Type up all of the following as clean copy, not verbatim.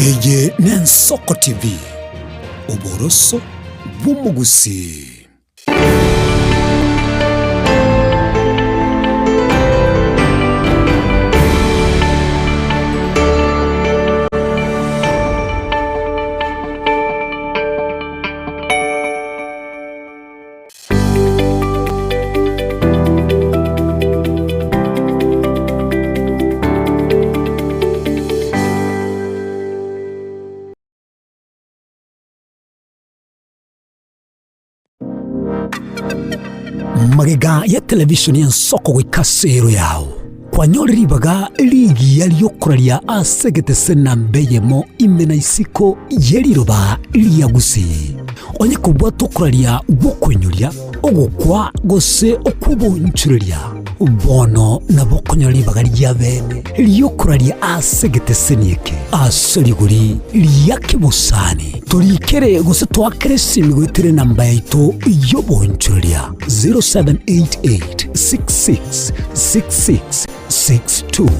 Eye n'Ensoko TV oboroso bw'umugusi. Magega ya televishoni y'Ensoko gwikasero yao kwanyoribaga ligi yaliyokuralia asegete sena mbeyemo imena isiko yeliroba liyagusi onye kubwa tokuralia gukwenyuria ogukwa gose okubunchuria bono nabo konyoribaga lya bene liyokuralia asegete senieke asoliguri liyakibusani tolikere gose twakere simigwitire namba yaito yobunchuria 0788666662.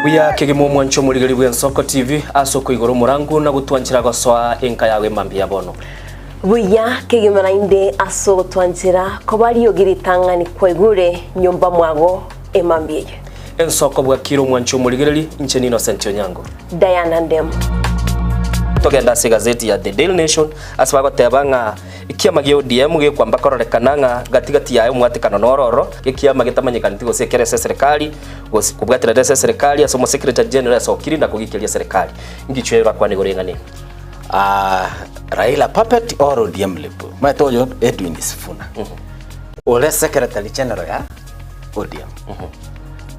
Buya kegemo mwancho muligari bw'Ensoko TV asoko igoro murangu na gutwanchira goswa enka yawe mambi ya bono. Buya kegemo inde aso gutwanchira ko bari yogiritangani kwegure nyumba mwago emambiye. Ensoko bwa kiro mwancho muligari incheni Innocent Onyango. Diana Ndem. Togenda se gazeti ya The Daily Nation asaba tebanga ikiama gyo DM gyo kwamba kororekananga gatigati yayo mwatikano nororo ikiama gitamanyikana tigo sekere serikali kubwatira serikali asomo secretary general sokiri na kugikilia serikali ngichwera kwa nigorengane Raila puppet or ODM lepo matoyo Edwin Sifuna ole secretary general ya ODM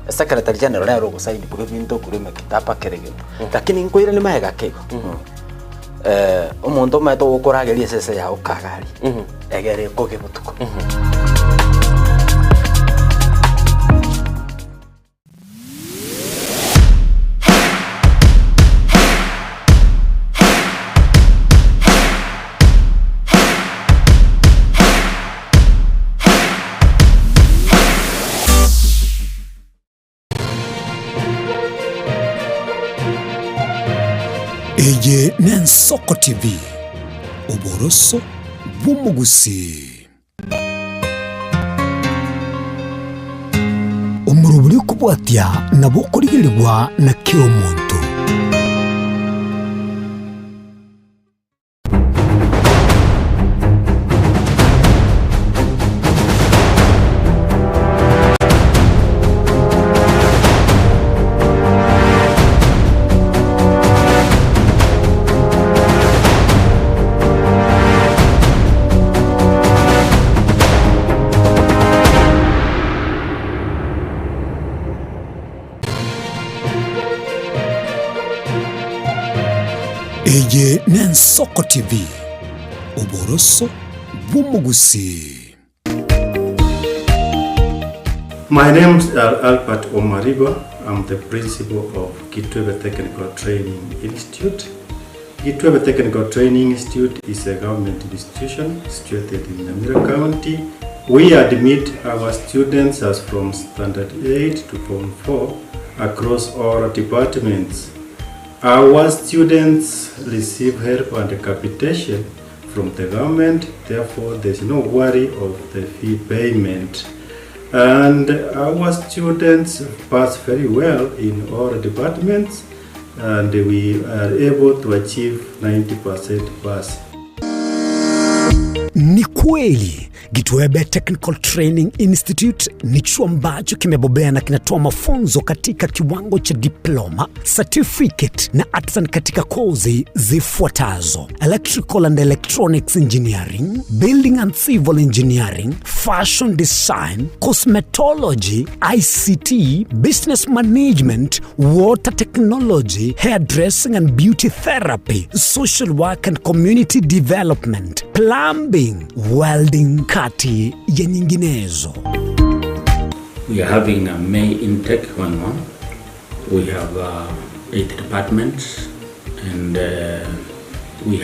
secretary general ya rogo saidi kwa binto kurema kitapa kerege lakini nkoira ni mahega kego omuntu mato ukurageria sese ya ukagari egere koge butuko Eye n'Ensoko TV oboroso bw'umugusi. Umuruburi kubwatia nabo kurigirirwa na kiro muntu. Eye n'Ensoko TV oboroso bw'umugusi. My name is Albert Omariba. I'm the principal of Kitwebe Technical Training Institute. Kitwebe Technical Training Institute is a government institution situated in Nyamira County. We admit our students as from Standard 8 to Form 4 across all departments. Our students receive help and capitation from the government, therefore there is no worry of the fee payment. And our students pass very well in all departments and we are able to achieve 90% pass. Ni kweli Kitwebe Technical Training Institute ni chuo ambacho kimebobea na kinatoa mafunzo katika kiwango cha diploma, certificate na artisan katika kozi zifuatazo: Electrical and Electronics Engineering, Building and Civil Engineering, Fashion Design, Cosmetology, ICT, Business Management, Water Technology, Hairdressing and Beauty Therapy, Social Work and Community Development, Plumbing, Welding, kati ya nyinginezo. We are having a May intake 1-1. We have 8 departments and we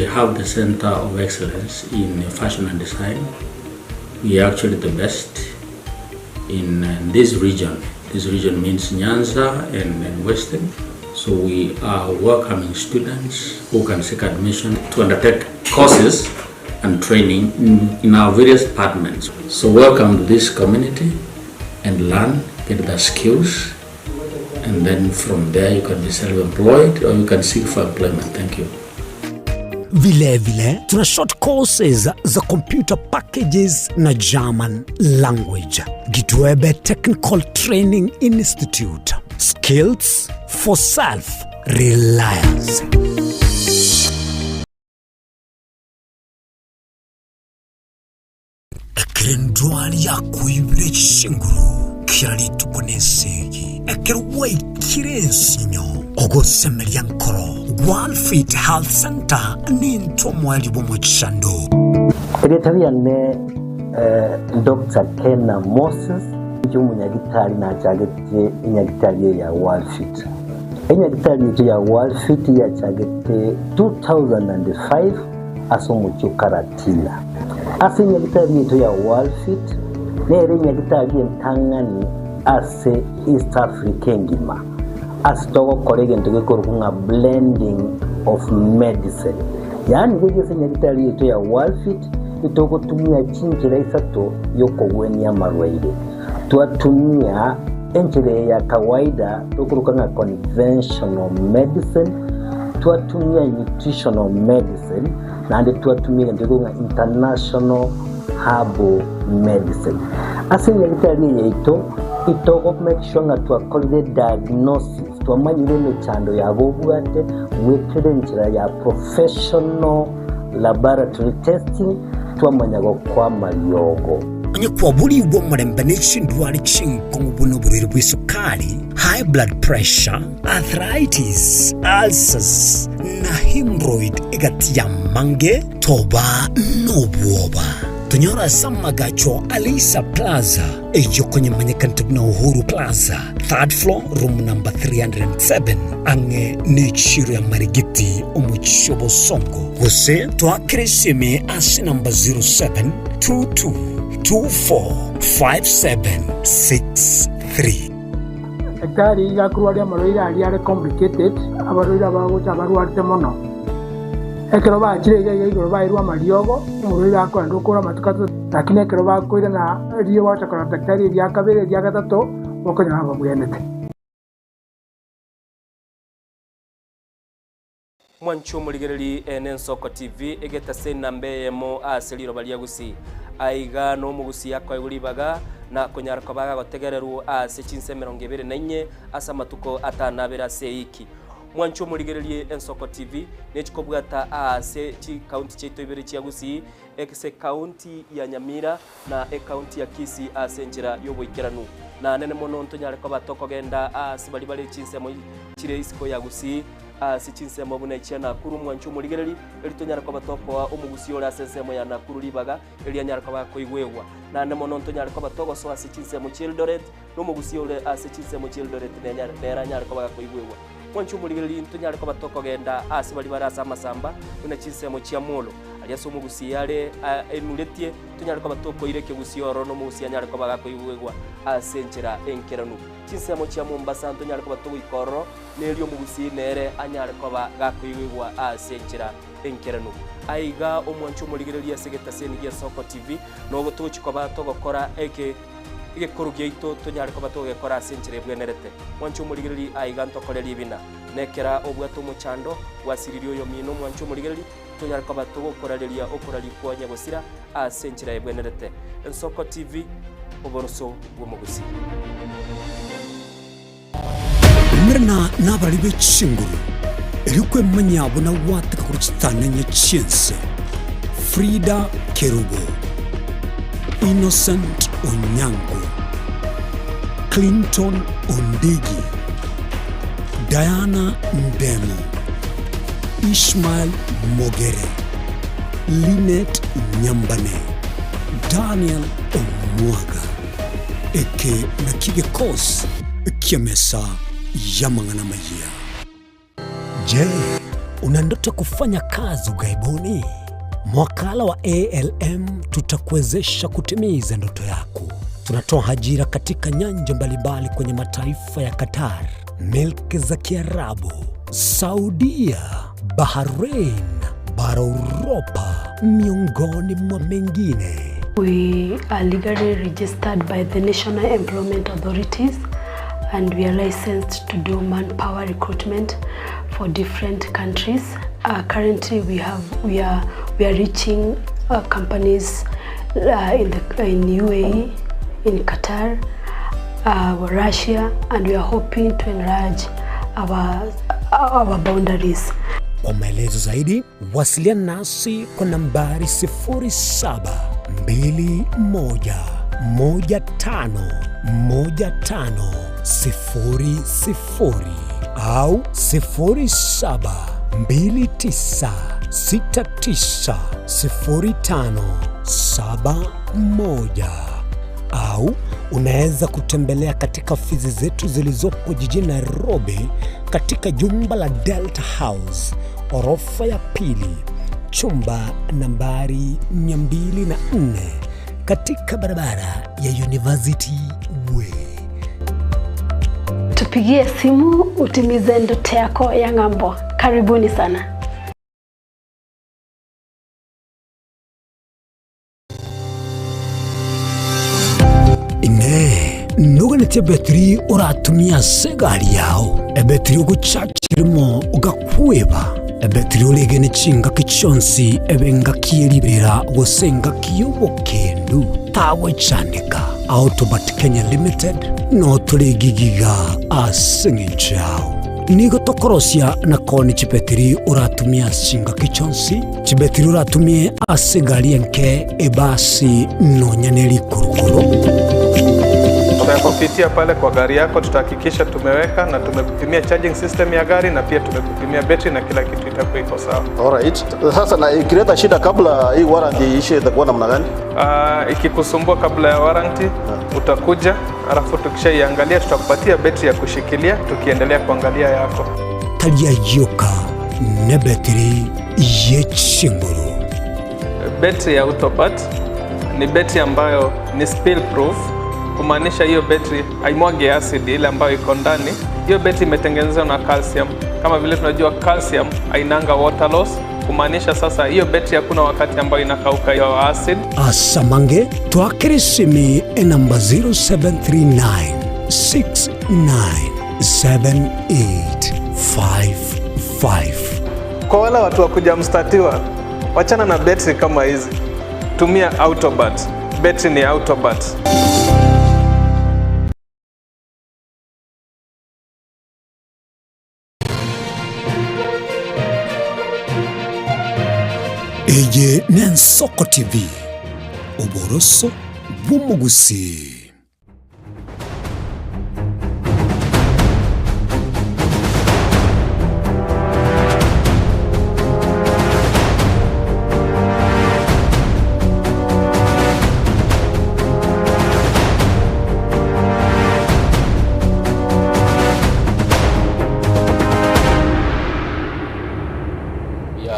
have the Center of Excellence in Fashion and Design. We are actually the best in this region. This region means Nyanza and Western. So we are welcoming students who can seek admission to undertake courses and training in our various departments. So welcome to this community and learn, get the skills, and then from there you can be self-employed or you can seek for employment. Thank you. Vile tuna short courses za computer packages na German language. Gitwebe Technical Training Institute. Skills for self-reliance. Ekerendwali ya kuibire chinguru kirali tukunesegi. Ekerwe kirensinyo ogosemelia nkoro. One Fit Health Center ni ntomwali bomuchando. Secretary ne Dr. Kenna Moses umunyagitari na chagete inyagitari ya World Fit. Inyagitari ya World Fit ya chagete 2005 asomucho karatila. Ase inyagitari ya World Fit nere inyagitari ntangani ase East Africa ngima. Asitogo kolege ntugekorukunga blending of medicine. Yani kegese inyagitari yetu ya World Fit itoko tumia chinjira isato yoko weni ya marwaide. Tuatumia enjire ya kawaida tukurukanga conventional medicine, tuatumia nutritional medicine, na ande tuatumia ndegunga international herbal medicine. Asili ya gitari yeito itoko make sure nga tuakolide diagnosis, tuamanyire mechando ya gobuate, wekere njira ya professional laboratory testing, tuamanyago kwa mariogo. Kwa buli ubo mrembe nechindwali chinkongu buno buriri bwisukari, high blood pressure, arthritis, ulcers, na hemorrhoid igati ya mange, toba nobuoba. Tunyora samagacho Alisa Plaza, ejo kwenye manyakantab na Uhuru Plaza, 3rd floor, room number 307, ange nechiro ya Marigiti umuchobo songo. Wase, tuakireseme asi number 0722 245763. Ekari gakurwaria maroira ari complicated abaroira bagocha barwarte mono. Ekero bakire igoro bairwa mariogo umuroira akora ndokora matukato lakini ekero bakoira na riyo wacha kora daktari ya kabere ya gatato bokonya haba muyenete. Mwancho muligereri Ensoko TV egeta sena mbeyemo aseliro baliagusi aiga no mugusi yakwa iguribaga na kunyara kwabaga gotegereru ase chinse 24 asa matuko atanabera seiki. Mwancho muligereri Ensoko TV nechikobwata ase chi county cheto ibere chiagusi ekse county ya Nyamira na county ya Kisii ase njira yoboikeranu na nene mono ntonyare kwa batoko genda ase bali chinse mo chire isiko yagusi sichinse mabuna ichana kuru Mwancho muligereri elitonyara kwa batoko wa umugusi ora sensemo ya nakuru libaga elianyara kwa koigwewa na nemo nontonyara kwa batoko so asichinse mu Childoret no mugusi ora asichinse mu Childoret nera nyara kwa koigwewa. Mwancho muligereri ntonyara kwa batoko genda asibali barasa masamba una chinse mu Chiamolo aliaso mugusi yale emuletie tonyara kwa batoko ireke gusi oro no mugusi anyara kwa koigwewa asenchera enkeranu chinse mu Mombasa ntonyara kwa batoko ikoro nelio mugusi nere anyara kwa gakoigwa asenchera enkeranu aiga omwancho muligereri asegeta seni ya Soko TV no gotochi kwa batoko kora eke korugia ito tonyara kwa batoko kora asenchera bwenerete mwancho muligereri aiga ntokoreri bina nekera obwato muchando wasiririo yo mino mwancho muligereri tonyara kwa batoko korareria okorari kwa nyagosira asenchera bwenerete Ensoko TV oboroso bwomugusi Mrna nabali bechinguru erikwe manyabo na wataka kuruchitananya chinse Frida Kerubo, Innocent Onyango, Clinton Ondigi, Diana Ndemo, Ishmael Mogere, Linet Nyambane, Daniel Omwaga, eke nakige kos kiamesa yamangana maya. Je, una ndoto kufanya kazi ughaibuni? Mwakala wa ALM tutakuwezesha kutimiza ndoto yako. Tunatoa ajira katika nyanja mbalimbali kwenye mataifa ya Qatar, Milki za Kiarabu, Saudia, Bahrain, bara Europa, miongoni mwa mengine. We are legally registered by the National Employment Authorities and we are licensed to do manpower recruitment for different countries. Currently we are reaching companies in UAE, in Qatar, Russia, and we are hoping to enlarge our boundaries. Kwa maelezo zaidi, wasiliana nasi kwa nambari 0721151500 au 0729690571 au unaweza kutembelea katika ofisi zetu zilizopo jijini Nairobi katika jumba la Delta House, orofa ya pili, chumba nambari 204 katika barabara ya University Way. Tupigie simu utimize ndoto yako ya ng'ambo. Karibuni sana. Nuganete betri uratumia segari yao ebetri ugucakirimo ugakweba ebetri ulegene chinga kichonsi ebenga kielibera gosenga kiyobokendu tawe chanika Autobat Kenya Limited no tulegigiga asingichao nigo tokorosia na koni chibetri uratumia chinga kichonsi chibetri uratumie asegari enke ebasi no nyaneli kurukuru. Kupitia pale kwa gari yako tutahakikisha tumeweka na tumekupimia charging system ya gari na pia tumekupimia battery na kila kitu itakuwa iko sawa. Alright. Sasa na ikileta shida kabla hii warranty ishe itakuwa namna gani? Ikikusumbua kabla ya warranty utakuja, alafu tukishaiangalia tutakupatia battery ya kushikilia tukiendelea kuangalia yako. Talia yoka na battery yechinguru. Battery ya Autobat ni battery ambayo ni spill proof. Kumaanisha hiyo betri haimwagi acid ile ambayo iko ndani. Hiyo betri imetengenezwa na calcium. Kama vile tunajua calcium hainanga water loss. Kumaanisha sasa hiyo betri hakuna wakati ambayo inakauka hiyo acid. Asamange twakirisimi namba 0739697855. Kwa wale watu wakuja mstatiwa, wachana na betri kama hizi. Tumia Autobat. Betri ni Autobat. Eye Nensoko TV, uboroso bw'umugusi.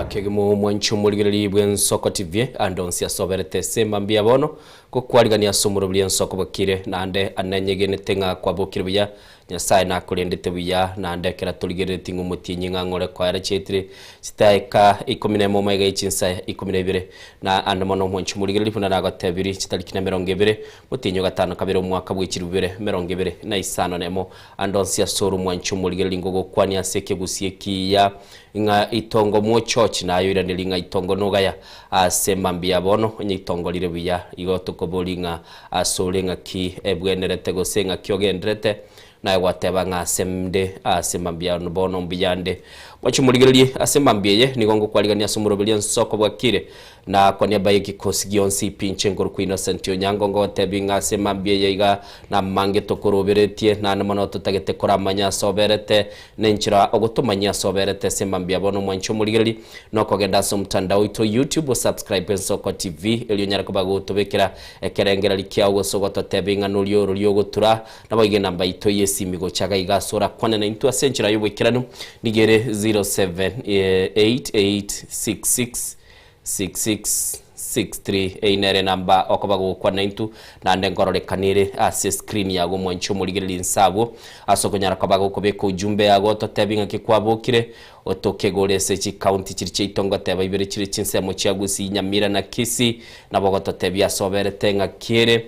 Kegimo mwanchu muligiriri bw'Ensoko TV andonsi asoberete sema mbia bono kukwarigania somuro bw'Ensoko bakire nande anenyegenete nga kwabukire bya Nyasaye nakurendete bya nande kera tuligirete ngumutinyi ngangore kwa yarachetire sitaika 11 mega ichinsa 12 na andamono mwanchu muligiriri puna nagatebiri kitariki na 20 mutinyo gatano kabere umwaka bw'ikirubere 20 na isano nemo andonsi asoro mwanchu muligiriri ngogo kwani aseke gusieki ya nga itongo mu church nayo iraniri nga itongo nogaya asema mbia bono nye itongo lire biya igoto kobolinga asolenga ki ebwenerete gosenga kyogendrete na wateba nga semde asema mbia bono mbiyande mwachumuligiriri asema mbiye nigongo kwaligania somuro bw'Ensoko bwakire na kwa niaba y'igikosi gionsi pinche ngoro ku Innocent Onyango ngo tebinga asema mbiye iga na mange tokoroberetie na namono tutagete koramanya soberete nenchira ogutumanya soberete sema mbia bono mwanchumuligiriri no kogenda so mtandao ito YouTube subscribe Ensoko TV elio nyarako bagutubekera ekerengera likiago sogoto tebinga nulyo rulyo gutura nabo ige namba ito esimi gochaga igasora kwana na intu asenchira yobwekirano nigere 0788666663 einere namba okobago kwa naintu na ndengorore kanire ase screen yago mwancho muligirili nsabo asokonyara kobago kobeka ujumbe yago totebinga kikwabokire otokegore sechi county chiriche itongo teba ibere chiri chinsemo chiagusi Nyamira na Kisii nabo gototebia soberete nga kire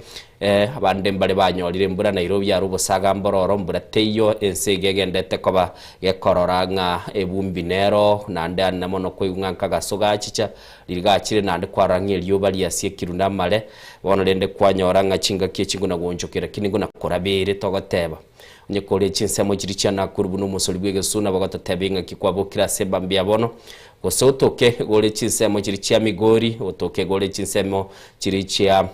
abande mbale banyorire mbura Nairobi ya rubusaga mbororo mbura teyo ensege gendete koba gekorora nga ebumbinero nande anamono kuyunga gasoga chicha lirigachire nande kwarangi lyoba liasie kirunda male bono lende kwanyora nga chinga kiechinguna gonjokera kininguna korabere togoteba nyekore chinsemo chiricha na kurubuno musoli bwegesuna bagototebinga kikwabokira sebambia bono gosotoke gore chinsemo chiricha Migori otoke gore chinsemo chiricha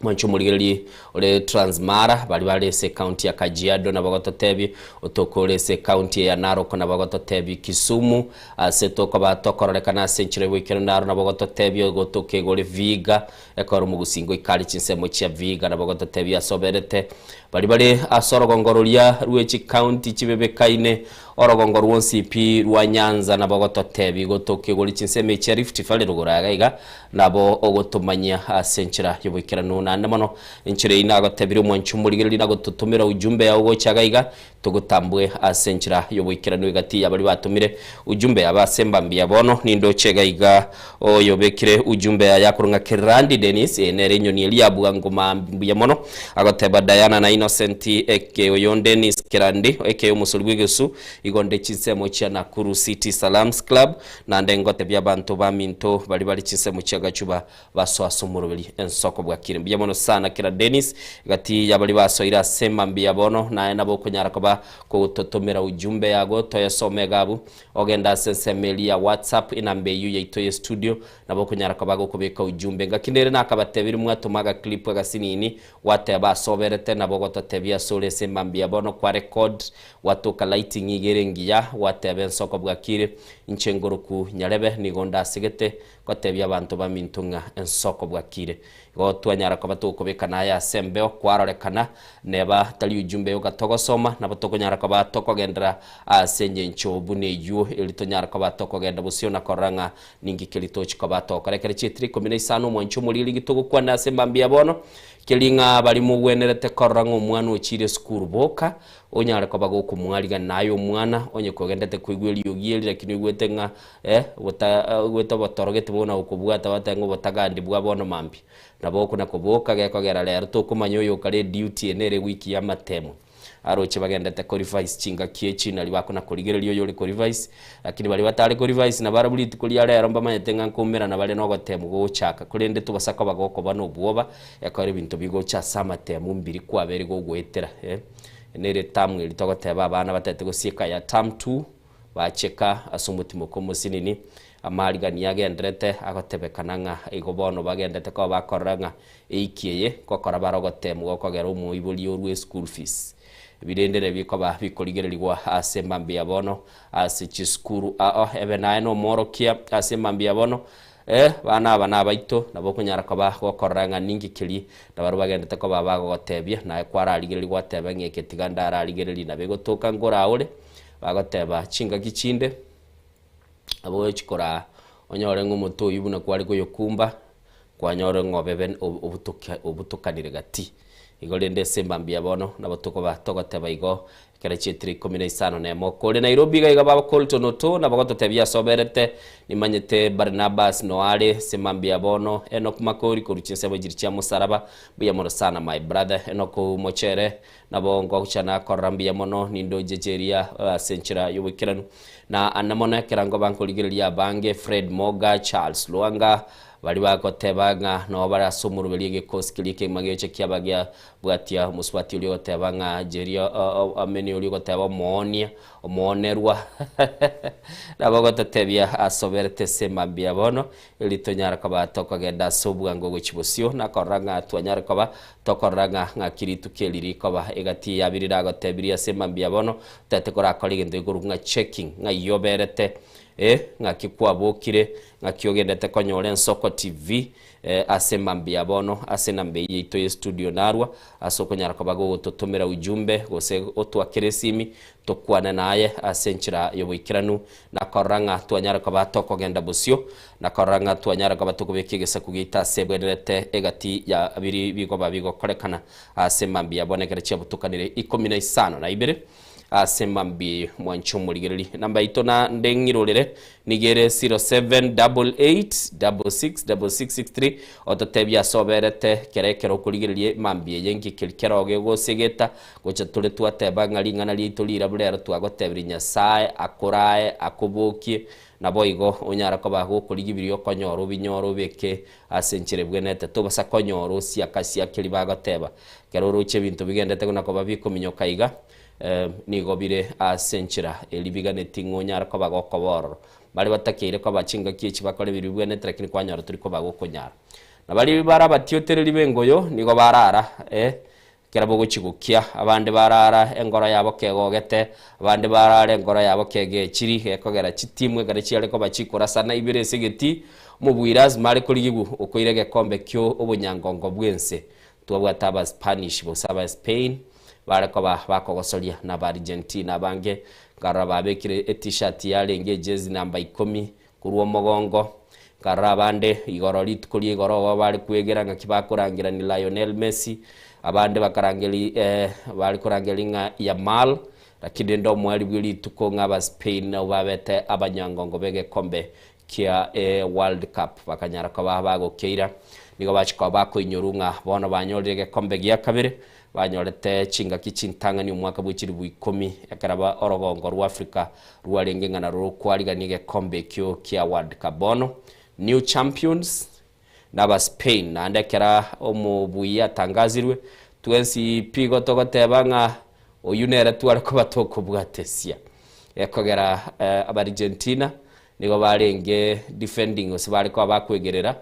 mwancho muligeli ole Transmara bali se county ya Kajiado na bagototebi otokole se county ya Narok na bagototebi Kisumu setoko batokorolekana senchire weekend na bagototebi gotoke gole Viga ekoro mugusingo ikali chinsemo chia Viga na bagototebi asoberete bali asorogongorolia ruechi county chibebekaine orogongoro wonsipi rwa Nyanza na bagototebi gotoke gole chinsemo chia Rift Valley ruguraga nabo ogotomanya senchira yobwekirano na mono enchire ina gotebire mwanchu muligeli na gotutumira ujumbe ya ugo chagaiga tugutambwe asenchira yobwikirano igati abali batumire ujumbe abasembambia bono nindo chegaiga oyobekire ujumbe ya kurunga Kirandi Dennis enere nyoni eliabu ngoma mbuya mono agoteba Diana na Innocent eke oyon Dennis Kirandi eke umusulwigesu igonde chinsemo cha Nakuru City Salams Club na ndengote bya bantu baminto bali chinsemo cha gachuba baswasumurubeli ensoko bwa kirimbi mono sana kira Dennis gati yabali basoira sembambia bono na nabo kunyara koba ko totomera ujumbe yago toya somegabu ogenda sensemeli ya WhatsApp inambe yu yaitoye studio nabo kunyara koba go kubeka ujumbe ngakindere nakabatebiri mwatumaga clip gasinini wate basoberete nabo gototebia sole sembambia bono kwa record watoka lighting igerengiya wate bensoko bwakire inchengoroku nyarebe nigonda sigete kotebia abantu bamintunga ensoko bwakire go twanyara koba tukobeka na ya sembeo kwarorekana neba tali ujumbe ugatogosoma nabo tokonyara koba tokogendera asenye nchobu ne yu elitonyara koba tokogenda busiona koranga ningi kelitochi koba tokorekere chitri kombination mwancho mulili gitugo kwa na sembambia bono kelinga bali muwenerete koranga omwana ochire skuru boka onyara koba go kumwaliga nayo mwana onye kogendete kuigweli yogieli lakini gwetenga gweta botorogete bona ukubwata batango botagandi bwa bono mambi nabo kuna kuboka gekogera lero tukumanyoyo kale duty enere wiki ya matemo aroche bagendete ko revise chinga kiechi na libako na koligerelio yole ko revise lakini bali batale ko revise na barabuliti kulia lero mbamanyetenga nkomera na bale no gotemo go chaka kulende tubasaka bagoko bano bwoba yakore bintu bigo cha sama temu mbiri kwa beri go gwetera enere tamwe litogoteba abana batete go sieka ya tam 2 bacheka asumutimo ko musinini amarigani yagendrete agotebekananga igobono bagendete ko bakoranga eikiye kokora barogotemu gokogera umuibuli orwe school fees birendere bikoba bikoligererwa asembambia bono asichiskuru ebenaino morokia asembambia bono bana baito nabo kunyara koba gokoranga ningi kili nabaru bagendete ko babagotebia na kwararigererwa tebenge ketiganda ararigereri na begotoka ngora ore bagoteba chinga gichinde abo chikora onyore ngomuto ibuna kwari ko yokumba kwanyore ngobeben obutukanire gati igolende sembambia bono nabotoko batogoteba igo kera chitri kombination na mokole Nairobi gaiga baba Colton to nabagototebia soberete nimanyete Barnabas Noale sembambia bono Enoch Makori kuruchinse bajiricha musaraba buya mono sana my brother Enoch Mochere nabongo chana korambia mono nindo jejeria senchira yobikiranu na anamona kerango banko ligiria bange Fred Moga Charles Luanga bali bakotebanga no barasumuru belige koskilike mageche kyabagia bwatia muswati uli otebanga jeria ameni uli oteba monia omonerwa nabagotebia asoberete sembambia bono elitonyara kaba tokagenda sobwango gochibosio na koranga twanyara kaba tokoranga ngakiri tukeliri koba egati yabirira gotebiria semambia bono tete korakora gento iguru nga checking nga yoberete ngakikwabokire ngakiogendete konyore Nsoko TV asemambia bono asenambe yito ye studio narwa asokonyara kobago gototomera ujumbe gose otwakeresimi tokwana naye asenchira yoboikiranu nakoranga twanyara koba tokogenda busio nakoranga twanyara koba tokobekigesa kugita sebwerete egati ya abiri bigoba bigokorekana asemambia bonekere cyabutukanire 15 na ibere asemambi mwanchumuligereri namba itona ndengirolere nigere 0788666663 ototebya soberete kerekero kuligererie mambi yengi kilkeroge gosegeta gocha tule twateba ngalingana litulira bulero twagotebiri Nyasaye akorae akobokie naboigo onyara koba gokuligibirio konyoro binyoro beke asenchire bwenete tobasa konyoro siakasia kilibagoteba kero ruche bintu bigendete kunakoba bikominyoka iga nigobire asenchira elibigane tingo nyara koba gokoboro bali batakire ko bachinga kichi bakore biribwene trekini kwanyara turi ko bagokonyara nabali bara batiotereri bengoyo nigo barara kerabo gochigukia abande barara engoro yabo kegogete abande barara engoro yabo kegechiri ekogera chitimwe gare chiare ko bachikora sana ibire segeti mubwiraz mari kurigigu okoirege kombe kyo obunyangongo bwense twabwataba Spanish bosaba Spain barakoba bakogosoria na Argentina bange garaba bekire t-shirt yale nge jezi namba 10 kuruo mogongo garabande igoro litukuri igoro bari kwegera ngakibakurangira ni Lionel Messi abande bakarangeli bari kurangeli nga Yamal lakini ndo mwali bwili tuko ngaba Spain na babete abanyangongo bege kombe kia World Cup bakanyara ko babago keira nigo bachiko bako inyorunga bono banyorege kombe gya kabere banyorete chinga kichintanga ni umwaka bwikiri bwikumi yakaraba orogongo rwa Africa rwarengenga na rukwariga nige kombe kyo kia World Cup bono new champions naba Spain na ndekera omubuya tangazirwe twensi pigo togotebanga oyunere twareko batoko bwatesia yakogera Argentina nigo barenge defending osibari ko bakwegerera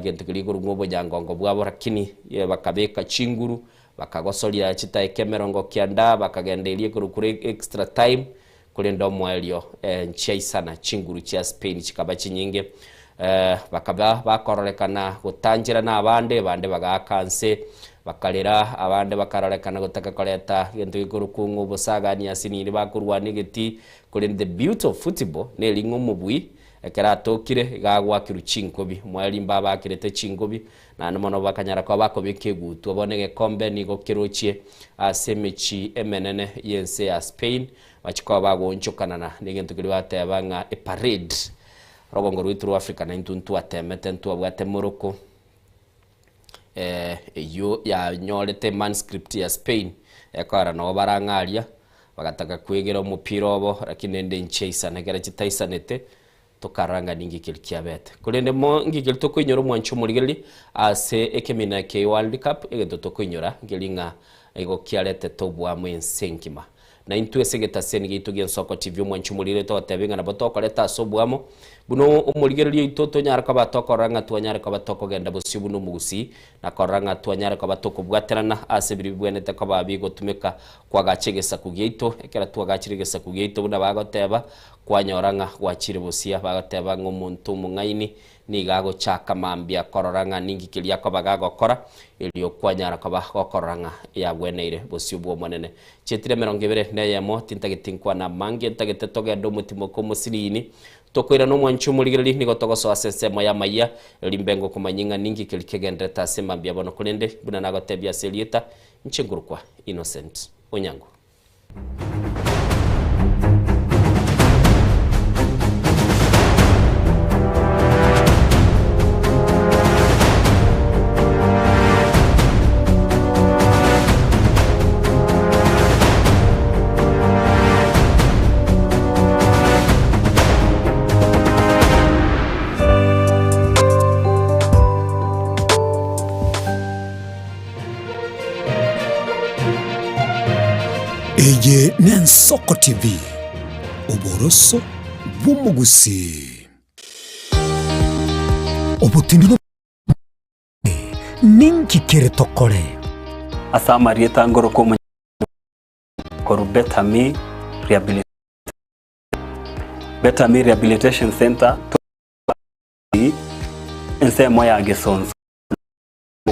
gento kiliguru ngobo jangongo bwabo rakini bakabeka chinguru bakagosoria chita ekemerongo kianda bakagendelie kurukure extra time kule ndo mwelio nchai sana chinguru cha Spain chikaba chinyinge bakaba bakorolekana gutangira na abande bagakanse bakalera abande bakarolekana gutaka koleta gento gikurukungu busagani asiniri bakurwani geti kule the beauty of football nelingo mubwi ekera tokire gagwa kiruchinkobi mwali mbaba kirete chinkobi na nomono bakanyara kwa bako bikegu tubonege kombe nigo kirochie asemechi emenene yense ya Spain bachiko bagonchokana na nigento kiri batebanga e parade rogongo rwitru Africa na intuntu atemete ntu abwate Morocco yo ya nyorete manuscript ya Spain ekara no barangalia bagataka kwegera umupira obo lakini ende ncheisa negera chitaisanete tokaranga ningi kilkiabete kulende mo ngigel tokoinyoro mwancho muligeli ase ekemina ke World Cup egento tokoinyora ngelinga ego kialete tobwa mwensenkima na intu esegeta sengi tugen Nsoko TV mwancho mulire to tabenga na botoko leta sobwamo buno umuligeli itoto nyara ka batokoranga twanyara ka batoko genda busibu no mugusi na koranga twanyara ka batoko bwaterana ase biribwene te ka babigo tumeka kwa gachegesa kugeito ekera twagachirigesa kugeito buna bagoteba kwanyoranga gwachire busia bagateba ngomuntu mungaini nigago chaka mambia kororanga ningi kilia ko bagago kora ilio kwanyara ko bagokoranga ya bweneire busubwo monene chetire 20 neyemo tintagitinkwa na mange ntagitetoge ndo mutimo ko musirini tokoira no mwanchu muligirili nigo togoso asensemo ya maya limbengo kumanyinga ningi kilikegendeta semambia bono kulende buna nagotebia selieta nchengurukwa Innocent Onyango. Eye ni Nsoko TV uboroso bw'umugusi obutindiro ninki kere tokore asa marieta ngoro ko Betami Rehabilitation Center ensemo ya Gesonzo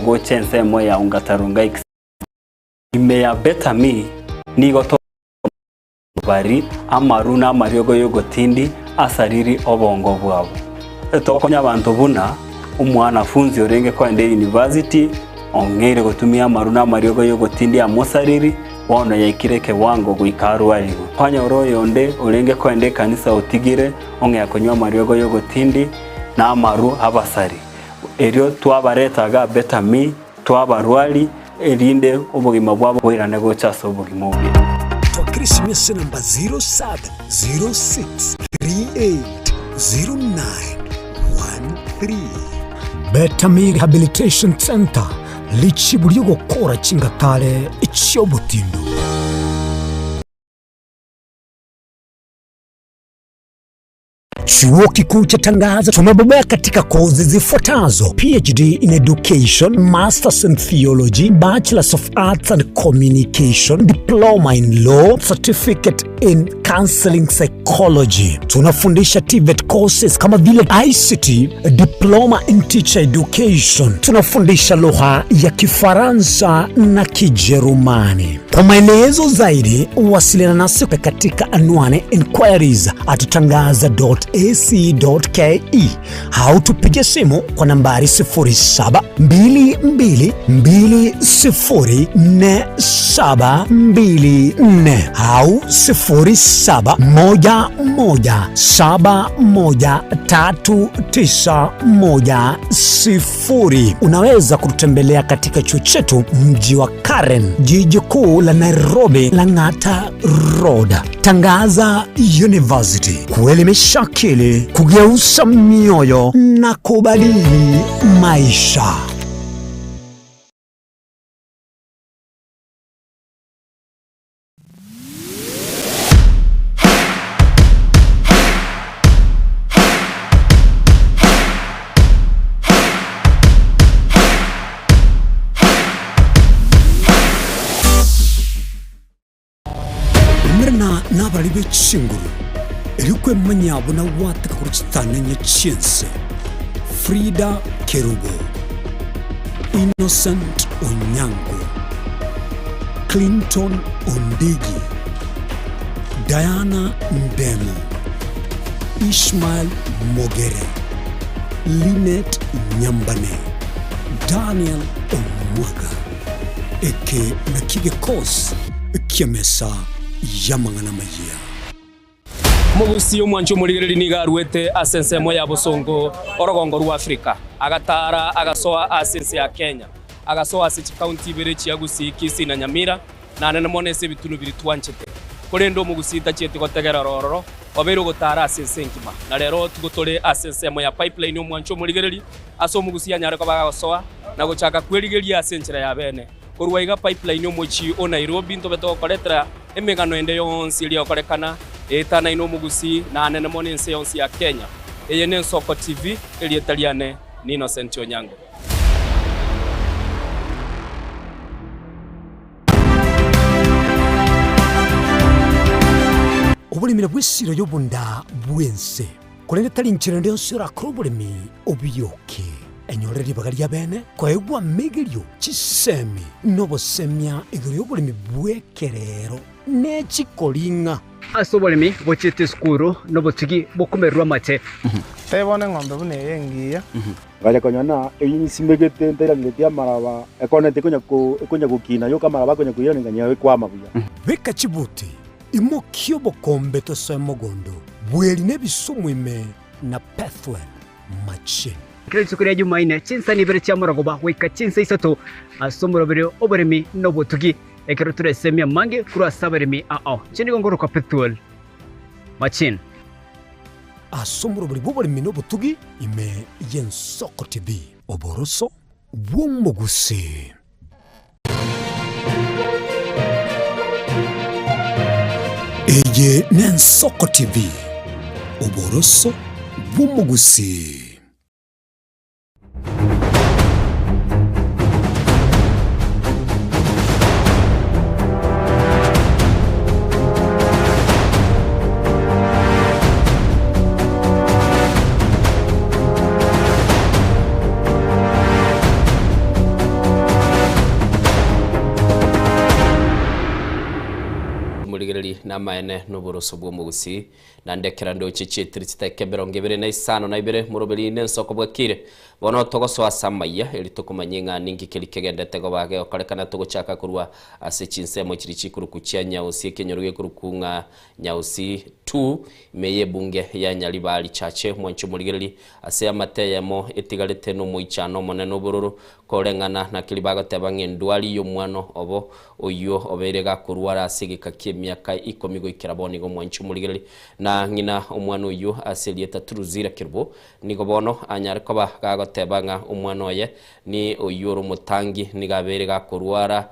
goche ensemo ya Ungatarunga ime ya Betami ni goto bari amaruna mariogo yogotindi asariri obongo bwabo etokonya abantu buna umwana funzi orenge kwa ende university ongere gotumia amaruna mariogo yogotindi amosariri wana yaikireke wango guikaru aligo panya oroyo onde orenge kwa ende kanisa otigire onge yakonywa mariogo yogotindi na amaru abasari erio twabaretaga Betami twabarwali erinde obugima bwabo bwirane gochaso obugima obi twa Christmas number 0706380913 Betami Rehabilitation Center lichi buri gukora kingatare icyobutindo. Chuo Kikuu cha Tangaza tumebobea katika kozi zifuatazo: PhD in Education, Masters in Theology, Bachelors of Arts and Communication, Diploma in Law, Certificate in Counseling Psychology. Tunafundisha TVET courses kama vile ICT, Diploma in Teacher Education. Tunafundisha lugha ya Kifaransa na Kijerumani. Kwa maelezo zaidi, wasiliana nasi katika anwani inquiries@tangaza.ac.ke au tupige simu kwa nambari 0722204724 au 0711713910. Unaweza kututembelea katika chuo chetu mji wa Karen, jiji kuu la Nairobi, Lang'ata Road. Tangaza University, kuelimisha akili, kugeuza mioyo na kubadili maisha. Nabali b'Ekinguru erikwe manyabo na wataka kurutana nyachiense Frida Kerubo, Innocent Onyango, Clinton Ondigi, Diana Ndemo, Ishmael Mogere, Linet Nyambane, Daniel Omwaga, eke nakige kos kiamesa yamangana maya mugusi omwancho murigiriri nigarwete asensemo ya Busongo orogongo rwa Afrika agatara agasoa asense ya Kenya agasoa ase county berechi yagusi Kisii na Nyamira na nene monese bitunu biri twanchete kurendo mugusita chete gotegera rororo obero gotara asense nkima na rero tugotore asensemo ya pipeline omwancho murigiriri aso mugusi anyare ko bagasoa na gochaka kwerigeria asenchera ya bene kurwaiga pipeline omwochi o Nairobi ntobeto koretera emegano ende yonsi iri okorekana etana ino mugusi na nene monense yonsi ya Kenya eye ne Nsoko TV eri etaliane ni Innocent Onyango. Obulimira bw'essiro y'obunda bwense kulende tali nchirende osira krobulimi obiyoke enyore libaga lya bene kwaegwa megelyo chisemi nobosemya iguru y'obulimi bwekerero n'ekikolinga ase obolimi bochete skuru nobotigi bokumerwa mate tebone ng'ombe bune yengiya gaja konyana eyisimegete nterangete amaraba ekonete konya gukina yo kamaraba konya kuyana nganya kwama buya beka chibuti imokyo bokombe tosemogondo bweli nebisumwime na Pathwell Machine Kile sukuri ya Jumaine chinsa ni bere chamaragoba weka chinsa isato asomoro bere oberemi nobotugi ekero turesemia mange kura saberemi chini gongoro kwa Pathwell Machine asomoro bere oberemi nobotugi ime Nsoko TV oboroso bw'omugusi. Eye Nsoko TV oboroso bw'omugusi. maene n'uburoso bw'omugusi na ndekera ndochichitiri chiteke 25 muroberi nensoko bwakire bono togosoa samaya eli tukumanyinga ningi keli kegendete go bage okorekana tuguchaka kurwa ase chinsemo chiri chikuru kuchia nyausi kenyoruge kurukunga nyausi 2 meye bunge ya nyalibali chache mwanchu muligereri ase amateyemo etigalete no muichano monene obororo korengana na kilibago tebange ndwali yo mwano obo oyo obere gakurwara asigika kemiaka 10 goikera boni go mwanchu muligereri na ngina omwana oyo aselieta turuzira kirbo nigo bono anyare koba gagotebanga omwana oye ni oyoro mutangi nigabere gakurwara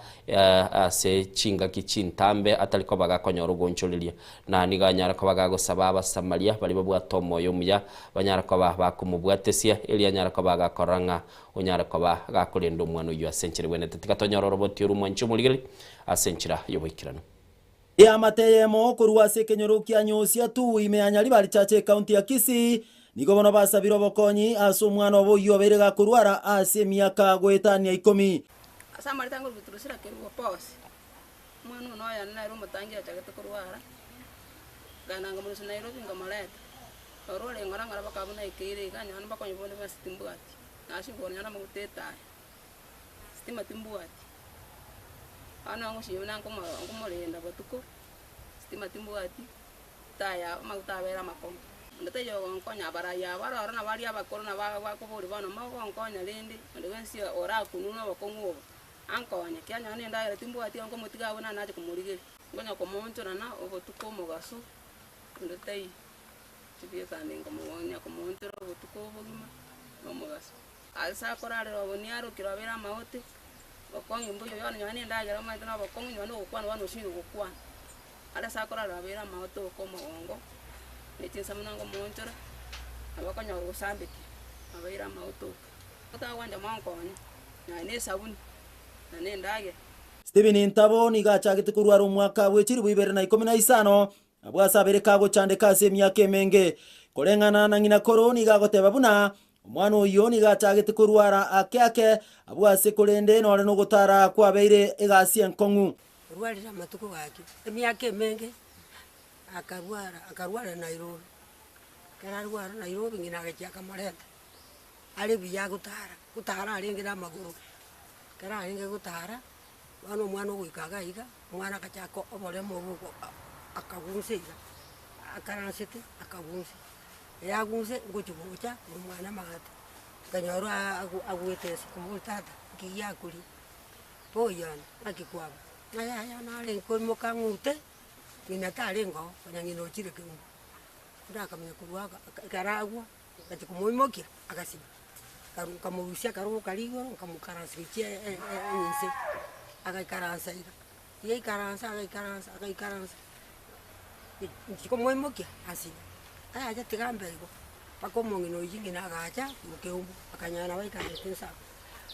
ase chinga kichintambe ataliko bagakonyora ugoncholeria na niganyara koba gagosaba abasamaria bali babwatomo yo muya banyara koba bakumubwatesia eli anyara koba gakoranga onyara koba gakorenda omwana oyo asenchire bwene tetikatonyora roboti yo mwanchu muligereri asenchira yoboikirano ya mateyemo kurwa sekenyorokia nyosia tu imeanyali bali chache county ya Kisii nigo bono basabiro bokonyi aso mwana obo yobere gakurwara ase miaka gwetania 10 asa maritango biturusira keruwa pause mwana no ya na ro mutangira chagete kurwara gananga muri Nairobi ngamaleta orole ngoranga bakabuna ikire kanyana bakonyi bonde bastimbuati nashi gornyana muguteta stima timbuati ana ngo shimuna ngomolenda batuko stima timbuati taya magutawera makombe ndate yo ngonya baraya barora na bali abakorona bakobori bana mago ngonya lindi ndewensi ora kununa bakongo ankonya kyanya ne ndaya timbuati ngo mutiga bona naje kumurigeri ngonya komontora na obotuko mugaso ndate tibiesa ningo ngonya komontora obotuko bogima mugaso alsa korare roboniaro kirabera maote bakongi mbuyo yana nyane ndagira maitana bakongi nyane okwana wano shino okwana ala sakora rabera maoto komo ongo netinsa munango montora abakonya urusambiki abaira maoto kota wanja mankonya nyane sabuni nane ndage Steven Ntabo nigachagete kurwara umwaka wechiri 2015 abwasabere kago chande kase myaka emenge korengana na ngina koroni gagoteba buna omwana oyo nigachagete kurwara ake abwase korende nore no gutara kwabeire egasi enkongu rwarira matuko gake emyaka emenge akarwara Nairobi kararwara Nairobi ngina gachaka mareta ali biya gutara alingira maguru karahinga gutara bano mwana gwikaga iga mwana kachako obole mubuko akagunsiga akaransete akagunsi yagunse ngochubucha umwana magata kanyoro agwetese kumutata kiyakuri poyan akikwaba aya nale komoka ngute ninatalengo kanyangino chire kungu ndakamenya kurwaga karagwa kati kumuimokia akasiba kamurusia karuka kaligo kamukaransikia nyinse akakaransa ira yei karansa akakaransa kumuimokia asiba aya jatigambe go pakomongino yingi nagacha mukeumbu akanyana waikanetensa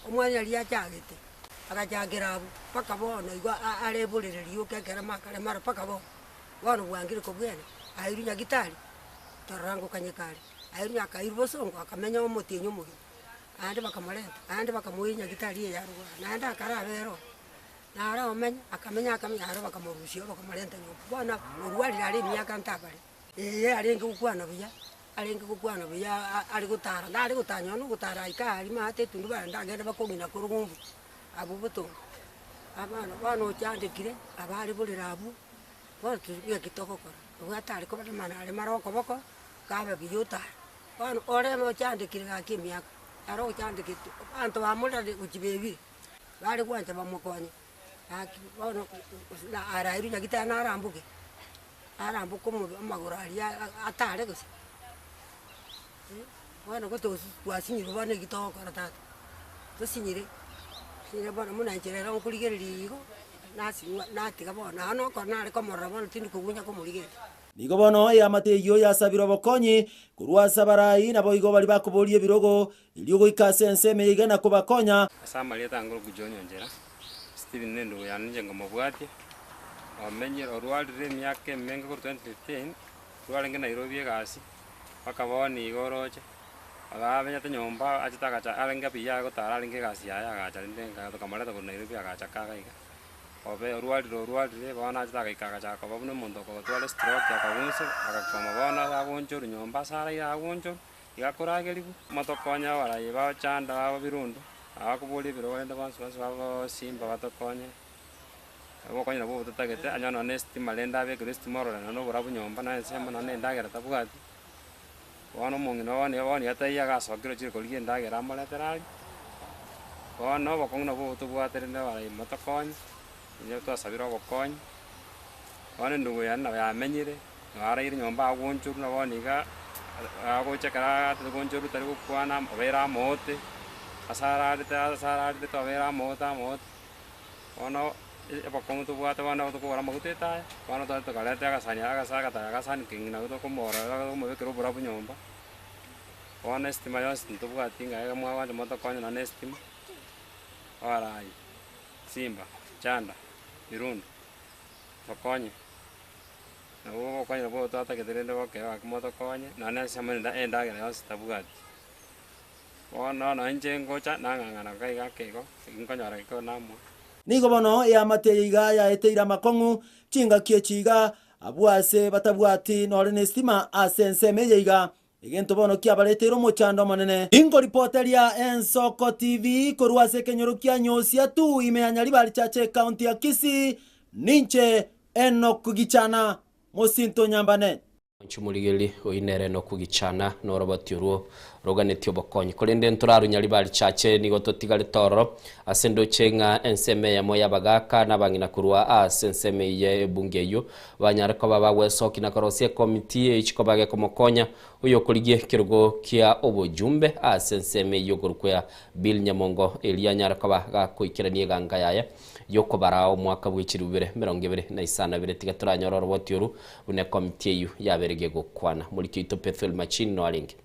omwanya liya chagete akachagerabu paka bono igwa arebulire liuke kera makale mara paka bono bwangire ko bwene ayirunya gitari tarango kanyekali ayirunya kairubosongo akamenya omotinyo mugi ande bakamaleta ande bakamuyinya gitari ya ruwa nanda akarabero nara omenya akamenya aro bakamurusio bakamaleta nyo bona urwali ali myaka ntabale alinge kukwana buya ali gutara ndali gutanyo no gutara ikali mate tundu bandagenda bakongina kurugumbu abo buto abana bano cyandikire abari bulira abo bose biya kitoko kora ubwatari ko bana ali maroko boko kabe biyuta bano ore no cyandikire gakimya aro cyandikire anto bamura ukibebi bari kwanje bamukonye bano ara irunya gitana arambuke arambuko mu magurari atare gusa bano ko to wasinyiro bane kitoko kora tata to sinyire bana munanjera okuligererigo natiga bona ano konare komora bona tindi kugunya komuligere nigo bono ya mateyo yasabiro bokonyi kurwasa barayi nabo igo bali bakubolie birogo iliogo ikasense meigana kubakonya asamalia tangoro kujonyonjera Steven Nendo yanije ngomobwati amenye orwalire myake menga ko 2015 rwalenga Nairobi egasi bakaboni igoroche agabenya tenyomba achitaka cha alenga biya gotara alenga gasi ya agacha ndenga tokamareta ko Nairobi agacha kaga iga obe orwarire bona zitagaikagacha babune mondo ko twale stroke akabunse akakoma bona agonjoro nyomba sara ya agonjoro igakorageribu motokonya waraye ba chanda ba birundo akubuli biro wenda bansu babo simba batokonye abo konya bo tutagete anyana nesti malenda be kristi morora no burabu nyomba na sema na ndagera tabugati wana mungino wani ataiya gasokiro chiri kolie ndagera moleterali wana bakongna bo tubwaterende waraye motokonya iyo twasabira obokonyi wana ndugu yana yamenyire waraire nyomba agonjuru na boniga agochekara tugonjuru tari gukwana obera mote asararite tobera mota wana ebakongu tubwate wana tukora maguteta wana tukalete agasani kingina tukomora mubekero burabu nyomba wana estima yose tubwate ngaye mwabandi motokonya na estima warai simba chanda Irundo tokonye na wo kwanya bo tata keterende bo kewa kimoto konye na na samenda endagera yose tabugati ona na nje ngocha nangangana kai gakego inkonyara ko namwe nigo bono ya mateye iga ya eteira makongu chinga kiechiga abwase batabwati nore nestima asense meyeiga egento bono kiabaretero mochando manene ingo reporteria Ensoko TV korwase kenyorukia nyosia tu imeanyali bali chache county ya Kisii ninche Enoch Gichana mosinto nyambane nchumuligeli oinere no kugicana no robotiuruo roganetio bokonyi kolende nturaru nyali bali chache nigo totigale toro asendo chenga enseme ya moya bagaka na bangina kurwa asenseme ye bungeyo banyareko baba wesoki na korosie committee ichiko bage komokonya uyo kuligie kirugo kia obojumbe asenseme yo kurukwa Bill Nyamongo Elia nyareko baga kuikiranie ganga yaya yoko barao mwaka bw'ikirubire 2022 tigaturanyoro robotiuru une committee yu yaberege gukwana muri kito Pethel Machine no alingi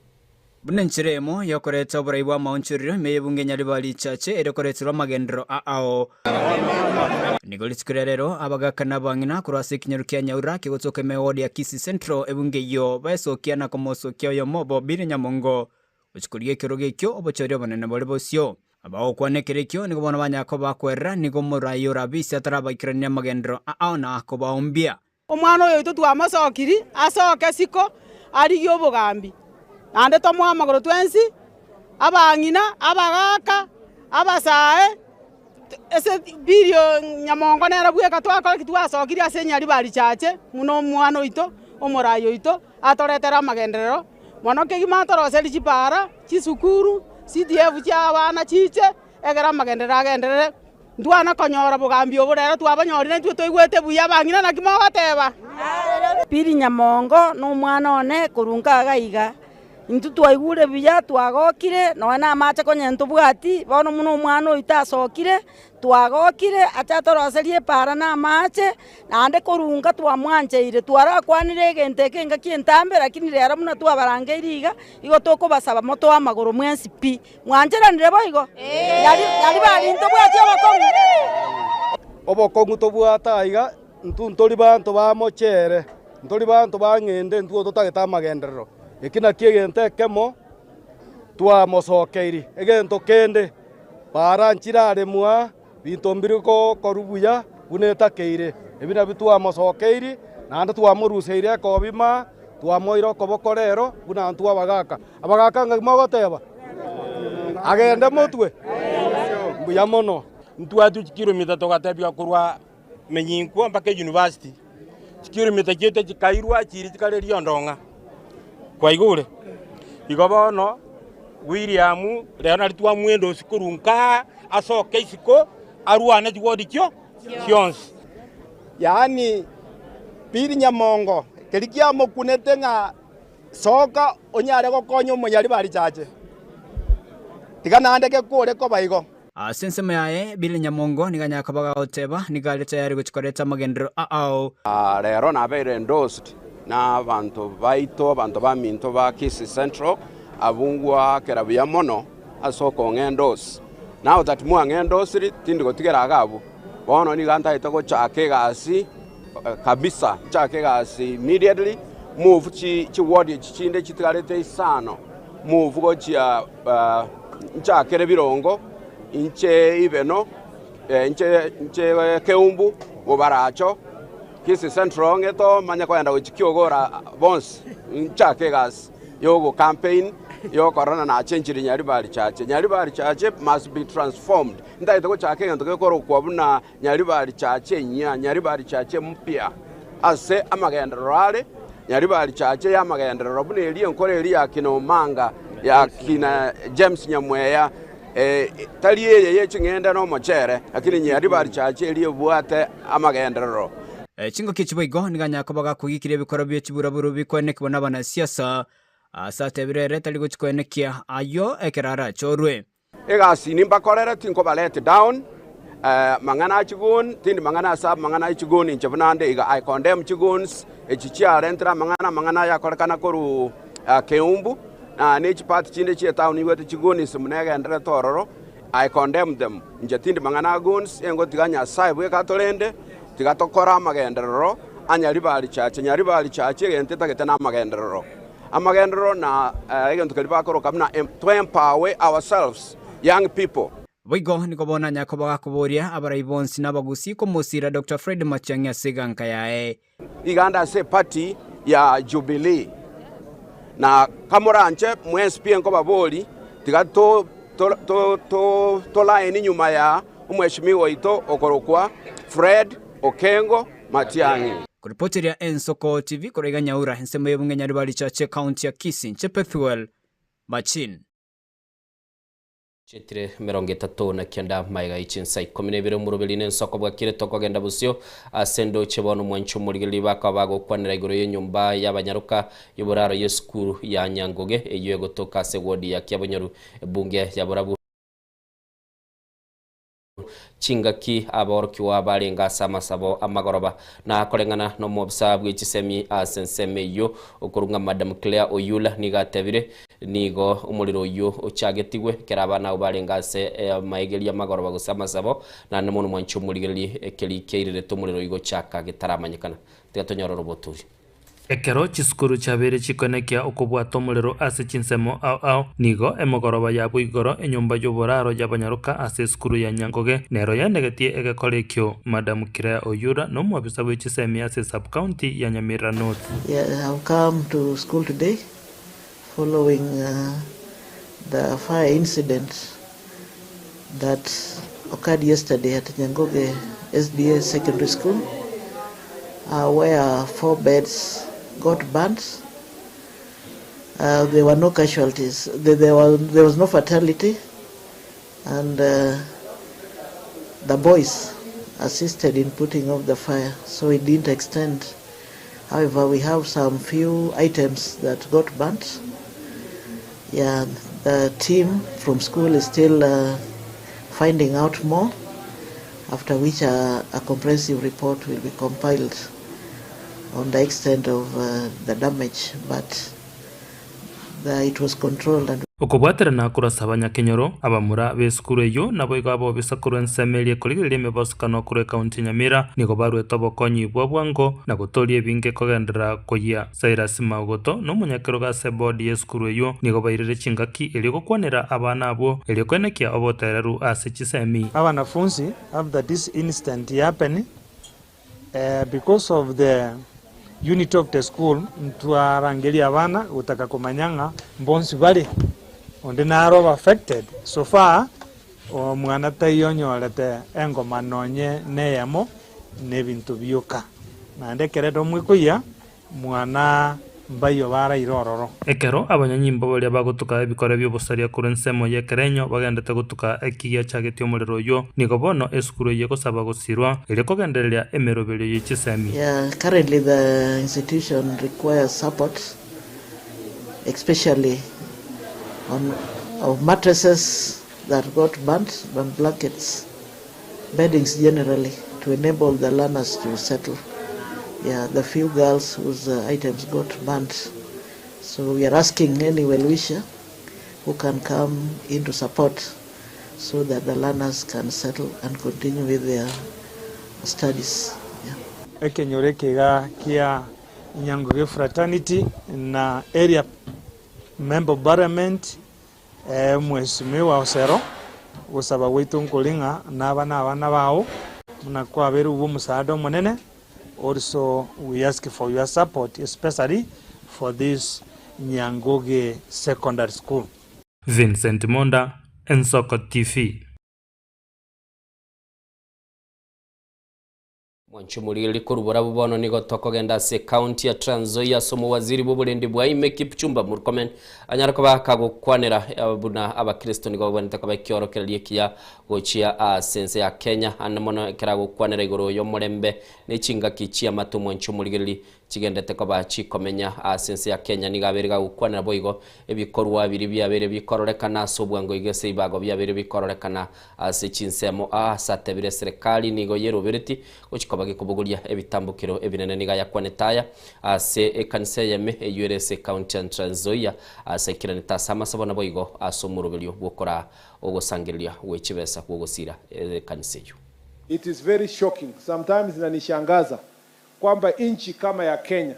bunenchiremo yokoreta oburaiwa maunchuriro meyebunge nyali bali chache erekoretwa magendero ao nigolitskurerero abagakana bangina kurase kinyarukia nyaura kigotsoke mewodi ya Kisii Central ebunge yo baesokia na komosokia yo mobo Bill Nyamongo uchikurie kiroge kyo obochorio banene bole bosio abao kwanekerekyo nigo bona banyako bakwera nigo murayo rabisi atarabaikrania magendero ao na akobaombia omwana oyo tutwamasokiri asoke siko ari yobogambi ande tomwa magoro twensi abangina abagaka abasae ese birio Nyamongo nera bweka twakora kitwasokiri asenyari bali chache muno mwana oito omorayo oito atoretera magenderero mono kegima toroseri chipara chisukuru CDF cha abana chiche egera magendera agenderere ndwana konyora bugambi oburera twabanyorire ntwe toigwete buya bangina na kimo bateba Bill Nyamongo no mwana one kurunga gaiga intu twaigure buya twagokire no na amache konyento bwati bono muno mwana oitasokire twagokire acha toroserie para na amache nande kurunga twamwanjeire twara kwanire gente kenga kientambe lakini rero muna twabarangeriga igo toko basaba moto wa magoro mwensi pi mwanjeranire boigo yali bali into bwati obokongu tobwata iga ntuntori bantu ba mochere ntori bantu bangende ntuo totageta magenderero ikina kiegente kemo twa mosokeiri egento kende para nchirare mwa binto mbiriko korubuya buneta keire ebina bitwa mosokeiri nande twa muruseire ko bima twa moiro kobokorero buna ntwa abagaka ngagimogoteba agende mutwe buya mono ntwa tu kilomita togatebya kurwa menyinko mpaka university kilomita kete kikairwa chiri kikale riondonga kwa igure igobono William leo nalitwa mwendo sikurunka asoke isiko arwane twodi kyo kyonsi yani Bill Nyamongo kelikia mokunete nga soka onyare gokonyo monyari bali chache tiganandeke kore ko baigo asensema yae Bill Nyamongo niganyaka baga oteba nigali tayari guchikoreta magendero ao lero nabere endorsed na bantu baito bantu baminto ba Kisii Central abungwa kerabuya mono asoko ngendos now that mu ngendos tindi gotigera agabu bono ni ganta itoko chake gasi kabisa chake gasi immediately move chi ward chinde chitigarete isano move go chia chake rebirongo inche ibeno nche Keumbu Mubaracho Kisi Central ngeto manya kwenda guchikiogora bonse nchake gas yogo campaign yo corona na chenjiri Nyaribari Church must be transformed ndaite ko chake ngento gikoro kwabuna Nyaribari Church Nyaribari Church mpya ase amagendero ale Nyaribari Church ya amagendero bune eli nkore eli yakino manga ya kina James Nyamweya tali ye chingenda no mochere lakini Nyaribari Church eli bwate amagendero chingo kichiboigo niganya kobaga kugikire bikoro byo chiburaburu bikoneke bona bana siasa asatebirere tali guchikonekia ayo ekerara chorwe egasi nimbakorera tinko balete down mangana chigun tindi mangana sab mangana chigun inchabnande iga I condemn chiguns echichia entra mangana ya korekana koru Keumbu na ne chipati chinde chi town iwete chigun isumnegaendre tororo I condemn them njatindi mangana guns engo tiganya saibu katolende tigatokora magenderero Nyaribari Church gente tagete na magenderero na egento kaliba koro kamna to empower ourselves young people boigo niko bona nyakobaga kuboria abaraibonsi nabagusi ko musira Dr. Fred Matiang'i asiganka yae iganda se party ya Jubilee na kamoranche mwespien ko baboli tigato to line nyuma ya umheshimiwa ito okorokwa Fred Okengo Matiang'i. Kuripotiria Ensoko TV korega nyaura nsemo yebunge Nyaribari Church county ya Kisii Chepethuel Machin. Chetire 39 maiga ichinsa 12 murubeli n'ensoko bwakire tokogenda busyo asendo chebono mwancho murigeli bakabago kwanira igoro y'enyumba y'abanyaruka y'uburaro y'eskuru ya Nyangoge eyo gotoka sewodi ya Kyabonyaru bunge ya Burabu chingaki aborki wa barenga samasabo amagoroba na korengana no mobsa bw'ikisemi asenseme yo okurunga Madam Claire Oyula nigatebire nigo umuriro yo ochagetigwe kerabana ubarenga se maigeli amagoroba gusamasabo na nemono mwancho murigeli ekeli keirire tumuriro igo chaka gitaramanyikana tigatonyororo boturi ekero chiskuru chabere chikonekia okobwato mulero ase chinsemo au nigo emogoroba yabo igoro enyumba y'oboraro y'abanyaruka ase skuru ya Nyangoge nero yanegetie egekorekyo Madam Claire Oyura no mwabisa w'echisemi ase sub county ya Nyamira North. Yeah, I've come to school today following the fire incident that occurred yesterday at Nyangoge SDA Secondary School where 4 beds got burnt. There were no casualties. There was no fatality, and the boys assisted in putting out the fire, so it didn't extend. However, we have some few items that got burnt. Yeah, the team from school is still finding out more, after which a comprehensive report will be compiled on the extent of the damage, but it was controlled. And okobwatera na kurasa abanyakenyoro abamura b'eskuru eyo nabo igabo bisakuru ensemelie kuligirire mebosukano kure county Nyamira nigo barweta bokonyi bwabwango na gutorie binge kogendera koya Cyrus Magoto no munyakero ga board y'eskuru eyo nigo bairire chingaki eli gukwanira abana abo eli kwenekia obotereru ase chisemi abanafunzi after this incident happened because of the unit of the school ntwarangeli abana utaka kumanyanga mbonsi bali onde naro affected so far omwana tayonyorete engoma nonye neyamo nebintu byuka nande keredo mwikuya mwana mbayo bara irororo ekero abanyanyimbo bali bagotuka ebikore by'obusaria kurensemo yekerenyo bagendete gutuka ekiya chagetyo muliro yo nigo bono eskuru ye gusaba gusirwa ile kogendereria emerobere y'ikisemi. Yeah, currently the institution requires support, especially of mattresses that got burnt, and blankets, beddings generally, to enable the learners to settle. Yeah, the few girls whose items got burnt. So we are asking any well-wisher who can come in to support so that the learners can settle and continue with their studies. Yeah. Ekenyore kega kia Nyangoge fraternity na area member parliament mheshimiwa Osero gusaba gwitu nkulinga n'abana bao munakuwa beru ubu musaada munene. Also we ask for your support, especially for this Nyangoge Secondary School. Vincent Monda, Ensoko TV. Mwanchumulili kurubura bubono nigo tokogenda se county ya Trans Nzoia somo waziri b'obulendi bwa ime Kipchumba Murkomen anyarako bakagukwanira abuna abakristo nigo boneta kabakyorokererie kiya gochia sense ya Kenya anamono keragukwanira igoro yo mulembe n'ichinga kichia matu mwanchumulili kigendete ko bachikomenya sense ya Kenya nigaberega gukwanira boigo ebikorwa biri byabere bikororekana sobwango igese ibago byabere bikororekana se chinsemo satebire serikali nigo yerobereti gochikoba gikubugulia ebitambukiro ebinene niga yakwanetaya se ekanisa yeme URS County Trans Nzoia sekirani tasama sabona boigo asomurubelyo bokora ogosangirilia wechibesa kugosira kanisa yo. It is very shocking. Sometimes inanishangaza kwamba nchi kama ya Kenya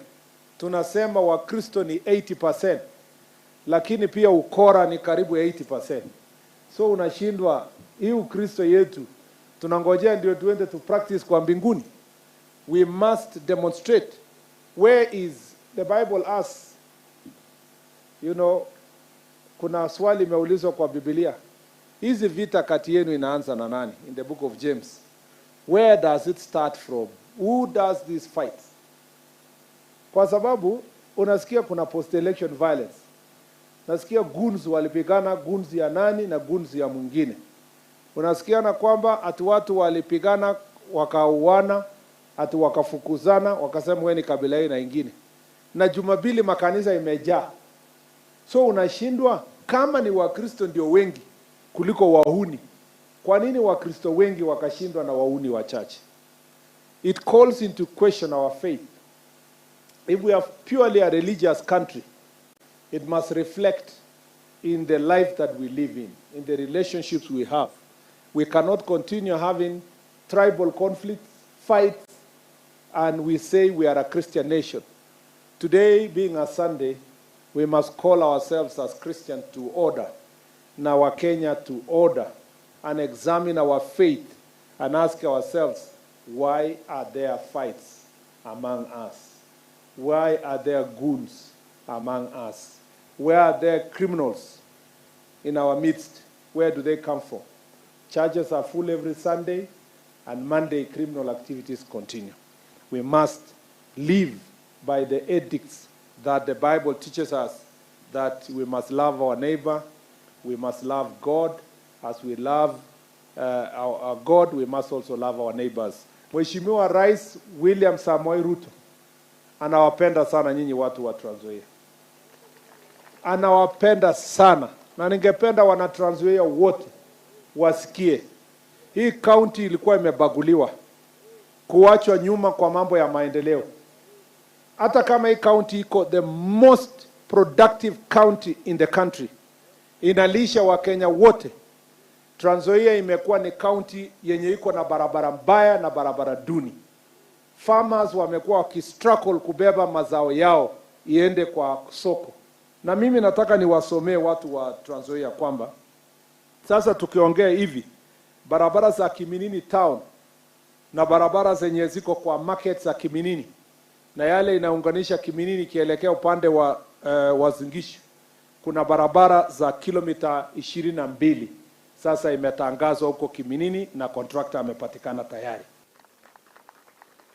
tunasema Wakristo ni 80%, lakini pia ukora ni karibu 80%. So unashindwa hii Ukristo yetu tunangojea ndio tuende to practice kwa mbinguni. We must demonstrate. Where is the Bible asks, you know, kuna swali imeulizwa kwa Biblia, hizi vita kati yenu inaanza na nani? In the book of James, where does it start from? Who does these fights? Kwa sababu unasikia kuna post election violence, unasikia goons walipigana, goons ya nani na goons ya mwingine. Unasikia na kwamba ati watu walipigana wakauana, ati wakafukuzana, wakasema wewe ni kabila hii na ingine, na Jumapili makanisa imejaa. So unashindwa kama ni Wakristo ndio wengi kuliko wahuni, kwa nini Wakristo wengi wakashindwa na wahuni wachache? It calls into question our faith. If we are purely a religious country, it must reflect in the life that we live in the relationships we have. We cannot continue having tribal conflicts, fights, and we say we are a Christian nation. Today, being a Sunday, we must call ourselves as Christians to order, now our Kenya to order, and examine our faith and ask ourselves, why are there fights among us? Why are there goons among us? Where are there criminals in our midst? Where do they come from? Churches are full every Sunday, and Monday criminal activities continue. We must live by the edicts that the Bible teaches us, that we must love our neighbor, we must love God. As we love our God, we must also love our neighbors. Mheshimiwa Rais William Samoei Ruto anawapenda sana nyinyi watu wa Trans Nzoia. Anawapenda sana, na ningependa wana Trans Nzoia wote wasikie. Hii county ilikuwa imebaguliwa, kuachwa nyuma kwa mambo ya maendeleo. Hata kama hii county iko the most productive county in the country, inalisha Wakenya wote, Trans Nzoia imekuwa ni county yenye iko na barabara mbaya na barabara duni. Farmers wamekuwa wakistruggle kubeba mazao yao iende kwa soko. Na mimi nataka niwasomee watu wa Trans Nzoia kwamba sasa tukiongea hivi, barabara za Kiminini town na barabara zenye ziko kwa market za Kiminini na yale inaunganisha Kiminini kielekea upande wa Wazingishu, kuna barabara za kilomita 22 sasa imetangazwa huko Kiminini na contractor amepatikana tayari.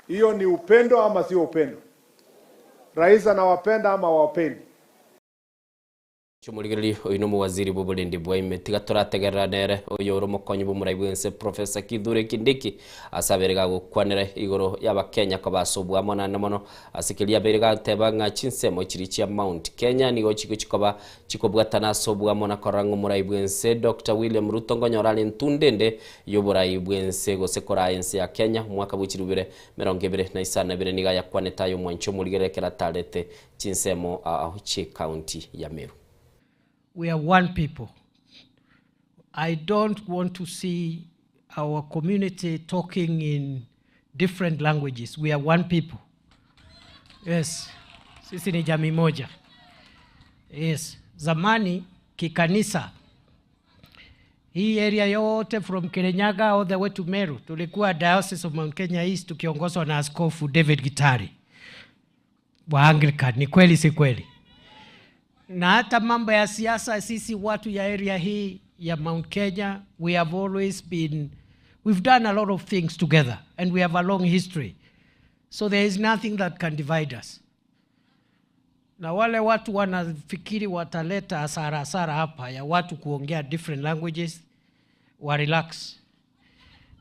Hiyo ni upendo ama sio upendo? Rais anawapenda ama wapendi? Chumuligili oino waziri b'obulendi bwa ime tiga turategerera nere oyo romokonyi b'umurayibwense Professor Kithure Kindiki asaberega gukwanira igoro y'Abakenya ko basobwa monana mono asikilia berega tebanga chinsemo chirichia Mount Kenya nigo chiko chikoba chikobwatana sobwa mona korango murayibwense Dr. William Ruto ngonyora ntundende y'oburayibwense gosekora ense ya Kenya mwaka buchirubire 2022 niga yakwaneta yo mwancho muligerekera tarete chinsemo chi county ya Meru. We are one people. I don't want to see our community talking in different languages. We are one people. Yes. Sisi ni jamii moja. Yes. Zamani kikanisa Hii area yote from Kirinyaga all the way to Meru tulikuwa Diocese of Mount Kenya East tukiongozwa na Askofu David Gitari wa Anglican. Ni kweli si kweli? Na hata mambo ya siasa, sisi watu ya area hii ya Mount Kenya, we've done a lot of things together and we have a long history. So there is nothing that can divide us. Na wale watu wanafikiri wataleta hasara hapa ya watu kuongea different languages, wa relax.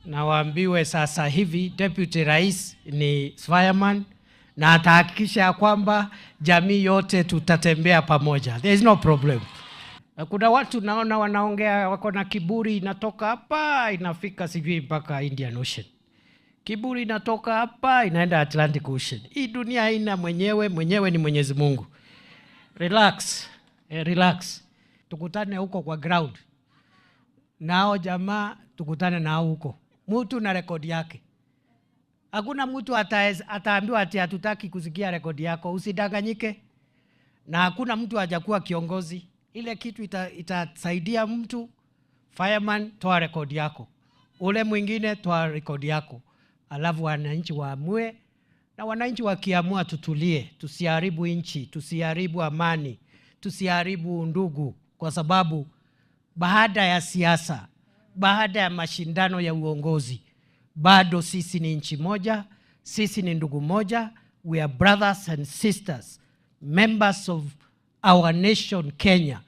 Na waambiwe sasa hivi Deputy Rais ni fireman na atahakikisha kwamba jamii yote tutatembea pamoja. There is no problem. Kuna watu naona wanaongea wako na kiburi, inatoka hapa inafika sijui mpaka Indian Ocean. Kiburi inatoka hapa inaenda Atlantic Ocean. Hii dunia haina mwenyewe ni Mwenyezi Mungu. Relax, relax. Tukutane huko kwa ground. Nao jamaa tukutane nao huko. Mtu na rekodi yake. Hakuna mtu ataambiwa ati hatutaki kusikia rekodi yako, usidanganyike. Na hakuna mtu hajakuwa kiongozi. Ile kitu itasaidia mtu, fireman toa rekodi yako. Ule mwingine toa rekodi yako. Alafu wananchi waamue, na wananchi wakiamua tutulie, tusiharibu nchi, tusiharibu amani, tusiharibu ndugu, kwa sababu baada ya siasa, baada ya mashindano ya uongozi, bado sisi ni nchi moja, sisi ni ndugu moja, we are brothers and sisters, members of our nation Kenya.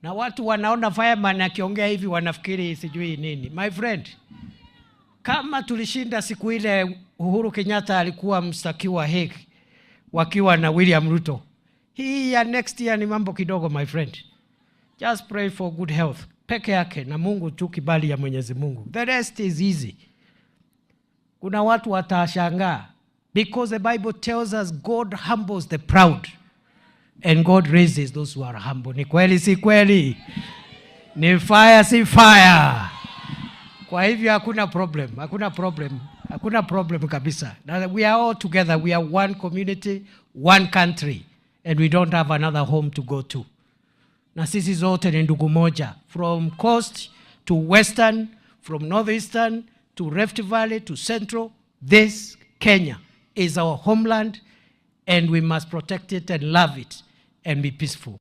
Na watu wanaona fireman akiongea hivi wanafikiri sijui nini. My friend, kama tulishinda siku ile Uhuru Kenyatta alikuwa mstakiwa Hague wakiwa na William Ruto, hii ya next year ni mambo kidogo my friend. Just pray for good health peke yake na Mungu tu, kibali ya Mwenyezi Mungu. The rest is easy. Kuna watu watashangaa because the Bible tells us God humbles the proud and God raises those who are humble. Ni kweli si kweli? Ni fire si fire? Kwa hivyo hakuna problem kabisa. We are all together, we are one community, one country, and we don't have another home to go to. Na sisi zote ni ndugu moja, from coast to western, from northeastern to Rift Valley to central. This Kenya is our homeland and we must protect it and love it and be peaceful.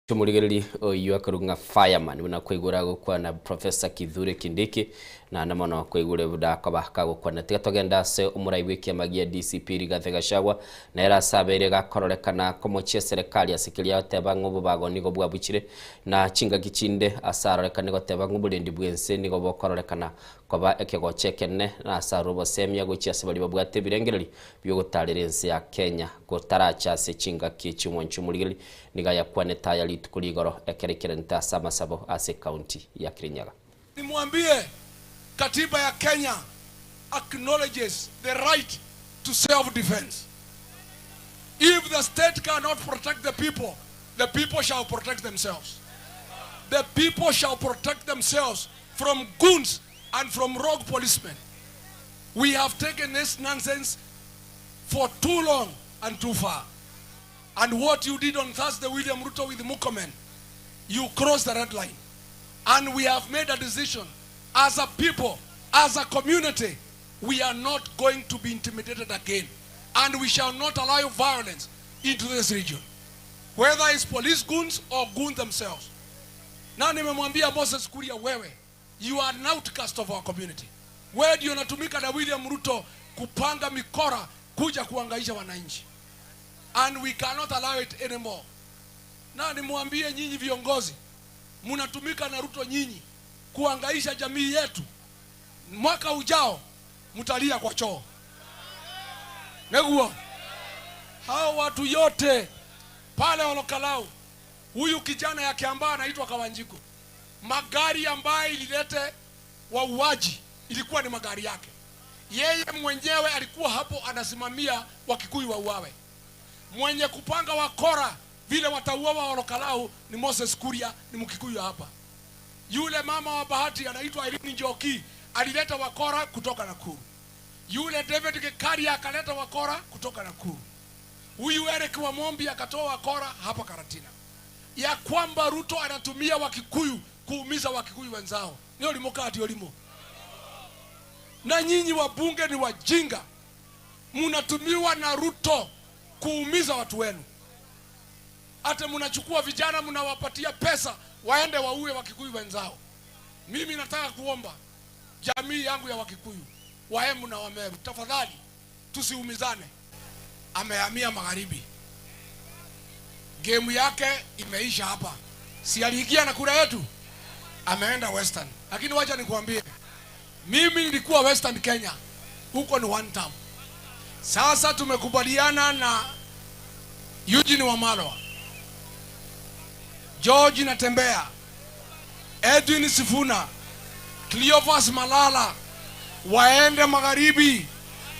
Tumurigiriri oyu akarunga fireman una kwigura gukwa na Professor Kithure Kindiki na namana kwigure budakaba kagukwa na tigatogenda se umuraibwikia magia DCP Rigathi Gachagua na era sabere gakorolekana komochia serikali asikilia teba ngubu bago nigo bwabuchire na chinga gichinde asaroleka nigo teba ngubu lendi bwense nigo bokorolekana koba ekego chekene na asarubo semya guchia sebali babwate birengereri byo gutarirense ya Kenya gutaracha se chinga kichumo nchumurigiriri nigaya kwane tayari tukuligoro ekerekere ntasa masabo ase county ya Kirinyaga. Nimwambie katiba ya Kenya acknowledges the right to self-defense. If the state cannot protect the people shall protect themselves. The people shall protect themselves from goons and from rogue policemen. We have taken this nonsense for too long and too far. And what you did on Thursday, William Ruto with Murkomen, you crossed the red line. And we have made a decision as a people, as a community, we are not going to be intimidated again. And we shall not allow violence into this region. Whether it's police goons or goons themselves. Now nimemwambia Moses Kuria, wewe, you are an outcast of our community. Wewe ndio unatumika na William Ruto kupanga mikora kuja kuangaisha wananchi. And we cannot allow it anymore. Na nimwambie nyinyi viongozi, mnatumika na Ruto nyinyi kuangaisha jamii yetu. Mwaka ujao mtalia kwa choo. Neguo. Hao watu yote pale Olokalau, huyu kijana ya Kiambaa anaitwa Kawanjiko. Magari ambayo ililete wauaji ilikuwa ni magari yake. Yeye mwenyewe alikuwa hapo anasimamia Wakikuyu wauawe. Mwenye kupanga wakora vile watauawa Olokalau ni Moses Kuria, ni Mkikuyu hapa. Yule mama wa Bahati anaitwa Irene Njoki alileta wakora kutoka Nakuru. Yule David Kekaria akaleta wakora kutoka Nakuru. Huyu Eric Wamombi akatoa kora hapa Karatina ya kwamba Ruto anatumia Wakikuyu kuumiza Wakikuyu wenzao. Ni olimokati olimo. Na nyinyi wabunge ni wajinga. Munatumiwa na Ruto kuumiza watu wenu. Hata munachukua vijana munawapatia pesa waende waue Wakikuyu wenzao. Mimi nataka kuomba jamii yangu ya Wakikuyu, Waembu na Wameru, tafadhali tusiumizane. Amehamia magharibi. Game yake imeisha hapa. Si aliingia na kura yetu? Ameenda Western. Lakini wacha nikuambie, mimi nilikuwa Western Kenya. Huko ni one term. Sasa tumekubaliana na Eugene Wamalwa, George Natembea, Edwin Sifuna, Cleophas Malala waende magharibi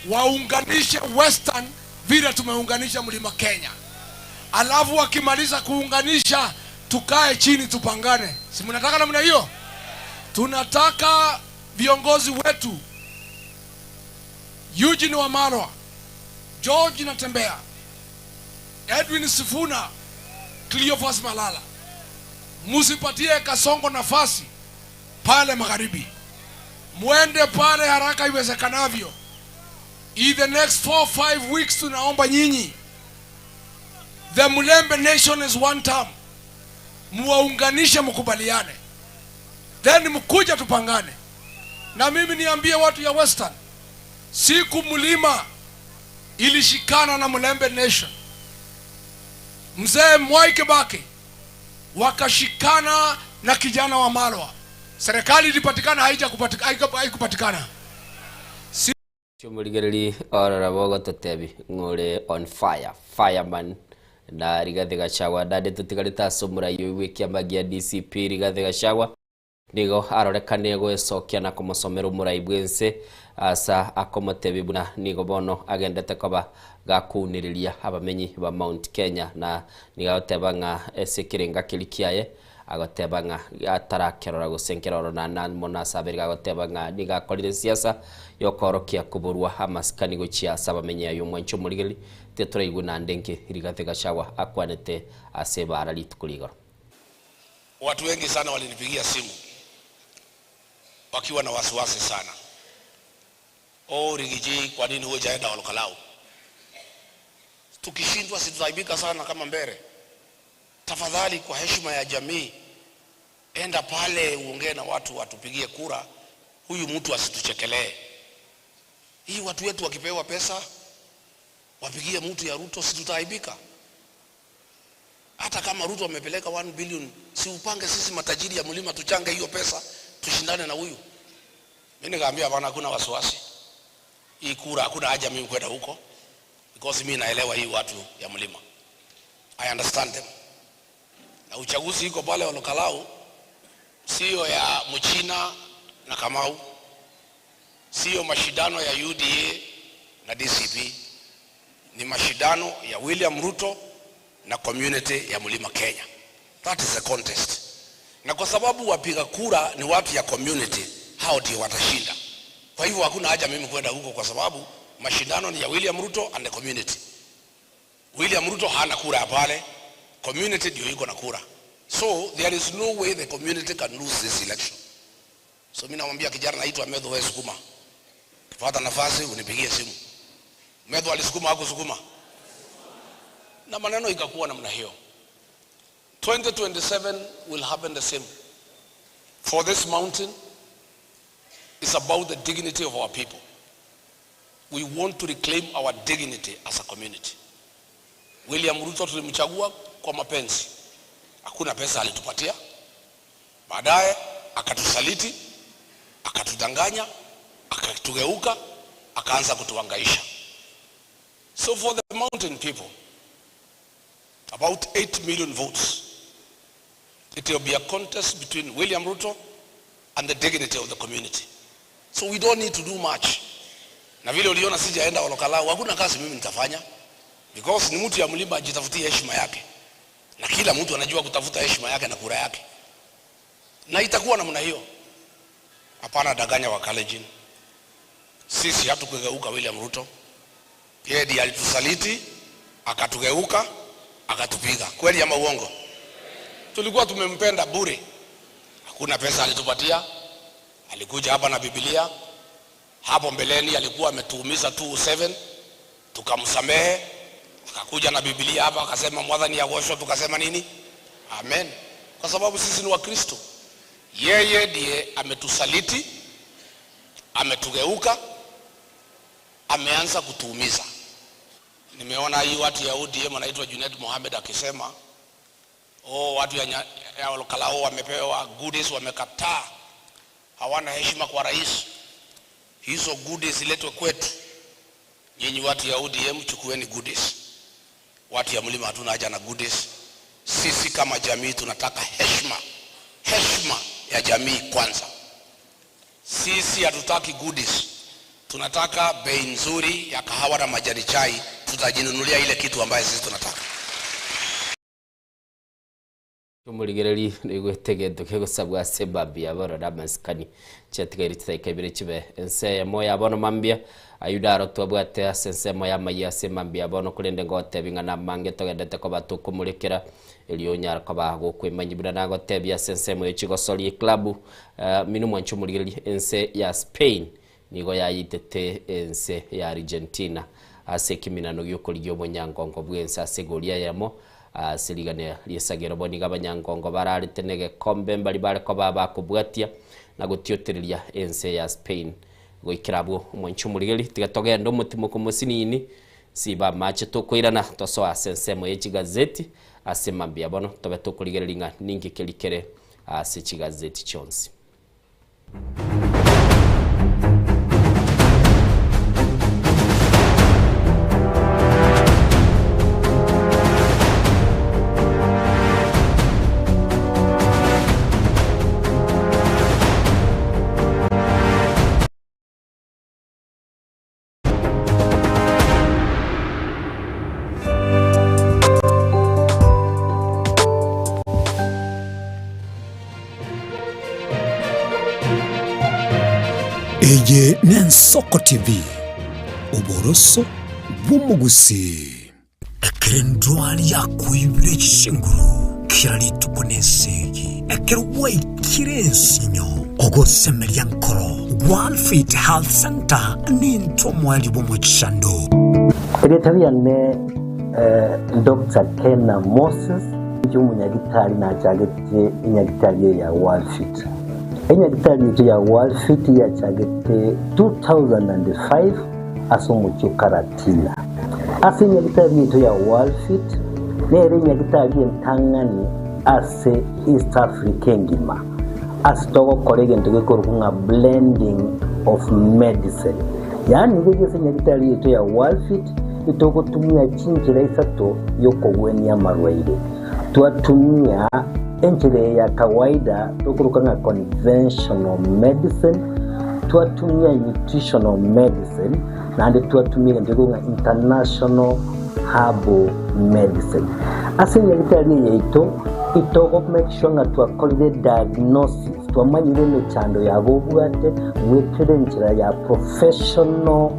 waunganishe Western vile tumeunganisha Mlima Kenya. Alafu wakimaliza kuunganisha tukae chini tupangane. Si mnataka namna hiyo? Tunataka viongozi wetu Eugene Wamalwa, George Natembea, Edwin Sifuna, Cleophas Malala, musipatie Kasongo nafasi pale magharibi. Mwende pale haraka iwezekanavyo. In the next 4-5 weeks tunaomba nyinyi. The Mulembe Nation is one term. Muwaunganishe mkubaliane. Then mkuja tupangane. Na mimi niambie watu ya Western, siku Mlima ilishikana na Mulembe Nation, Mzee Mwai Kibaki wakashikana na kijana wa Malwa, serikali ilipatikana haikupatikana. Chumuligereri orora bogo totebi ngore on fire fireman na Rigathi Gachagua ndade tutigarita somura yiwe kiamagia DCP Rigathi Gachagua nigo arorekane gwecokia na kumusomera umurai bwense asa akomotebi buna nigo bono agendete koba gakuniriria abamenyi ba Mount Kenya na nigoteba nga esekirenga kilikiaye agoteba nga atarakerora gusenkeroro na mona saberi agoteba nga nigakorire siasa yokorokia kuburwa amaskani gochia sabamenya yo mwancho muligeli tetoraigu na ndenke Rigathi Gachagua akwanete aseba alitukuligoro. Watu wengi sana walinipigia simu wakiwa na wasiwasi sana. Rigiji, kwa nini hujaenda Olokalau? Tukishindwa situtaibika sana kama Mbere. Tafadhali kwa heshima ya jamii, enda pale uongee na watu watupigie kura. Huyu mtu asituchekelee. Hii watu wetu wakipewa pesa wapigie mtu ya Ruto, situtaibika. Hata kama Ruto amepeleka 1 billion, si upange sisi matajiri ya Mlima tuchange hiyo pesa tushindane na huyu. Mimi nikaambia bwana, hakuna wasiwasi. Hii kura hakuna haja mimi kwenda huko, because mimi naelewa hii watu ya Mlima. I understand them. Na uchaguzi iko pale Olokalau, sio ya Mchina na Kamau, sio mashindano ya UDA na DCP, ni mashindano ya William Ruto na community ya Mlima Kenya. That is a contest. Na kwa sababu wapiga kura ni watu ya community, hao ndio watashinda. Kwa hivyo hakuna haja mimi kwenda huko, kwa sababu mashindano ni ya William Ruto and the community. William Ruto hana kura pale, community ndio iko na kura. So there is no way the community can lose this election. So mimi namwambia kijana naitwa Medho, wewe sukuma. Ukipata nafasi unipigie simu. Medho alisukuma hakusukuma? Na maneno ikakuwa namna hiyo. 2027 will happen the same. For this mountain, it's about the dignity of our people. We want to reclaim our dignity as a community. William Ruto tulimchagua kwa mapenzi. Hakuna pesa alitupatia. Baadaye akatusaliti, akatudanganya, akatugeuka, akaanza kutuhangaisha. So for the mountain people, about 8 million votes, it will be a contest between William Ruto and the dignity of the community. So we don't need to do much. Na vile uliona sijaenda Olokalau, hakuna kazi mimi nitafanya, because ni mtu ya Mlima ajitafutie heshima yake. Na kila mtu anajua kutafuta heshima yake na kura yake. Na itakuwa namna hiyo. Hapana danganya wa Kalenjin. Sisi hatukugeuka William Ruto. Yeye ndiye alitusaliti, akatugeuka, akatupiga. Kweli ama uongo? Tulikuwa tumempenda bure. Hakuna pesa alitupatia. Alikuja hapa na Biblia. Hapo mbeleni alikuwa ametuumiza 207, tukamsamehe. Akakuja na Biblia hapa akasema mwadhani yagoshwa, tukasema nini? Amen. Kwa sababu sisi ni Wakristo. Yeye ndiye ametusaliti, ametugeuka, ameanza kutuumiza. Nimeona hii watu ya ODM wanaitwa Junet Mohamed akisema watu ya Olkalao wamepewa goodies, wamekataa, hawana heshima kwa rais. Hizo goodies ziletwe kwetu. Nyinyi watu ya ODM chukueni goodies. Watu ya Mlima hatuna haja na goodies. Sisi kama jamii tunataka heshima. Heshima ya jamii kwanza. Sisi hatutaki goodies. Tunataka bei nzuri ya kahawa na majani chai. Tutajinunulia ile kitu ambayo sisi tunataka. Tumurigereri nigwetegendo kegusabwa sebabia boro damaskani chetigairi tutaikabire chibe ense moya bono mambia ayudaro twabwate sense moya maya semambia bono kurende ngote bingana mange togendete ko batukumulikira elionyara ko bago kwemanyibura nago tebia sense moya chigosori club minu mwanchu murigereri ense ya Spain nigo yayitete ense ya Argentina ase kiminano gyokorigyo bonyangongo bwense asegoria yamo siligane liesagero boni gabanyangongo bararitenege kombe mbali bare ko baba kubwatia na gutioteriria ense ya Spain goikirabo mwanchu murigeri tigatogenda umutimo kumusinini siba mache to koirana toso asensemo y'ikigazeti asemambia bono tobe to kurigereringa ningi kelikere ase kigazeti chonsi. Eye Nensoko TV uboroso bw'umugusi ekerendwali yakwibire kishinguru kirali tubonesegi ekerwe kirensinyo ogosemeria nkoro One Fit Health Center ninto mwali bw'omuchando Secretary ne Dr. Kena Moses y'umunyagitari na chagete inyagitari ya One Fit. Inyagitari ya One Fit ya chagete 2005 asumucho karatina. Asinyagitari ya One Fit nere inyagitari ntangani ase East African ngima. Asitogo kolege ntugekorukunga blending of medicine. Yani ngege inyagitari ya One Fit itoko tumia chinjira isato yoko weni ya marwaide. Tuatumia enjire ya kawaida tukuruka na conventional medicine, tuatumia nutritional medicine, na ande tuatumia njigunga international herbal medicine. Asili ya gitari ya itoko make sure nga tuakolide diagnosis, tuamanyire mechando ya gobuate, mwekere njira ya professional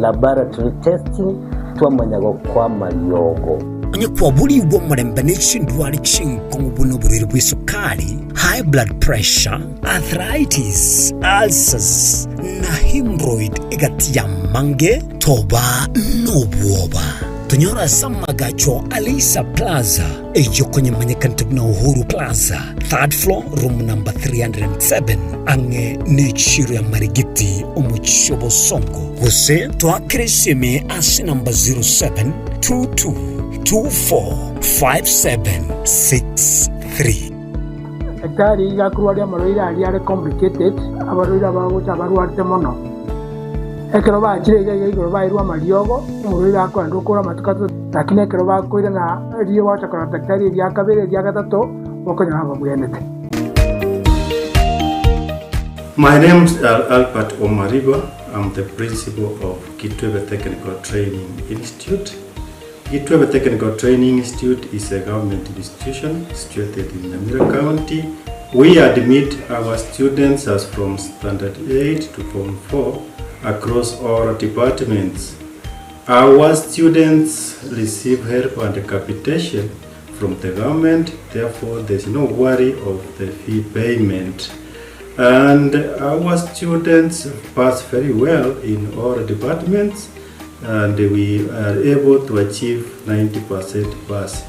laboratory testing, tuamanyago kwa maliogo. Nye kwa buli uwa mrembeneshi ndwali chinko mbuno buriri bwisukari, high blood pressure, arthritis, ulcers, na hemorrhoid egati ya mange, toba nobuoba. Tunyora samagacho Alisa Plaza, ejo kwenye manyekantab na Uhuru Plaza, 3rd floor, room number 307, ange nichiru ya marigiti umuchobo songo. Kuse, tuakirisime asi number 0722 245763. Ekari gakuruaria maroira ari complicated abaroira bagocha baruarte mono. Ekero bakire igoro bairwa mariogo umuroira akwanda ukora matukato lakini ekero bakoira na rio wacha kora daktari ya kabere ya gatato bokonya haba buyenete. My name is Albert Omariba. I'm the principal of Kitwebe Technical Training Institute. Kitwebe Technical Training Institute is a government institution situated in Nyamira County. We admit our students as from Standard 8 to Form 4 across all departments. Our students receive help and capitation from the government, therefore there's no worry of the fee payment. And our students pass very well in all departments, and we are able to achieve 90% pass.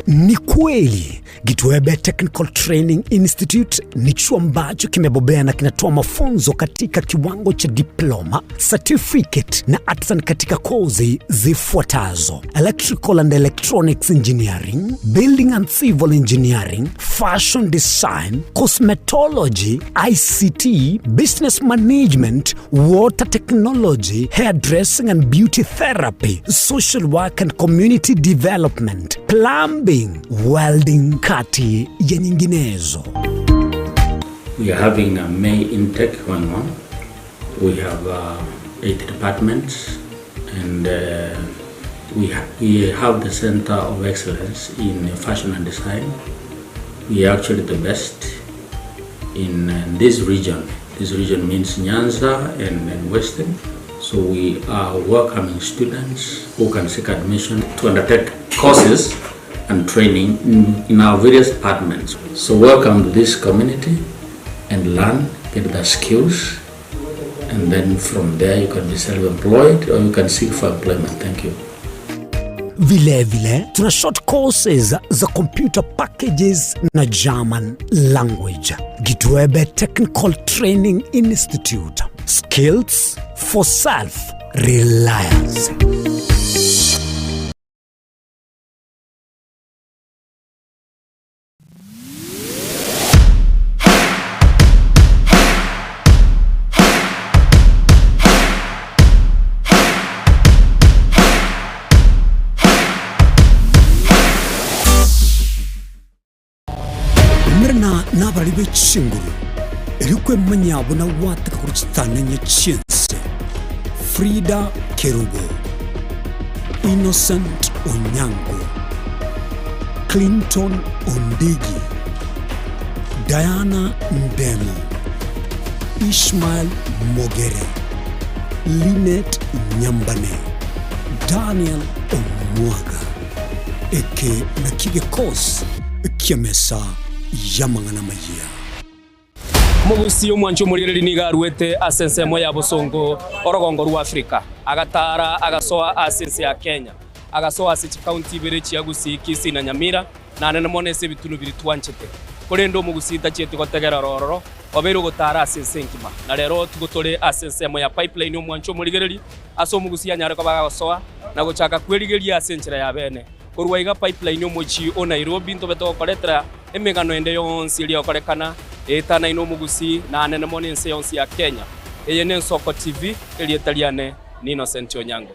Ni kweli Gitwebe Technical Training Institute ni chuo ambacho kimebobea na kinatoa mafunzo katika kiwango cha diploma, certificate na artisan katika kozi zifuatazo: Electrical and Electronics Engineering, Building and Civil Engineering, Fashion Design, Cosmetology, ICT, Business Management, Water Technology, Hairdressing and Beauty Therapy, Social Work and Community Development, Plumbing, Welding, kati ya nyinginezo. We are having a May intake 1-1. We have 8 departments, and we have the Center of Excellence in Fashion and Design. We are actually the best in this region. This region means Nyanza and Western. So we are welcoming students who can seek admission to undertake courses and training in our various departments. So welcome to this community and learn, get the skills, and then from there you can be self-employed or you can seek for employment. Thank you. Vile tuna short courses za computer packages na German language. Gitwebe Technical Training Institute. Skills for self-reliance. Nabali b'Ekinguru erikwe manyabo na wataka kurutana nyecyense Frida Kerubo, Innocent Onyango, Clinton Ondigi, Diana Ndemo, Ishmael Mogere, Linet Nyambane, Daniel Omwaga, eke na kige kos kiamesa yamangana maya. Mugusi omwancho murireri nigarwete asense mo ya Bosongo orogongo rwa Afrika agatara agasoa asense ya Kenya agasoa ase county bere chiagusi Kisii na Nyamira na nene monese bitunu biri twanchete kurendo mugusita chete gotegera rororo obero gotara asense nkima na rero tugotore asense mo ya pipeline omwancho murigereri aso mugusi anyare ko bagasoa na gochaka kwerigeria asense ya bene kurwaiga pipeline omwochi o Nairobi ntobeto koretera emegano ende yonsi iri okorekana etana ino mugusi na nene monense yonsi ya Kenya eyene Nsoko TV eri etaliane ni Innocent Onyango.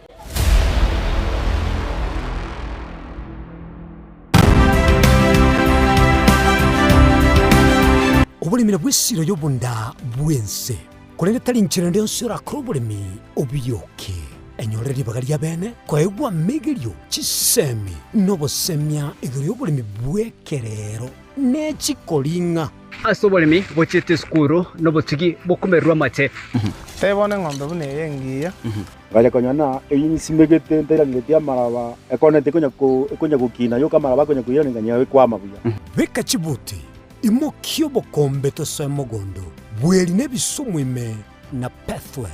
Obulimira bw'essiro y'obunda bwense kulende tali nchirende nsura krobulimi obiyoke enyoreri bagali ya bene kwaegwa megelyo chisemi nobosemya igiri y'obulimi bwekerero nechikolinga aso bolimi bochete skuru nobotugi bokumerwa mate tebone ng'ombe bune yengiya gale konyana eyinsimegete ntera ngetia maraba ekonete konya kukina yo kamara konya kuyira nganya kwa mabuya beka chibuti imokyo bokombe to semogondo bweli nebisumwime na pathway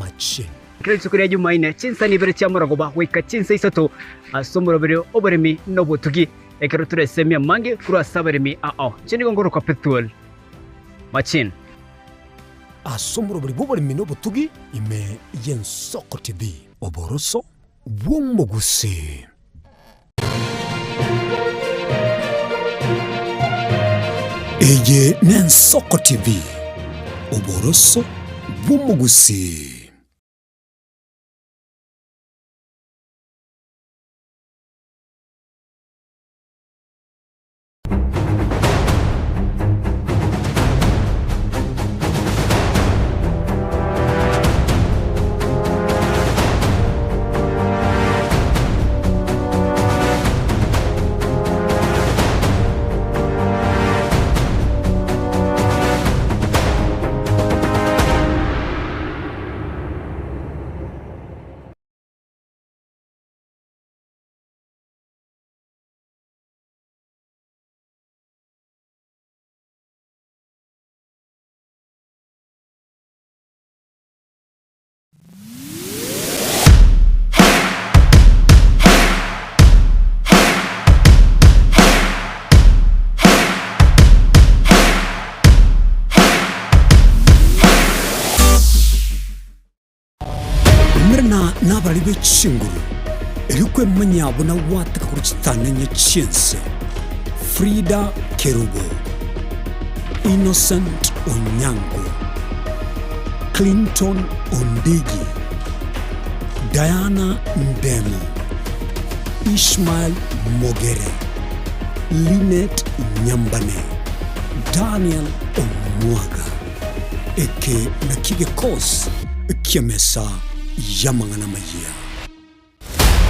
machine Kristo kuri Jumaine chinsani bere chamuragoba wika chinsa isato asomoro bere oberemi nobotugi ekero turesemia mange kura saberemi chini gongoro kwa petrol machine asomoro bere boberemi nobotugi ime Nsoko TV oboroso bwomoguse Eye Nsoko TV oboroso bwomoguse. abana n'abari b'ikinguru erikwe manyabo na wataka kuruchitanenye chiense Frida Kerubo, Innocent Onyango, Clinton Ondigi, Diana Ndemo, Ishmael Mogere, Linet Nyambane, Daniel Omwaga, eke nakige kos kiamesa yamangana mayia.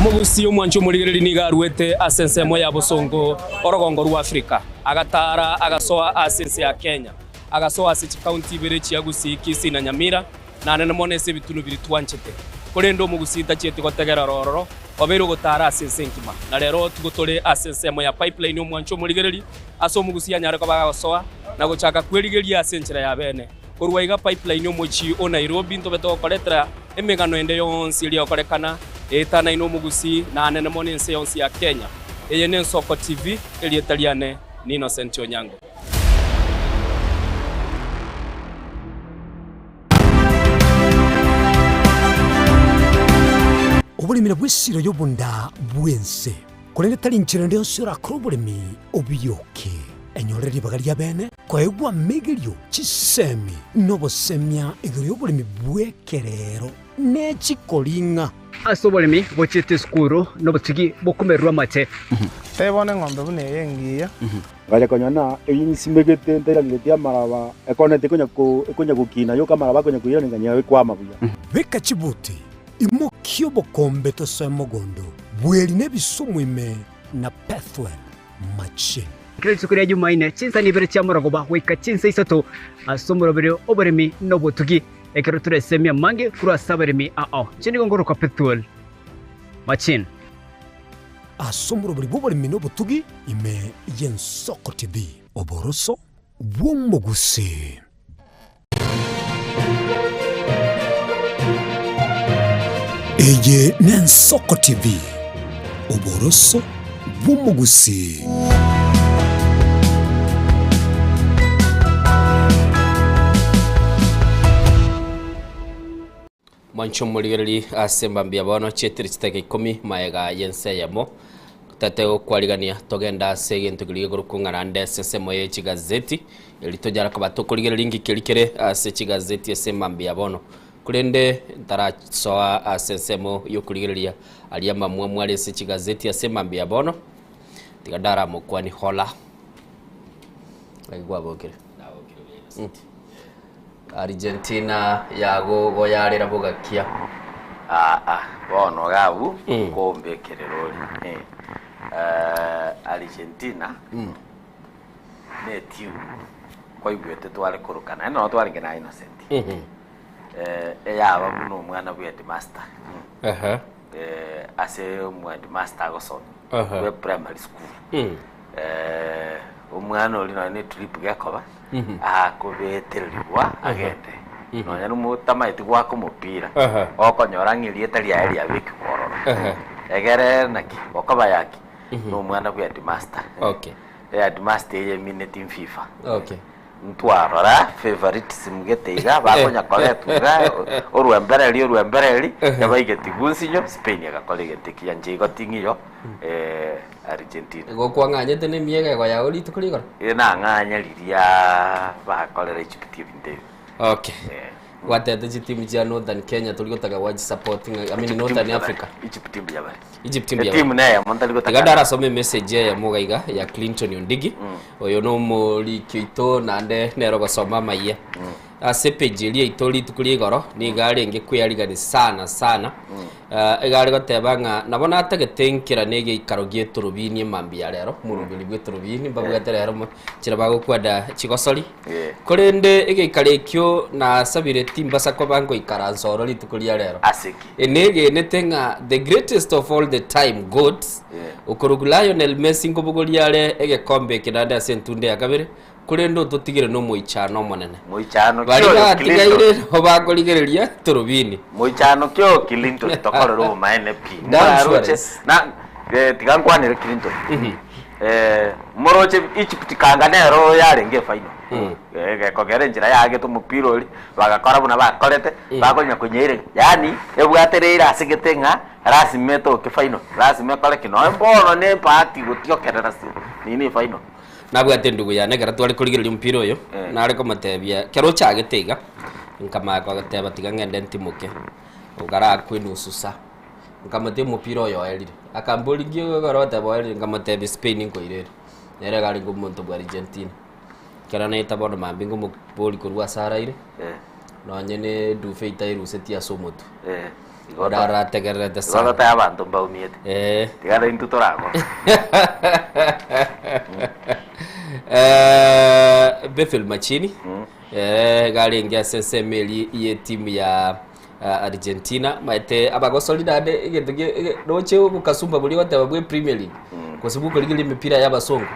Mugusi omwancho muligereri nigarwete asensemo ya Bosongo orogongo rwa Afrika agatara agasoa asense ya Kenya agasoa ase county bere chiagusi Kisii na Nyamira na nene monese bitunu biri twanchete kurendo mugusita chete gotegera rororo obero gotara asense nkima na rero tugotore asensemo ya pipeline omwancho muligereri aso mugusi anyare ko bagasoa na gochaka kwerigeria asenchera ya bene kurwaiga pipeline omochi o Nairobi ntobeto koletra emegano ende yonsi ili okorekana etana ino mugusi na nene monense yonsi ya Kenya eye ne Nsoko TV eli Italiane ni Innocent Onyango. Obulimira bw'essiro y'obunda bwense kulenge tali nchirende osira krobulimi obiyoke enyolera libaga lya bene kwaegwa megelyo chisemi nobosemya igiri y'obulimi bwekerero n'ekikolinga ase oboremi bochete skuru nobotugi bokumererwa mate tebone ng'ombe bune yengiya ngale konyana eyinsimegete nterangete amaraba ekonete konya gukina yo kamaraba konya kuyira nganya we kwa mabuya beka chibuti imokyo bokombe tosemogondo bweli nebisumwime na Bethwel Machine Kile sukuri ya Jumaine chinsa nibere cha muragoba weka chinsa isato asomoro bere oboremi nobotugi ekero turesemia mange kura saberemi chini gongoro kwa Bethwel Machine asomoro bere oboremi nobotugi ime Nsoko TV oboroso bw'omugusi. Eye Nsoko TV oboroso bw'omugusi. Mwancho muligereri asembambia bono chetiri chitege 10 maega yense yamo tateo kwaligania togenda segintu gilige kurukungana nde sensemo ye chigazeti elitojara ko batokuligereri ngikelikere ase chigazeti asembambia bono kulende tara soa asensemo yo kuligereria aliyama mwamwale ase chigazeti asembambia bono tigadara mokwani hola agwa bokere Argentina yago goyarera bugakia bono gabu kombe kererori Argentina ne tiu kwa ibwete twale kurukana no twale ngena Innocent yaba muno mwana bwa headmaster ase mwa headmaster goson we primary school umwana olino ne trip gakoba akubeterwa agende no nyanu mutamaiti gwako mupira okonyora etali ya area wiki kororo egere naki okoba yaki no mwana bwa headmaster headmaster ye minute in FIFA ntwarora favoritism geteiga bakonya koletura orwembereri yabaigetigunsinyo Spain yagakolegetekia njigo tingiyo Argentina gokwanganyete ne miega go ya oli tukuligora ina nganya liria bakolera Egypt binde watete timu ya Northern Kenya tuligotaga waji supporting Northern Africa Egypt timu naye montaligotaga gadara some message ya mugaiga ya Clinton Ondigi oyo no muri kito nande nero gosoma maiye ase page lia itori tukuligoro ni gari nge kwiyarigani sana egari gotebanga nabona atagetenkira nege ikarogie turubini mambia rero murubiri bwe turubini babuga rero kirabago kwada chigosori kurende egikarekyo na sabire timbasa kwa bango ikaranzoro litukulia rero aseki enege netenga the greatest of all the time gods ukurugula Lionel Messi ngobuguliare egekombe kinanda asentunde yakabere kurendo tutigire no moichano monene moichano bari batigaire obagoligereria turubini moichano kyo Clinton tokorero maene pi na tigangwanire Clinton moroche Egypt kanganero yarenge final kogere njira yage to mupira uri bagakora buna bakorete bakonya kunyire yani ebwaterera asigetenga rasimeto ke final rasimekole kino mbono ne party gutiokerera nini final nabwate ndugu ya negera twari kurigirira mpira uyu nari komatebia kero chagetiga nkama kwa gateba tiga ngende ntimuke ugara kwinususa nkamate mupira uyu erire akambolingio garota boeri nkamatebe Spain nkoirere nere gari ngumuntu bwa Argentina kera naita bono mambingo mupoli kurwa saraire no nyene du feita iruseti asomotu Ora tegerete sa. Ora ta abantu mbaumiyete. Tigara intutorako. Befel Machini. Gari ngia sense meli ye timu ya Argentina maite abagosolidade igedege noche ukasumba buli wate babwe Premier League. Kusibuko ligili mipira y'abasongo.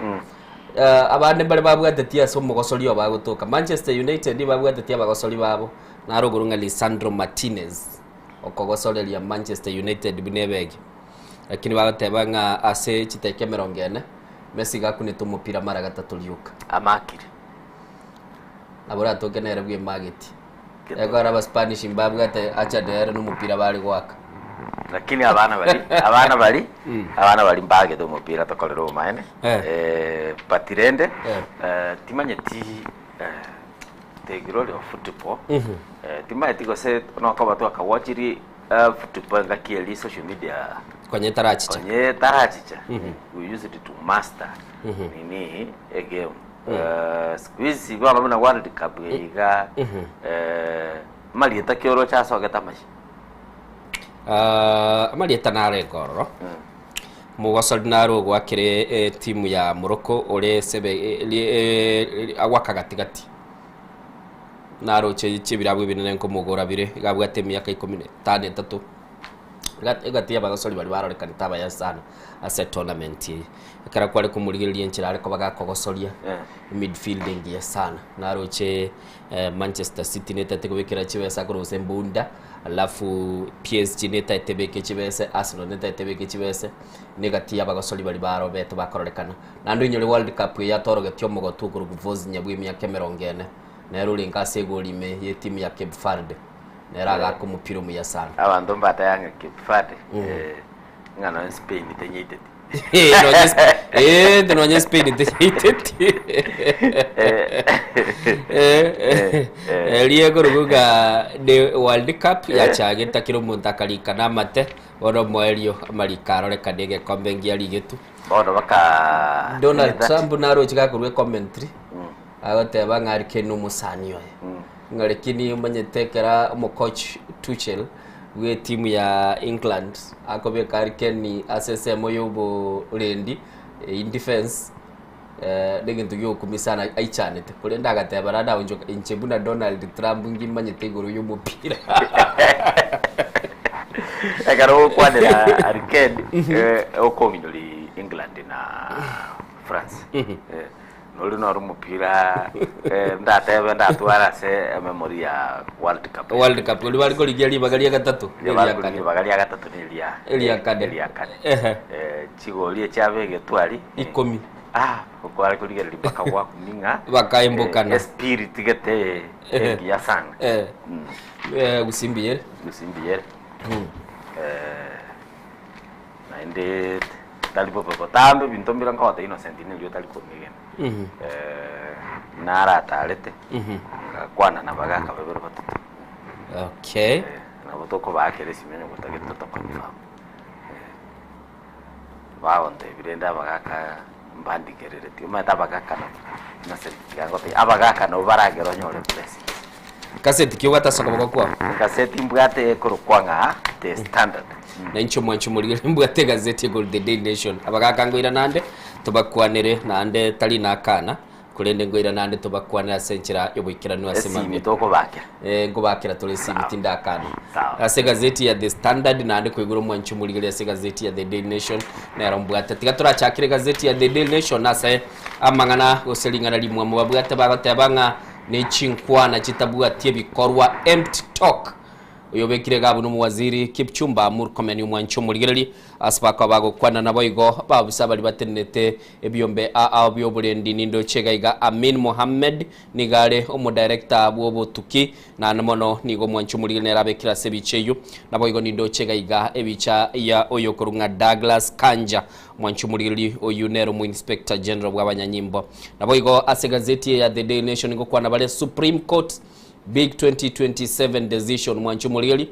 Abande bali babwatetia somo gosolio bagotoka. Manchester United babwatetia bagosoli babo. Narugurunga Lisandro Martinez. Okogosoleria Manchester United binebege lakini bagatebanga ase chiteke 40 Messi gakunita umupira mara gatatu liuka amakire abura toke nere bwe mageti ego araba Spanish mbabwa ate acha dere n'umupira bali gwaka lakini abana bali mbage do umupira tokolero umaene patirende timanye ti the glory of football tima tiko se no kwa watu akawachiri football ngakieli social media kwenye tarachicha we use it to master nini a game squeeze baba mna world cup yiga malieta kioro cha so gatamashi malieta na rekoro mugosol naro gwakire timu ya Morocco ore sebe awaka gatigati naro chebirabwe binene ko mugora bire gabwa temi yaka 13 gatia bagasoli bali baroreka taba ya sana ase tournament kara kwale kumurigiriye nchira ariko bagakogosoria midfielding ya sana naro Manchester City nete kubikira chibesa ko Rusembunda alafu PSG nete tebeke chibese Arsenal nete tebeke chibese negatia bagasoli bali baro beto bakorekana nando nyore World Cup ya torogetyo mugotu ku kuvozi nyabwe myaka 40 nero linkase golime ye timu ya Cape Verde neraga ko mupira mu ya sana abantu mbata yanga Cape Verde ngana Spain tenyite no Spain tenyite liego ruga de World Cup ya chageta kiro muntakalika na mate oro moelio amarikaro reka ndege kombe ngia ligetu bono baka Donald Trump naro chika kurwe commentary agoteba ngari kenu musani oye ngari kini manyetekera mo coach Tuchel we timu ya England akobe kari keni asese moyobo rendi in defense degentu yo kumisana aichanete kule ndagateba rada unjoka inchebuna Donald Trump ngi manyetegoro yo mupira agaro kwanira arcade okominoli England na France noli no rumupira ndatebe ndatwara se memory ya World Cup uli bali ko ligiali bagalia gatatu Elia Kade chigolie chabege twali 10 ukwali kuligera libaka wa kuninga bakaimbokana spirit gete ya sana usimbiere naende talipo tambe bintombira nkawata innocent nilio taliko migeni nara talete kwana na bagaka babero batatu okay na botoko bakere simenyo gutageta to confirm baonde birenda bagaka mbandi gerere ti mata bagaka na se yangote abagaka no baragero nyore place kaseti kiwata sokoboko kwa kaseti mbwate kuru kwanga the standard na incho mwancho muri mbwate gazeti ya The Daily Nation abagaka ngoira nande tubakwanire nande tali nakana kurende ngoira nande tubakwanira senchira yobikirano asema mitoko bakira ngo bakira tole simiti ndakana ase gazeti ya The Standard nande kwiguru mwancho muri ase gazeti ya The Daily Nation na rombwate tigatura chakire gazeti ya The Daily Nation ase amangana goselingana limwe mu babwate bagatebanga ni chinkwana chitabwatie bikorwa empty talk uyobekire gabu no waziri Kipchumba Murkomen Mwancho Murigeri asbaka bago kwana naboigo babisa bali batenete ebyombe abyo burendi nindo chegaiga Amin Mohammed nigale omo director bwobo tuki na namono nigo Mwancho Murigeri nerabekira sebicheyo naboigo nindo chegaiga ebicha ya oyokorunga Douglas Kanja Mwancho Murigeri oyunero mu inspector general bw'abanyanyimbo naboigo asegazeti ya The Daily Nation ngo kwana bale Supreme Court Big 2027 decision Mwancho Murigeri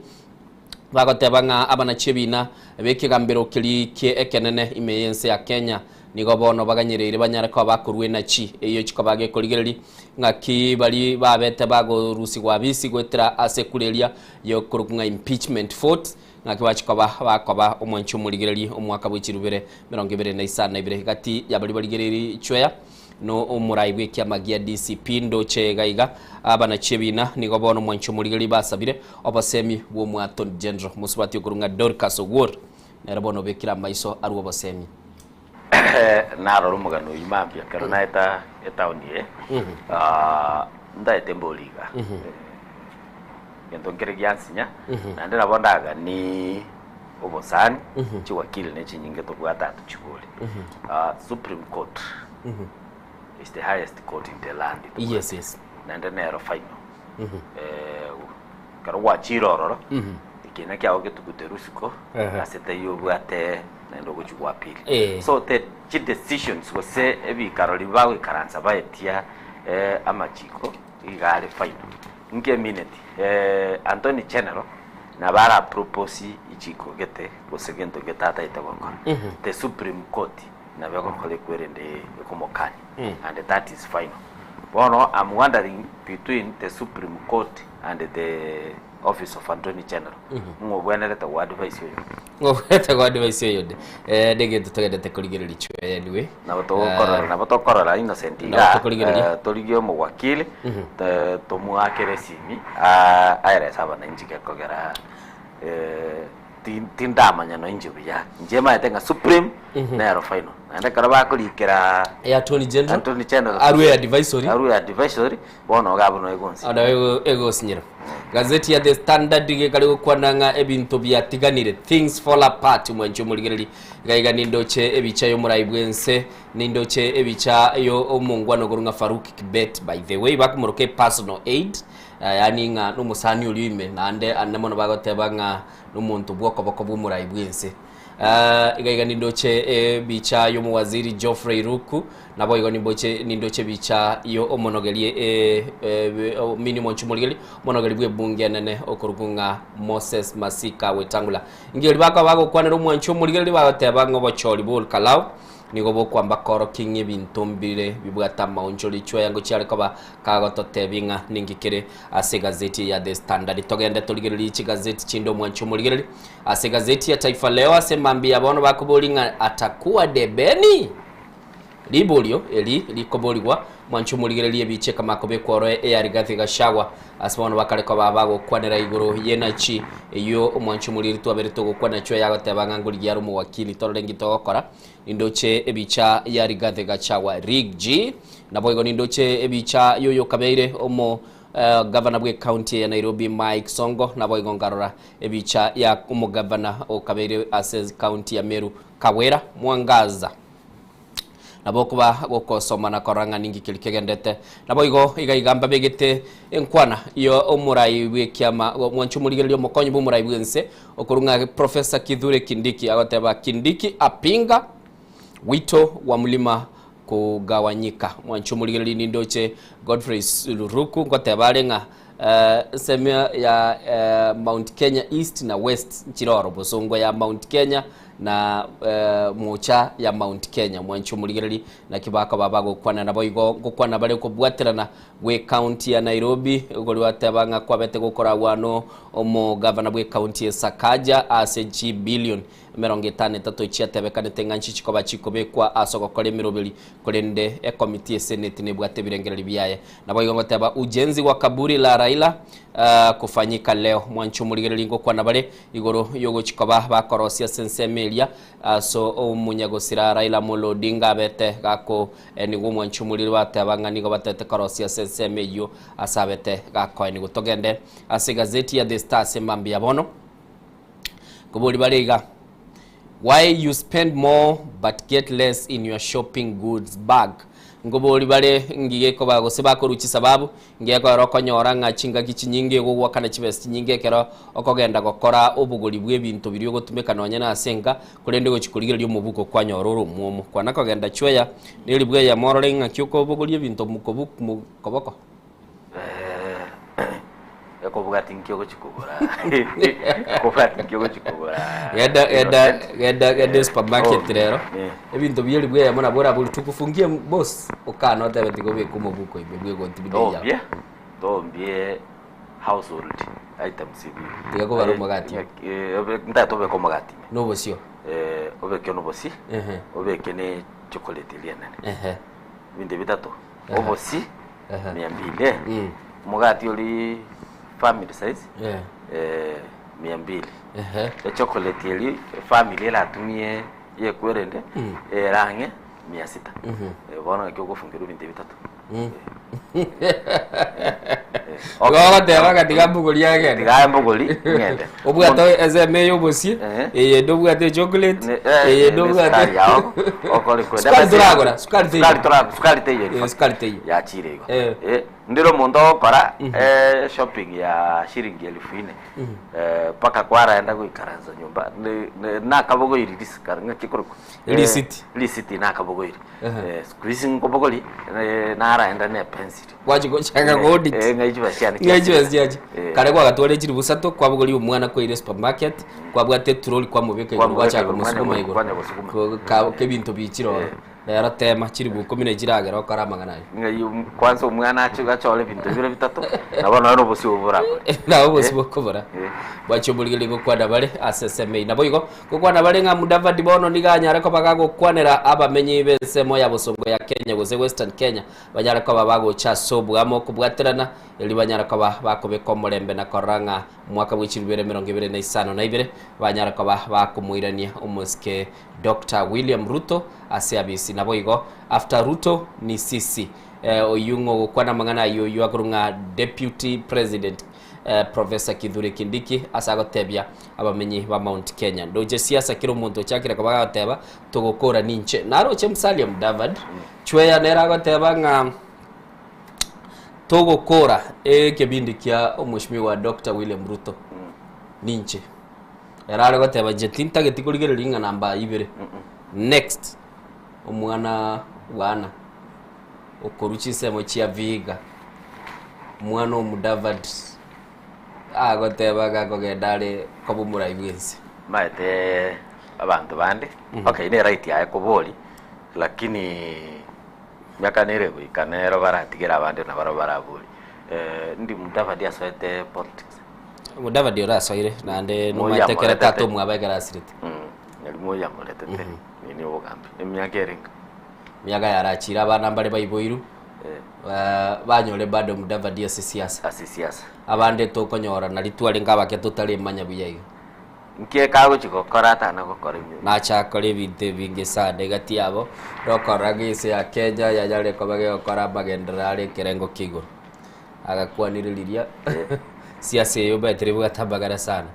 bagotebanga abana chebina bekigambiro kili kie ekenene imeyense ya Kenya nigo bono baganyerere banyara ko bakurwe na chi eyo chiko bage koligereri ngaki bali babete bago rusi gwabisi gwetera asekuleria yo kurukunga impeachment vote ngaki bachikoba bakoba Mwancho Murigeri omwaka bw'ikirubere 2022 gati yabali baligereri chweya no umuraibwe kyamagia DCP ndo chegaiga abana chebina nigo bono Mwancho Murigeri basabire obasemi bo mwaton general musubati okurunga Dorcas Ogwor nerabono bekira maiso ari obasemi naro rumugano imambia karona eta onie ndaete mboliga ngento ngeregiansinya nande nabondaga ni obosani chiwakili ne chinyinge to bwatatu chikole Supreme Court is the highest court in the land. Yes. Nande nero final. Karwa chiroro. Ikina kya oge tukuterusiko. Asete yobwate nendo kuchukua pili. So the decisions was say ebi karolibawe karanza baetia amachiko igale final. Nke minute Anthony General na bara propose ichiko gete posegento getata itabakora. The Supreme Court na bako kole kwerende ekomokani and that is final. Bono, I'm wondering between the Supreme Court and the Office of Attorney General. Ngobweneleta what advice yo. Ngobweneleta what advice yo. Dege tutagenda tekoligereri chwe anyway. Na batokorora innocent iga. Toligio mo wakili tomuakere simi aire saba na njike kogera tindamanya no injubiya njema yatenga Supreme na final ande karaba kulikira ya Attorney General arwe advisory bono gabo no egonsi ada egosinyira gazeti ya The Standard gikali kwananga ebintu byatiganire things fall apart Mwancho Murigeri gaiga nindoche ebicha yo muraibwense nindoche ebicha yo omungwano gorunga Farouk Kibet by the way bakumuroke personal aid yani nga numusani ulime nande annemono bagotebanga numuntu bwoko bw'umuraibwense igaiga nindoche bicha yo muwaziri Geoffrey Ruku nabo igo nindoche bicha yo omonogelie mini Mwancho Murigeri monogeli bwe bunge nene okurugunga Moses Masika Wetangula ngeli bago kwanero Mwancho Murigeri bagotebanga bocholi bol kalau nigo bokwamba koro kingi bintumbire bibwata maunjoli chwe yango cyale koba kagototebinga ningikere ase gazeti ya The Standard togende toligeri iki gazeti chindo Mwancho Murigeri ase gazeti ya Taifa Leo asemambia abono bakubolinga atakuwa debeni libolio eli likoboligwa Mwancho Murigeri ebiche kama kobe kworo Rigathi Gachagua asimono bakaleko babago kwanera igoro yenachi iyo Mwancho Murigeri twabere togo kwana chwe yagotebanga nguli yaro mu wakili torengi togokora indoche ebicha ya Rigathi Gachagua Rig G naboigo nindoche ebicha yoyo kabeire omo governor bwe county ya Nairobi Mike Songo naboigo ngarora ebicha ya omo governor o kabeire assess county ya Meru Kawera Mwangaza nabokuba gokosoma na koranga ningi kilikegendete naboigo igamba begete enkwana iyo omurai bwekyama Mwancho Murigeri omukonyi bumurai bwense okurunga Professor Kithure Kindiki agoteba Kindiki apinga wito wa mlima kugawanyika Mwancho Murigeri nindoche Godfrey Ruku ngotebalenga semia ya Mount Kenya East na West Chiroro bosongo ya Mount Kenya na mocha ya Mount Kenya Mwancho Murigeri na kibaka babago kwana naboigo gukwana bale ko bwaterana we county ya Nairobi goli watebanga kwabete gukora wano omo governor bwe county ya Sakaja ase billion 53 chiatebekane tenganchi chikoba chikobe kwa asogokole mirobeli kolende committee senate ne bwate birengereri biyaye naboigo ngoteba ujenzi wa kaburi la Raila kufanyika leo Mwancho Murigeri ngo kwana bale igoro yogo chikoba bakorosia senseme gutarigeria so omunyago sira Raila Amolo Odinga bete gako nigo mwanchumuliri bate abangani go batete korosia seseme yo asabete gako ni gutogende ase gazeti ya The Star semambia bono kubuli baliga. Why you spend more but get less in your shopping goods bag. Ngoboli bale ngiye ko bago se bakoruchi sababu ngiye ko roko nyora ngachinga kichinyinge go wakana chibesti nyinge kero okogenda gokora obugoli bw'ebintu biri gotumeka nonya na senga kurende go chikurigiryo mubuko kwa nyororo muomo kwa nako genda chweya nili bwe ya morole ngakyuko obugoli ebintu mukobuku mukoboko ko bugati nkyo chikubura ko bugati nkyo chikubura yada supermarket rero ebintu byeli bwe ya mona bora buli tukufungie boss ukana otabeti go bekumo buko ibwe go ntibide ya dombie household items ibi tiga ko baro magati nda tobe ko magati no bosio obeke no bosi obeke ne chocolate liana binde bitato obosi 200 mugati oli family size 200 chocolate ili family la tumie ye kwerende range 600 bona kyo kufungira binde bitatu Oga teba katika mbugoli yake katika mbugoli ngende obwato ezeme yobosi dobwate chocolate dobwate yao okole kwenda sukari teyo ya chirego ndiro mundo para shopping ya shilingi 1000 paka kwara enda kuikaranza nyumba na kabogo iri diskar ngakikuruko lisiti na kabogo iri squeezing kobogoli na ara enda ne pencil wajiko changa godi ngaichibasiani kare kwa gatwale chiri busato kwa bogoli umwana ko ire supermarket kwa bwate trolley kwa mubeke ngwacha ko musukuma igoro ke bintu bichiro era tema chiri buko mine jiragera okaramagana ngai kwanza umwana achuga chole bintu bire bitatu nabona no bosi ubura na bosi bokobora bacho buligilingo kwa dabale aseseme naboigo kwa dabale nga Mudavadi bono niganya ko bagago kwanera abamenyi besemo ya bosongo ya Kenya goze Western Kenya banyara ko babago cha sobu amo kubwaterana eli banyara ko bakobe komolembe na koranga mwaka w'ikiribere 2025 na ibere banyara ko bakumuirania umuske Dr. William Ruto asiabisi naboigo after Ruto ni sisi oyungo kwana mangana yo akurunga deputy president Professor Kithure Kindiki asagotebya abamenyi ba Mount Kenya ndoje siasa kiro muntu cyakira ko bagateba tugukora ninche naro che Musalia Mudavadi chweya nera goteba nga tugukora kebindi kya omushimiwa Dr. William Ruto ninche era goteba jetinta getikuligerelinga namba 2 next omwana wana okoruchi semo chia viga mwana Mudavadi agoteba gakogedale kobumura ibwese maete abantu bande okay ne right ya ekoboli lakini myaka nere ikanero baratigera abande na barabuli ndi Mudavadi asoete politics Mudavadi orasoire nande no matekera tato mwabagera asirite yali moya moletete ni ogambi emyaka eringa myaka yarachira abana mbale bayiboiru banyole bado Mudavadi asisiasa abande tokonyora na litwale ngabake tutali manya buyayo nkie kago chikokora tana gukora imwe na chakore binte binge sade gati yabo rokora gise ya Kenya yajale ko bage gukora bagendrale kerengo kigo agakwaniriria siasa yo betere bugatabagara sana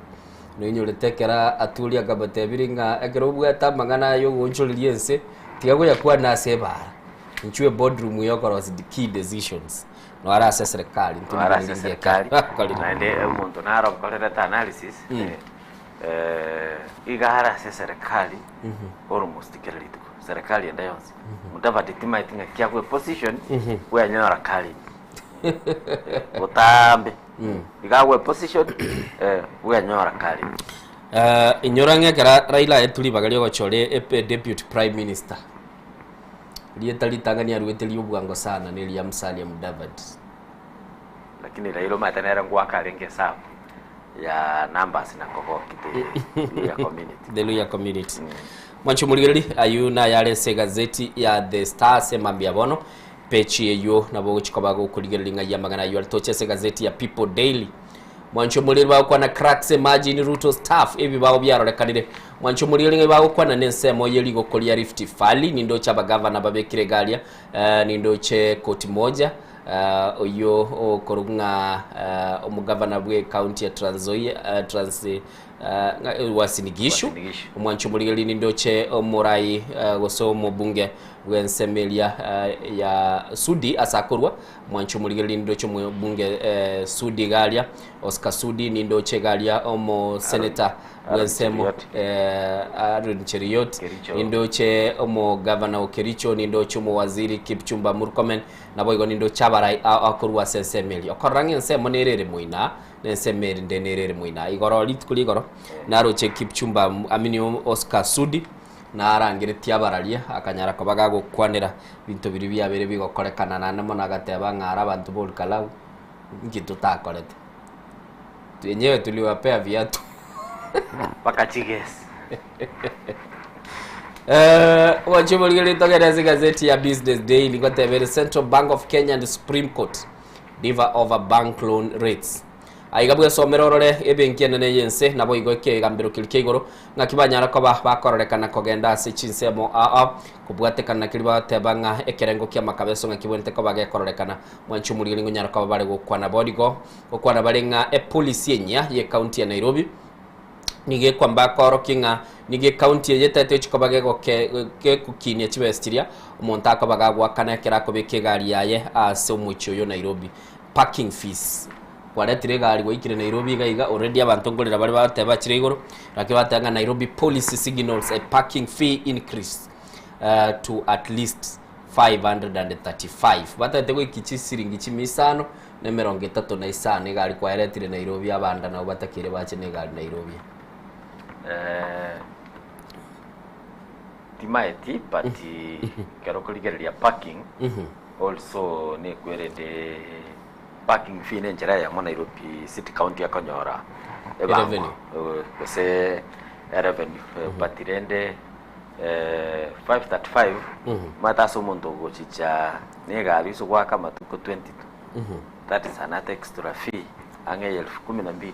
no nyole tekera atulia gabate biringa egero bugatamagana yo goncholiense tigago yakwa na sebara nchwe boardroom yokora was the key decisions no ara serikali ntumira serikali naende umuntu naro kolera analysis igara serikali almost kirelito serikali enda yonse Mudavadi tima itinga kyakwe position we nyora kali utambe igagwe position we nyora kali inyorange kara Raila etuli bagalio gochore deputy prime minister lieta litangania rueteli ubwango sana ni ya Musalia Mudavadi lakini Raila matanera ngwa kalenge sawa ya numbers na koko kite ya community the Luya community mwancho muligeli ayuna yale se gazeti ya The Star semambia bono pechi yeyo nabo chikobago kuligelinga ya magana yo altoche se gazeti ya People Daily mwancho mulili bagukwana cracks imagine Ruto staff ebi bawo byarorekanire mwancho mulili bagukwana nensemo yeligo kolia Rift Valley nindo chaba governor babekire galia nindo che koti moja oyo okorunga omugavana bwe county ya Trans Nzoia wasinigishu mwancho mulili nindo che omurai gosomo bunge bwensemelia ya Sudi asakurwa mwancho mulili nindo che bunge Sudi galia Oscar Sudi nindo che galia omo senator bwensemo Aaron Cheriot nindo che omo governor Okericho nindo che omo waziri Kipchumba Murkomen nabo igo nindo chabarai akurwa sensemeli okorange nsemo nerere muina nensemeri ndenerere muina igoro litkuli igoro naro che Kipchumba amini Oscar Sudi narangire tiabaralia akanyara kobaga gukwanira bintu biri byabere bigokorekana na namo nagateba ngara abantu bolkalau ngitu takorete tuenyewe tuliwapea viatu pakachiges wachumulile togereza gazeti ya Business Daily ngotebere Central Bank of Kenya and Supreme Court differ over bank loan rates aigabwe somerorore ebenki nene yense nabo igoke gambiro kilikeigoro ngakibanyara ko bakororekana kogenda ase chinsemo kubwatekana kiriba tebanga ekerengo kya makabeso ngakibonete ko bagekororekana mwanchumulile ngonyara ko bari gukwana bodigo gukwana barenga police yenya ye county ya Nairobi nige kwamba korokinga nige county yetete chikobage ke kukinia chibestiria umuntu akobagagwa kana kera ko bekegari yaye ase umucho yo Nairobi parking fees waretire gari goikire Nairobi gaiga already abantu ngorera bari bateba kire igoro rakibatanga Nairobi police signals a parking fee increase to at least 535 batate go ikichi siringi chimisano na 35 gari kwa eretire Nairobi abanda na batakire bache ne gari Nairobi timaeti pati kero kuligeria parking also ne kwerede parking fee ne njira ya Nairobi City County ya Konyora revenue kose revenue patirende 535 mata somondo gochicha ne gari so kwa kama tuko 22 that is another extra fee ange 12,000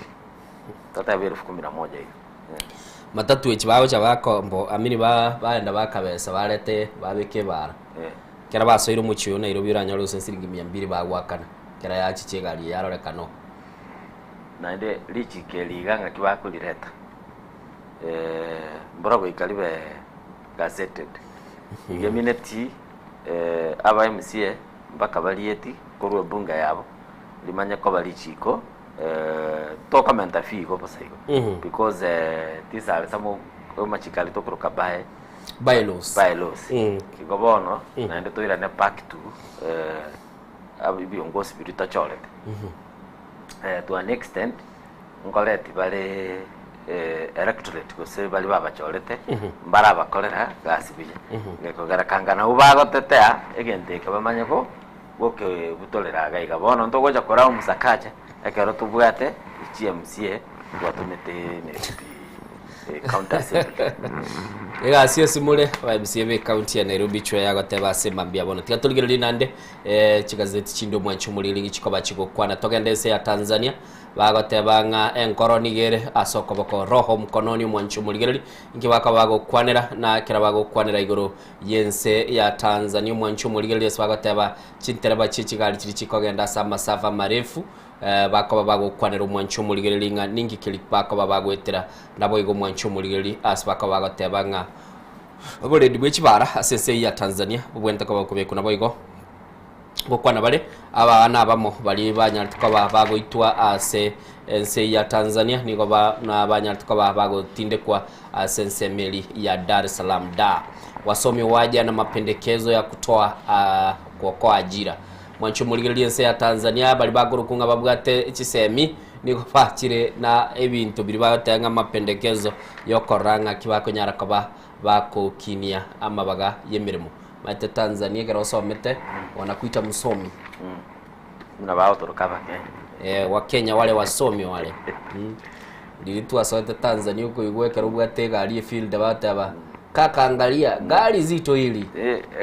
tata 11,000 hiyo matatu echibago chabakombo amini baenda bakabesa barete babeke bara kera basoiro muchiyo Nairobi ranyalo sensiringi 200 bagwakana kera yachi chegari yarorekano naende lichi keliga kibakulireta mborogo ikalibe gazetted igemineti aba MCA mpaka balieti korwe bunga yabo limanya ko balichiko to comment fee go pasaigo because these are some machikali to kuruka bylaws kigobono naende to ira ne pack to abibi ongosi birita cholete to an extent ngoleti bale electorate ko se bali baba cholete mbara bakolera gasibije ngeko garakangana ubago tetea egente kabamanya ko boke butolera gaiga bono ndo goja kora umusakaje ekero tubwate GMCA twatumete ne counter city ega sia simule wa MCA be county ya Nairobi chwe yagoteba semambia bono tigatuligirira nande chigazeti chindo mwanchumulili chikoba chigokwana togende ya Tanzania bagoteba nga enkoronigere asoko boko roho mkononi mwanchumulili ngibaka bagokwanira na kira bagokwanira igoro yense ya Tanzania mwanchumulili bagoteba chintereba chichigali chikogenda sama safa marefu bakoba bagokwanira mwanchumulili nga ningi bakoba bagwetera nabo igo mwanchumulili asbakoba bagoteba nga bole dibwechibara asese ya Tanzania bwenta ko bakobeko nabo igo bokwana bale abana abamo bali banyartuka bagoitwa ase ense ya Tanzania niko na banyartuka bagotinde kwa sense meli ya Dar es Salaam wasomi waja na mapendekezo ya kutoa kwa ajira mwanchumuligeli ense ya Tanzania bali bagurukunga babwate chisemi niko pakire na ebintu biri batanga mapendekezo yokoranga kibako nyaraka bako kinia ama baga yemirimo mate Tanzania gara osomete wanakuita msomi mna bao torokaba wa Kenya wale wasomi wale ndilitu asote Tanzania uko igweka rubwate gari field bataba kaka angalia gari zito hili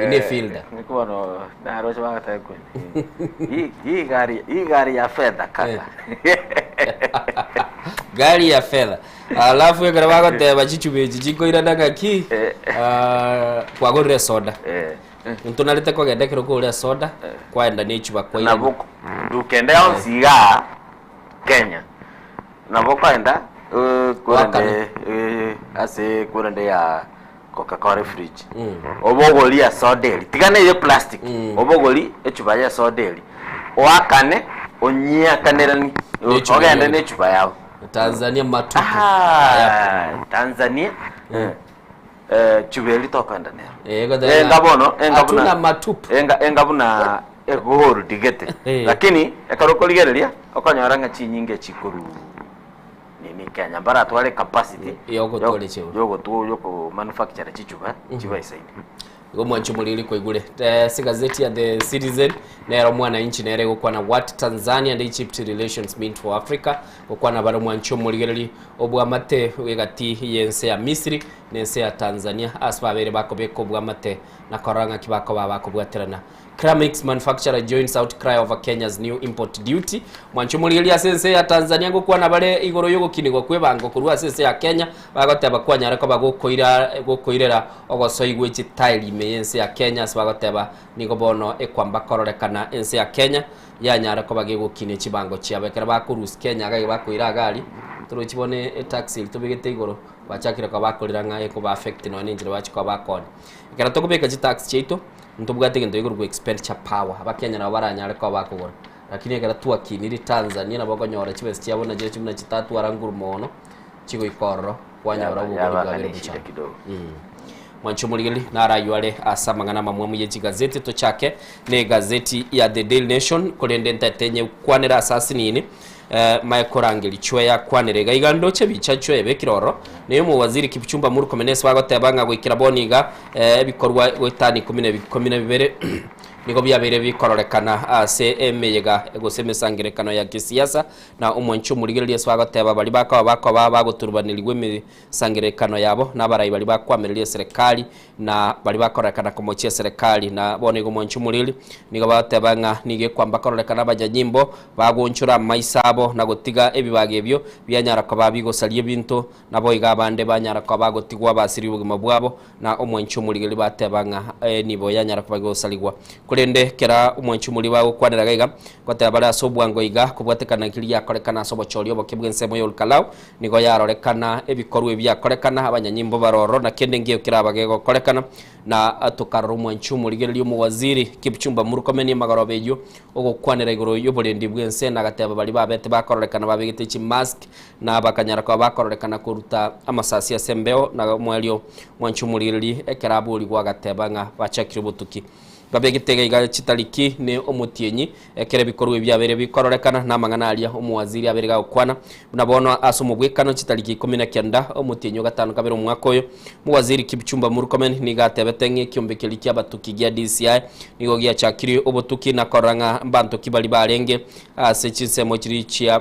ine field niko no na rocha bata kweli hii gari ya fedha kaka gari ya fedha alafu ekara bagoteba chichubechi chikoira nagaki kwagorire soda ntunarite kogendekero kuria soda kwaenda ni chuba kwa ira nabuko dukende onsiga Kenya nabuko enda kurende ase kurende ya Coca-Cola fridge obogoli ya soda tigane ye plastic obogoli echuba ya soda wakane onyia kanerani ogenda ne chuba yao Tanzania matupu Tanzania chubeli tokanda nero ngabono engabuna matupu engabuna egoro digete lakini ekarokoligereria okonyoranga chinyinge chikuru nini Kenya bara twale capacity yoko manufacture chichuba chiba isaidi mwancho mulili kwa igule si gazeti ya The Citizen nero mwana inchi nere gukwa na what Tanzania and Egypt relations mean for Africa gukwa na baro mwancho muligeli obwa mate wegati yense ya Misri nense ya Tanzania asbabere bakobeko obwa mate na koranga kibako babako bwaterana Cramix manufacturer joins outcry over Kenya's new import duty. Mwancho muligeli asense ya Tanzania gukwa na bare igoro yogo kinigo kwebango kurwa asense ya Kenya bagoteba kwanyara ko bagokoirera ogosoigwe chitile meyense ya Kenya bagoteba nigo bono ekwamba kororekana ense ya Kenya yanyara ko bagegukine chibango chiabekera bakurus Kenya gage bakoira gari turochibone taxi tubigete igoro bachakira ko bakorira ngaye ko ba affect no ninjira bachiko bakone ikara tokubeka tax cheito ntubwate gendo igoro expenditure power abakenya na baranyara ko bakogora lakini ikara tuakiniri Tanzania nabo gonyora chibese chiabona je chimuna chitatu aranguru mono chigo ikorro kwanyara ubugari bwa kidogo Mwancho muligeli narayuale asamangana mamwe mu gazeti to chake ne gazeti ya The Daily Nation kolende ntatenye kwanera assassinini mayekorangeli chweya kwanere igando che bichachwe bekiroro niyo mu waziri Kipchumba Murkomen bagotebanga gwikira boniga bikorwa wetani 12 niko byabere bikororekana ase emeyega egosemesangirekano ya kisiasa na umwancho muligeli bagoteba bali bakaba bagoturbanirigwe imisangirekano yabo n'abarayi bali bakwamerera serikali na bali bakorekana komochia serikali na bonigo mwancho mulili niko batebanga nige kwamba kororekana bajanyimbo bagonchura maisabo na gotiga ebibage byo byanyara ko babigosalie bintu nabo igabande banyara ko bagotigwa basiri bugima bwabo na umwancho muligeli batebanga nibo yanyara ko bagosaligwa kulende kera umwancho muli bawo kwanera gaiga kwatebara sobwango iga kubwatekana kili yakorekana sobochori obokebwense moyo Kalau nigo yarorekana ebikorwe byakorekana abanyanyimbo baroro na kende ngiyo kirabagego korekana na atukarro umwancho muligeli mu waziri Kipchumba Murkomen magarobejo ogokwanera igoro yoborendi bwense na gateba bali babete bakororekana babigite chi mask na bakanyara kwa bakororekana kuruta amasasi ya sembeo na mwelio mwancho muligeli ekerabuli gwa gatebanga bachakire butuki babegitega iga chitaliki ne omutienyi ekere bikorwe byabere bikororekana na manganalia omwaziri aberega okwana bunabono asomubwekano chitaliki 19 omutienyi gatano kabero mwaka oyo muwaziri Kipchumba Murkomen nigatebetenge kyombekeli kya batuki gya DCI nigo gya chakiri obotuki na koranga mbanto kibali barenge sechisemo chiri chia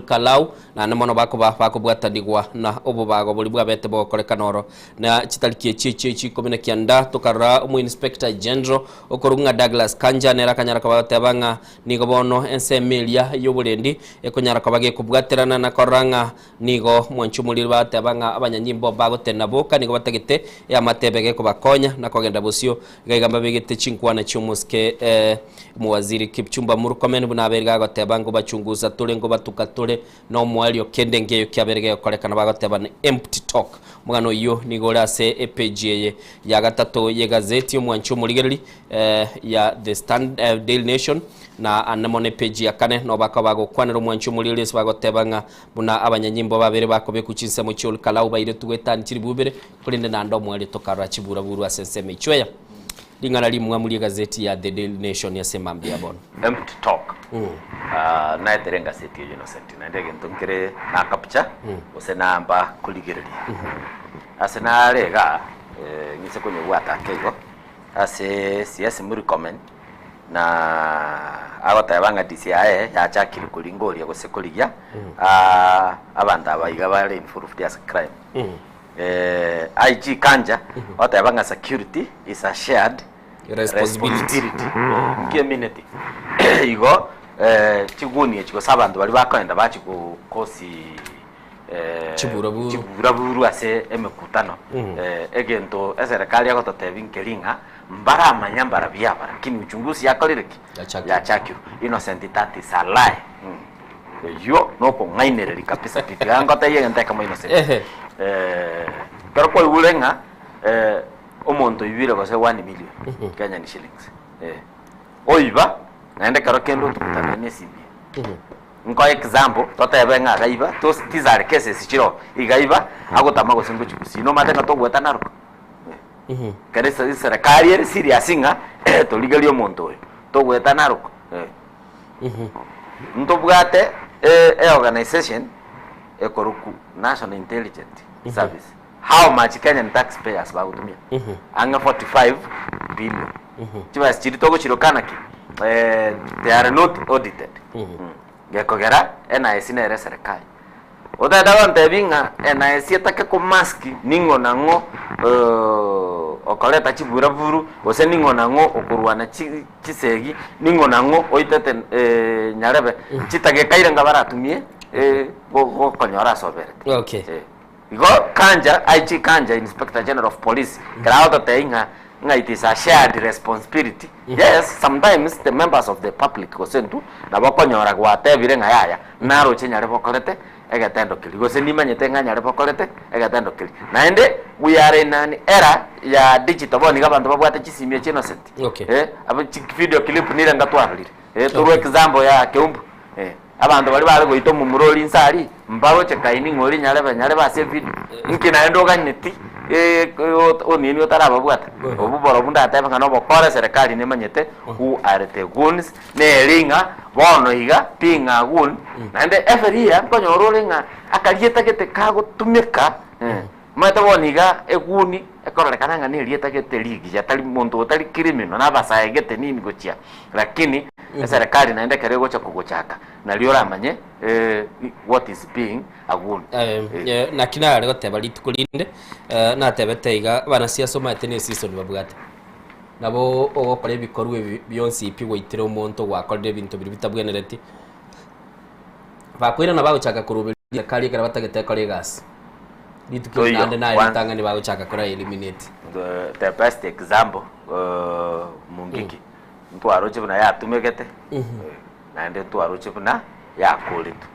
Kalau na namono bako bwatandigwa na obo bago buli bwabete bokorekanoro na chitaliki chichi komina kianda tokara mu inspector general okorunga Douglas Kanja nera kanyara kabatebanga nigo bono ensemilia yobulendi ekonyara kabage kubwaterana na koranga nigo mwanchumulira batebanga abanyanyimbo bago tenaboka nigo batagite ya matebege kubakonya na kogenda busio gaigamba begete chinkwana cyumuske muwaziri Kipchumba Murkomen bunaberga gotebanga bachunguza tulengo batuka tole no mwalio kende ngeyo kyaberege korekana bagoteba empty talk mugano iyo nigora se page ya gatatu ye gazeti mwancho muligeli ya The Standard Daily Nation na anamone page ya kane no bakabago kwanero mwancho muligeli bagotebanga buna abanyanyimbo babere bakobe kuchinse mu cyol Kalau bayire tugwetani kiri bubere kulinde na ndo mwali tokara chibura buru asenseme chweya lingana limwa muri gazeti ya The Daily Nation ya semambia bono empty talk na eterenga seti innocent na ndege ntonkere na kapcha osenamba kuligereri asena rega ngise kwenye wata kego ase siasi Murkomen na abatayabanga DCI ya chakiri kulingoria gosekoligia abanda abayiga bale in for of crime IG Kanja abatayabanga security is a shared responsibility community igo chiguni chiko sabantu bali bakoenda bachi ku kosi chiburaburu ase emekutano egento eserikali yagototebi nkelinga mbara amanyambara byabara lakini uchunguzi yakolireki yachakio innocent tati salai yo no kongainereri kabisa titi angota yegente kama innocent pero kwa ulenga omonto ibire kose 1 million Kenyan shillings oiba naende karo kendo tukutane sibi nko example totebe nga gaiba to tizare cases chiro igaiba agotama gosingo chikusino matenga to gweta naruko karesa serikali eri serious nga to ligali omonto oyo to gweta naruko ntobwate organization ekoruku National Intelligence Service how much Kenyan taxpayers bagutumia anga 45 billion chiba chiritogo chirokana ki they are not audited gekogera NIS nere serikali odada wante binga NIS yataka ko maski ningo nango okoleta chiburaburu ose ningo nango okurwana chisegi ningo nango oitete nyarebe chitage kairanga baratumie go konyora sobere okay Go Kanja, IG Kanja, Inspector General of Police, crowd thing, it is a shared responsibility. Yes, sometimes the members of the public go send to Nabokonyora, whatever in Haya, narrow change repocolete, I got end of kill. Go send him and repocolete, I got end of kill. Ninde, we are in an era, ya digital one, you have what is innocent. Okay, I will video clip near and got one. To example, ya Kump. Abantu bali bali goito mumuroli nsari mbaro chekaini ngori nyale ba se video nkina endo ganeti onini otaraba bwata obuboro bunda ataba kana bokora serikali ne manyete who are the goons ne ringa bono iga pinga gun nande eferia konyorolenga akalieta kete kago tumeka mata boniga eguni ekorore kananga ne lieta kete ligi yatali muntu otali criminal na basa egete nini gochia lakini serikali naenda kerego cha kugochaka na liora amanye what is being a wound na kina rego tebali tukulinde na tebete iga bana siaso matene season babwate nabo ogokore bikorwe biyonsi ipigwa itire umuntu wakorede bintu biri bitabwenereti bakwira na bagochaka kurubira kali kara batagete kore gas bitukinde na itanga ni bagochaka kora eliminate the best example mungiki mtu aroche buna ya tumegete naende tu aroche buna ya kulitu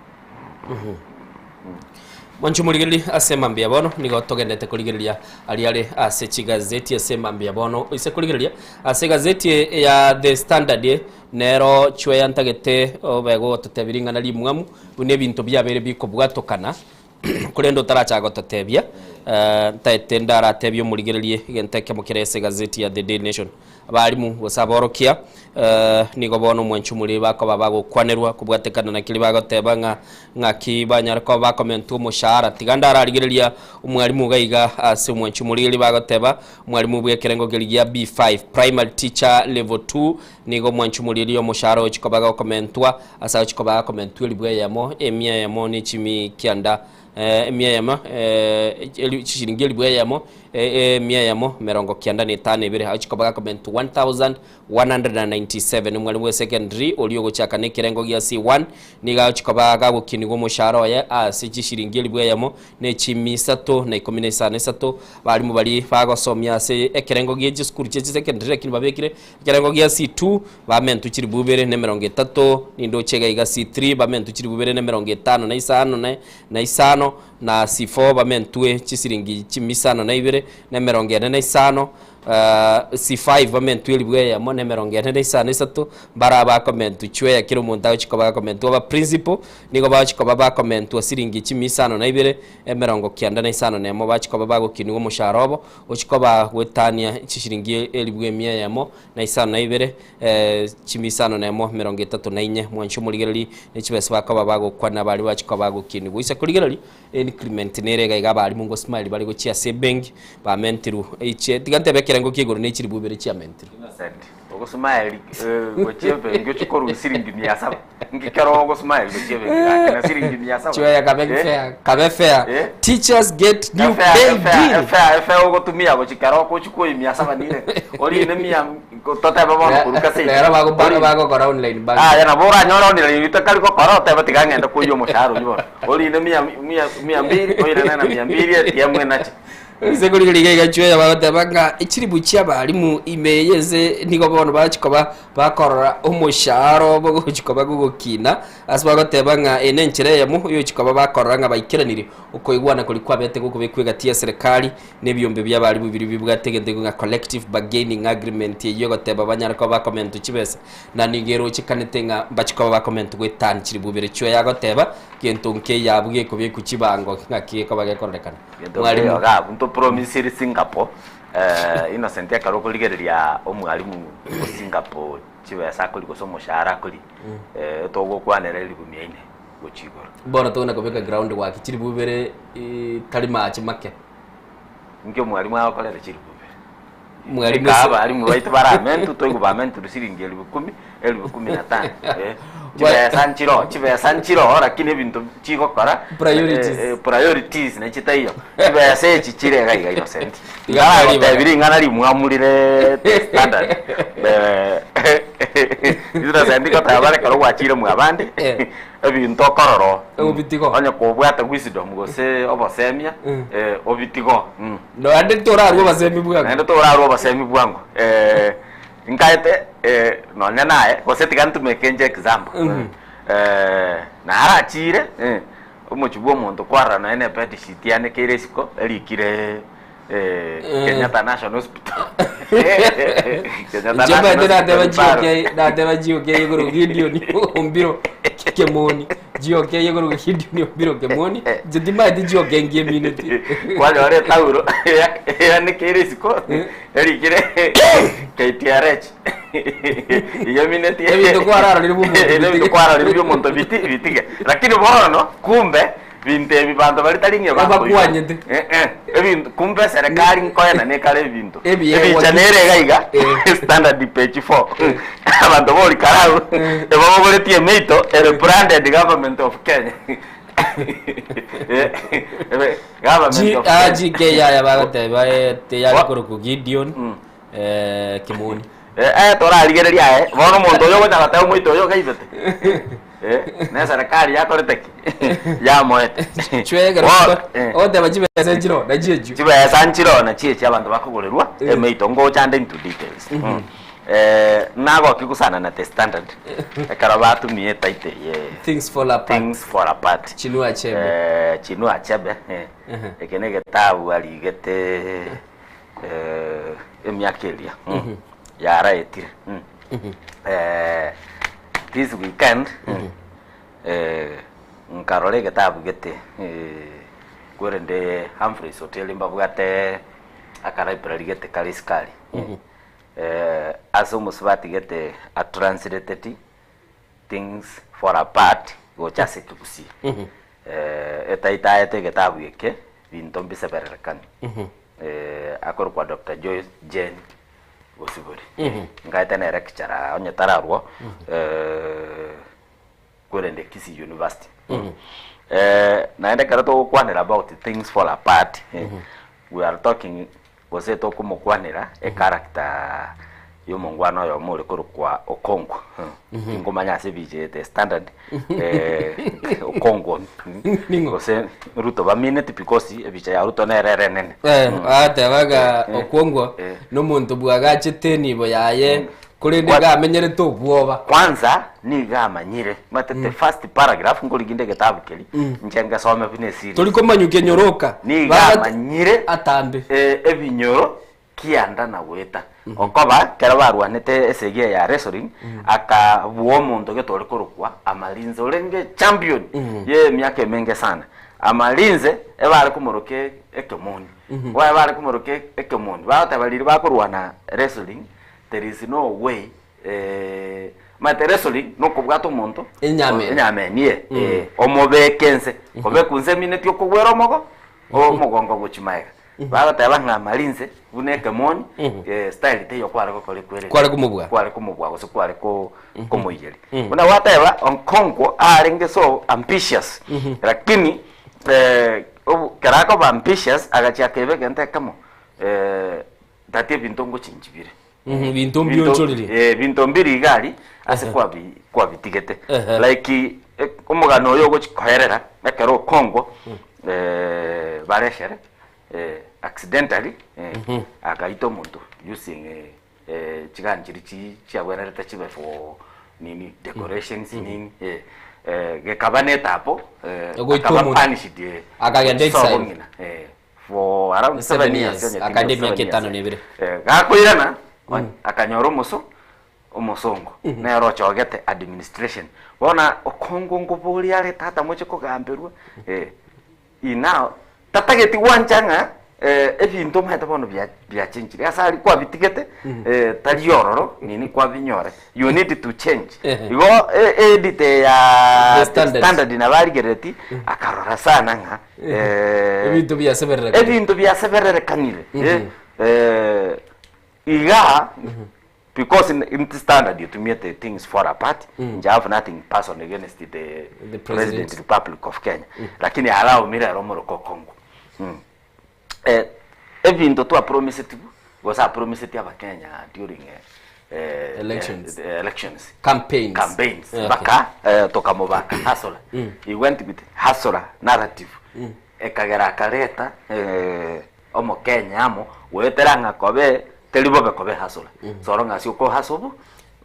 Mwanchumurigeli asema mbia bono nigo togendete kurigeria aliale ase chigazeti asema mbia bono ise kurigeria ase gazeti ya The Standard nero chwe yantagete obego totebiringa na limwamu une bintu byabere biko bwatokana kurendo tarachago totebia taitenda aratebio murigererie genteke mukirese gazeti ya The Daily Nation abarimu gosaborokia nigo bono mwanchumuri bako babagukwanerwa kubwatekana na kili bagotebanga ngaki banyarko bakomentu mushahara tiganda ararigereria umwarimu gaiga ase mwanchumuri bagoteba umwarimu bwekerengo geligia B5 primary teacher level 2 nigo mwanchumuri rio mushahara ochikobaga komentwa asa ochikobaga komentwa libwe yamo emia yamo ni chimi kianda emia yama chiringi libwe yamo emia yamo merongo kianda ni tane ibere ochikobaga komentu 1197 mwalimu wa secondary olio gochaka ne kirengo gia C1 niga ochikobaga gukinigo mushahara ya ase chiringi libwe yamo ne chimi sato na 13 balimu bali bagosomya ase ekirengo gia school che secondary lakini babekire kirengo gia C2 bamentu chiri bubere ne 30 nindo chega iga C3 bamentu chiri bubere ne 50 na isano na C4 bamentue chisiringi chimisano na ibere na 45 C5 bamentu elibwe ya mone 43 baraba komentu chwe ya kiro monta chikoba komentu aba principal nigo ba chikoba ba komentu siringi chimisano na ibere 95 na mo ba chikoba ba gukinigo musharobo ochikoba gwetania chishiringi elibwe mia yamo na isano na ibere chimisano na mo 34 mwancho muligerali nechibese bakaba bagukwana bali ba chikoba gukinigo isa kuligerali increment nerega igaba ali mungo smile bali gochia se bank ba mentiru eche tigante bekerengo kigoro ne chiri bubere chia mentiru Ogo smile gochebe ngochi koru siringi 700. Ngikero ogo smile gochebe na siringi 700. Chwe ya kabe fair. Teachers get new pay deal. Fair ogo tumia gochikaro kochukoi 700 nile. Ori ne mia tota baba kuruka sei. Era bago kora online bag. Yana bora nyora online itakali ko kora teba tigangenda kuyo mushahara nyora. Ori ne mia 200 ori na 200 ya mwenachi. Sekuriga igachwe abatabanga ikiribu cy'abarimu imeyeze nigo bono bachikoba bakorora umushahara bo guchikoba gukina asbago tebanga enenchere yamu yo chikoba bakorora nga bayikiranire uko igwana kuri kwabete guko bekwega serikali n'ebyombe by'abarimu biri bibwategende nga collective bargaining agreement yo goteba banyara ko ba comment kibese na nigero chikanete nga bachikoba ba comment gwetani kiribu bire cyo yagoteba gentonke yabwe ko be kukibango ngakiye ko bagekorekana mwalimu promisiri Singapore Innocent yakaroko ligereria omwalimu Singapore chibesa kuli gosomo shara kuli togo kwanera libumyaine gochigoro bona tona ko beka ground waki chiri bubere tali match make ngyo mwalimu akolera chiri bubere mwalimu aba ali mu right parliament togo parliament rusiringi 10,015 chibe sanchiro lakini bintu chiko kora priorities na chitaiyo chibe se chichire gaiga Innocent ngara ngana limwamulire standard Innocent ko tabare karo wachire mu abande ebintu kororo obitigo onye ko bwata wisdom gose obosemia obitigo no ande torarwo basemi bwango ande torarwo basemi bwango nkaite nonya naye gose tigantu mekenje example na arachire umuchibu omuntu kwara na ene peti shitiane kiresiko elikire Kenyatta National Hospital Jamba ndera jioke yegoro Gideon ombiro kemoni jioke yegoro Gideon ombiro kemoni jidima jioke ngie minute wale wale tauro yani kiresiko elikire KTRH iyo minute ebito kwarara liri bumuntu bitige lakini bono kumbe binte bibantu bali talinge bakwanyende ebintu kumbe serikali nkoyana ne kale bintu ebichanere gaiga standard page 4 abantu boli karau ebo boli tie meito branded government of Kenya government of GK ya bagate te ya kuruku Gideon Kimoni tora aligereria bono muntu yo gotaka ta muito yo gaibete na serikali yakoreteki ya moete chwega ode bajibe sanchiro na jeju jibe sanchiro na chie abantu bakugorerwa emeito ngo chande into details nago kikusana na the standard karabatu mieta ite things fall apart chinua achebe ekenege tabu aligete emiakelia ya raitire this weekend nkarole getabu gete kwerende Humphreys Hotel mbabwate akara library gete kaliskali aso musbati gete a translated things for apart go chase tukusi etaita getabu yeke binto mbisa bererekani akor kwa Dr. Joyce Jane Gosibori ngaita na lecturer onye tararwo kwerende Kisii University naenda karato kwanira about things fall apart we are talking gose to kumukwanira a character yo mongwana yo muri kwa Okongo ngomanya sebije the standard Okongo gose Ruto ba minute because ebicha ya Ruto na rerenen ate baga Okongo no muntu bwagache teni bo yaye kuri ndiga menyere to bwoba kwanza niga manyire matete first paragraph ngoliginde getabu keli njenga some bine siri toliko manyuke nyoroka niga manyire atambe ebinyoro kianda na weta okoba kerabarwanete esege ya wrestling akabuo muntu getore korukwa amalinze olenge champion ye myaka menge sana amalinze ebare kumoroke ekemoni wa ebare kumoroke ekemoni batabaliri bakorwana wrestling there is no way wrestling no kubwato muntu enyame nie omobekense kobe kunze minute okugwera omogo o mugongo guchimaega baga teba nga malinze buneke moni style te yo kware ko kwere kware kumubwa so kware ko moyeli una wateba on kongo arenge so ambitious lakini karako ba ambitious agacha kebe kente kamo date bintongo chinjibire bintombi onchorire bintombiri gari ase kwa bitigete like umugano yo gukoherera ekero kongo bareshere accidentally akaito muntu using chiganjiri chiabwerete chibe for nini decorations nini gekabane tapo akaba punished akagenda exile for around 7 years academia ketano nebire gakoirana akanyoro muso umusongo nero chogete administration bona okongo ngobuli ale tata moche kogamberwa inao tatageti wanchanga ebintu maheta bono bya change asali kwa bitigete taliororo nini kwa binyore you need to change igo edit ya standard na bali gereti akarora sana nga ebintu bya severere kanile iga because in the standard you to meet the things fall apart you have nothing person against the president of the Republic of Kenya lakini allow mira romoro ko Kongo evento to promise it was a promise it aba Kenya during elections campaigns baka tokamoba hasola he went with hasola narrative ekagera kareta omo Kenya amo weteranga kobe telibobe kobe hasola soronga siko hasobu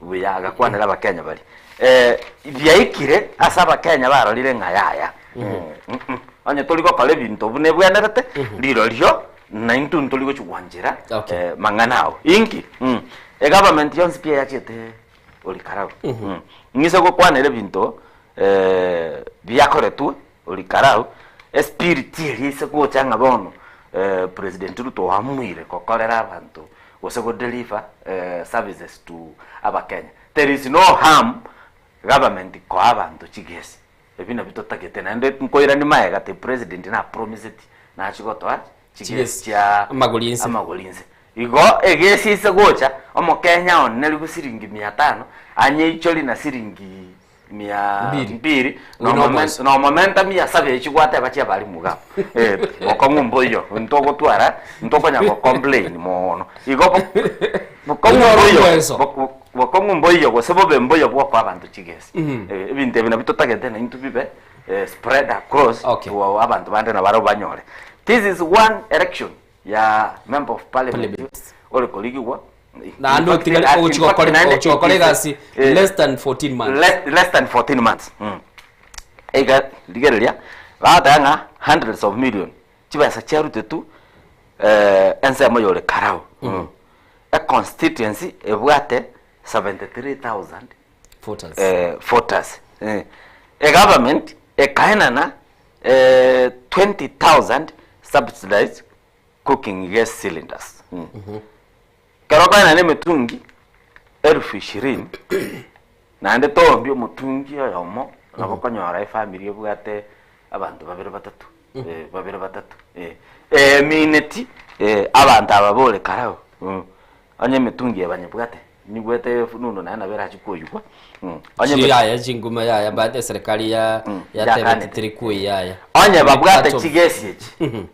buyaga kwanera abakenya bali byaikire asaba Kenya barolire ngayaya anye toliko kale bintu bune bwenerete liro lyo na intu toliko chugwanjira manganao inki government yonse pia yachete olikarao ngise ko kwanera bintu byakoretu olikarao spirit yise ko changa bono president Ruto hamwire kokolera abantu was go deliver services to abakenya. There is no harm government ko abantu chigesi ebina bitotagete na nde nkoira ni maega te president na promise it na chigoto chigesi cha amagolinze igo egesi se gocha omo Kenya on neli gusiringi 500 anye icholi na siringi 200 no momenta mia sabe chigwate bachi bali muga okongumbo yo ntoko twara ntoko nya ko complain mono igo okongumbo yo gosebo bembo yo bwa abantu chigesi ebinte bina bitotagete na into bibe spread across to abantu bande na baro banyore. This is one election ya member of parliament ole kolegiwa na ando tingali ochokolegasi less than 14 months less than 14 months ega ligerelia badanga hundreds of million chibasa charute tu ense moyole karao a constituency ebwate 73,000 voters a government a kainana 20,000 subsidized cooking gas cylinders Karoko na metungi 20,000 na ande to mbio mutungi yomo na kokonyora family ebwate abantu babiri batatu mineti abantu ababole karao anye metungi abanye bwate ni bwate nuno na bera chikoyugwa anye ya jinguma ya bade serikali ya tebetiri ku ya anye babwate chigesi echi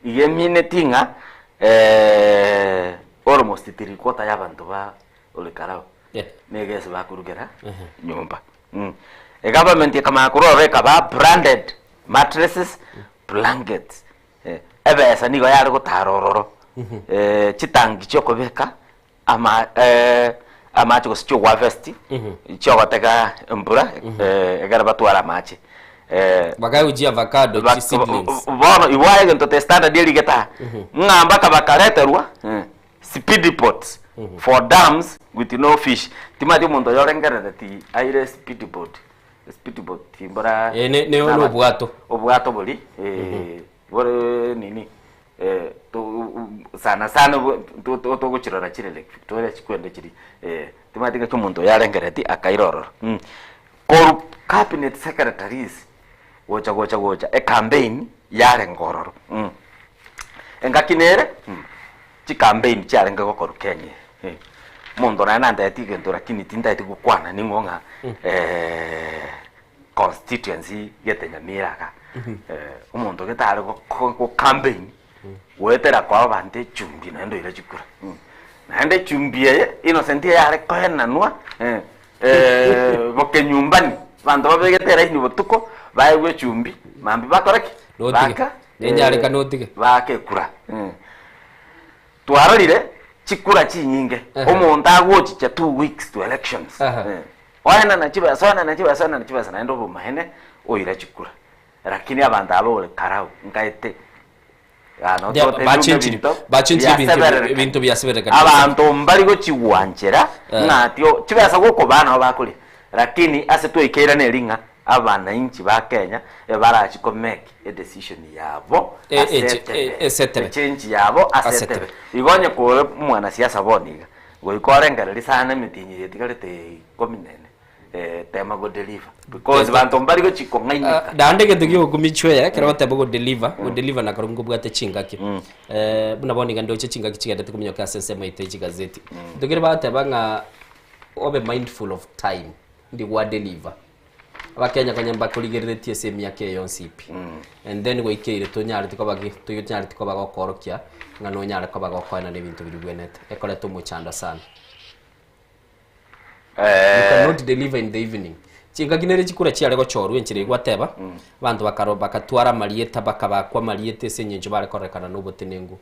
iye mineti nga almost 3/4 y'abantu ba olekarao negese bakurugera nyumba government kama kuroreka ba branded mattresses blankets ebesa nigo yari gutarororo chitangi chokobeka ama chiko wa vesti chokoteka mbura egara batwara mache bagai uji avocado chi seedlings bono iwaye gento te standard deli geta ngamba ka bakareterwa speed boats for dams with no fish timadi mundo yorengere ti aire speed boat timbara ne ono obwato boli bore nini to sana to guchirora chirele Victoria chikwende chiri timadi ka mundo yarengere ti akairoro ko cabinet secretaries gocha a campaign yare ngororo engakinere chi campaign charenga gokoru Kenya mondo na nanda yatige ndo lakini tinda yatigo kwana ningonga constituency yete Nyamira umuntu getare go campaign wetera kwa bande chumbi na ndo ira chikura naende chumbi innocent yare koena nwa boke nyumbani bantu babegetera ni botuko baegwe chumbi mambi bakoraki baka enyare kanotige bake kura twarorire chikura chinyinge omuntu agwochicha 2 weeks to elections oena na chiba sana ndo bomahene oira chikura lakini abantu abo ole karau ngaite bachinchi bintu byasebere abantu mbali go chiwanjera natyo chibasa goko bana bakuri lakini ase twikeira nelinga abana inchi ba Kenya barachi ko make a decision yabo asetebe change yabo asetebe igonye ko mwana siasa boniga go ikorengereri sana mitinyi yetigarete kominene tema go deliver because bantu mbali go chiko ngaini dande getugyo kumichwe kera bateba go deliver na karungu bwate chingaki buna boniga ndo chingaki chigende kumyoka sensema ite gazeti dogere bateba nga obe mindful of time ndi wa deliver abakenya kanyamba kuligeretie semu yake yonsipi and then goikeire tonyari tiko bagokorokia ngano nyare ko bagokwana nebintu birugwenete ekole tumuchanda sana you cannot deliver in the evening chinga ginere chikura chiare go choru enchire gwateba bantu bakatwara marieta bakabakwa mariete senyenjo bare korekana nobotenengu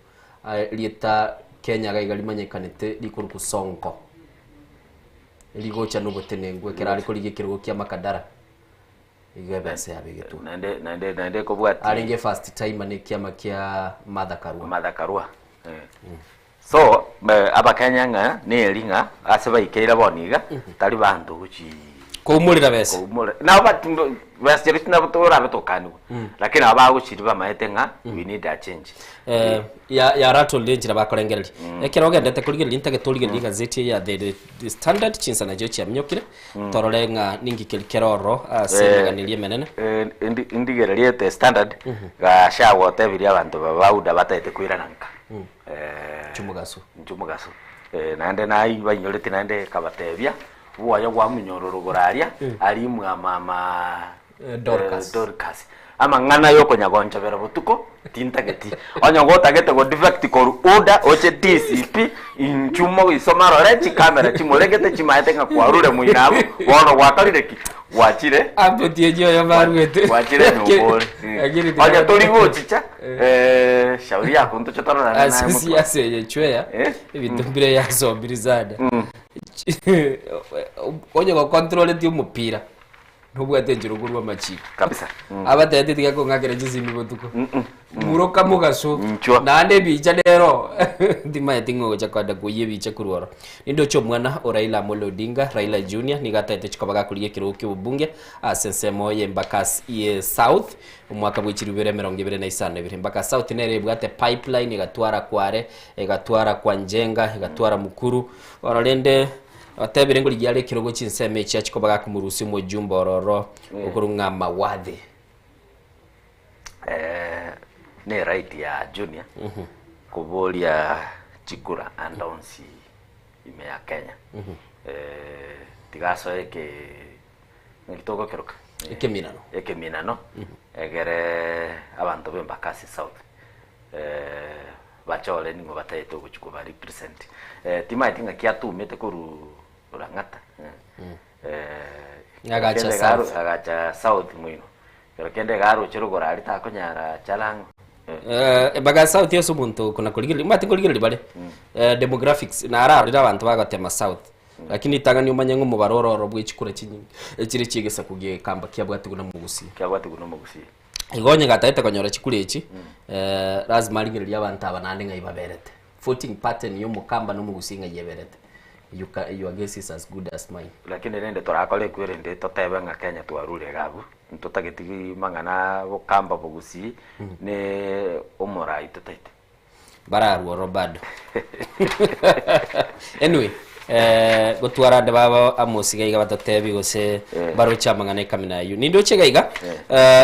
lieta Kenya gaigali manyekanete likuru kusonko ligocha nobotenengu ekera aliko ligekirwo kia makadara igabase abigetu nande ko bwati aringe first time ne kiama kia madakarua so abakenya nga nelinga aseba ikeira boniga tali bantu guchi kumulira bese na batu base ritina butora betokani lakini abaguchiri bamaetenga we need a change ya rato lenjira bakorengereri ekero ogendete kurigeri intage turigeri gazeti ya the standard chinsa na jochi amnyokire tororenga ningi kelkeroro aseganirie menene indigererie the standard ga shawo tebiri abantu babauda batete kwirananka chumugaso nande nayi banyorete nande kabatebya uwayo gwa munyororo goraria ari mama Dorcas amangana yoko nyagoncha bera butuko tintageti onyango tagete go defect ko order oche DCP inchumo isomaro rechi camera chimuregete chimaetenga kwa rure muinabu wono wakalire ki wachire abotiejo ya marwete wachire no bol onya toligo chicha shauri yako ntochotoro na asisi ase yechwea ibitumbire ya zombirizada onya go control dio mupira nubwate njiruguru wa machiko kabisa abatete tigako ngakira jizimi botuko muroka mugaso nande bicha lero ndima yatingo chakwada kuye bicha kurworo nindo cho mwana Raila Amolo Odinga Raila Junior nigatete chikobaga kuliye kiruki ubunge asensemo ye Embakasi South umwaka bw'ikiri 2025 Embakasi South nere bwate pipeline igatwara kware igatwara kwa Njenga igatwara Mukuru ororende atebire ngo ligyare kirogo chinseme cya chikobaga kumurusi mu jumba ororo ukurunga mawadhi ne right ya Junior kubolia chikura andonsi ime ya Kenya tigaso eke ngitoko keroka ekeminano egere abantu b'Embakasi South bachole ningo batayeto guchikuba represent tima itinga kiatumete kuru urangata agacha south mwino pero kende garo chirugora alita konyara chalango Embakasi South yeso muntu kuna kuligiri mate kuligiri bale demographics na ararira abantu bagatema south lakini tangani umanyango mu barororo bw'ikikura kinyi ekire kigesa kugiye kamba kyabwati guna mugusi igonye gataita konyora chikure echi lazima ligiri abantu abanande ngai baberete voting pattern yo mukamba no mugusinga yeberete your guess is as good as mine lakini nende torakole kwirende totebe nga Kenya twarure gabu ntotagitigi mangana bokamba bogusi ne omorai totaite bararu robado anyway gotwara ande baba amosiga iga batatebi gose baro chamangane kamina yu nindo chega iga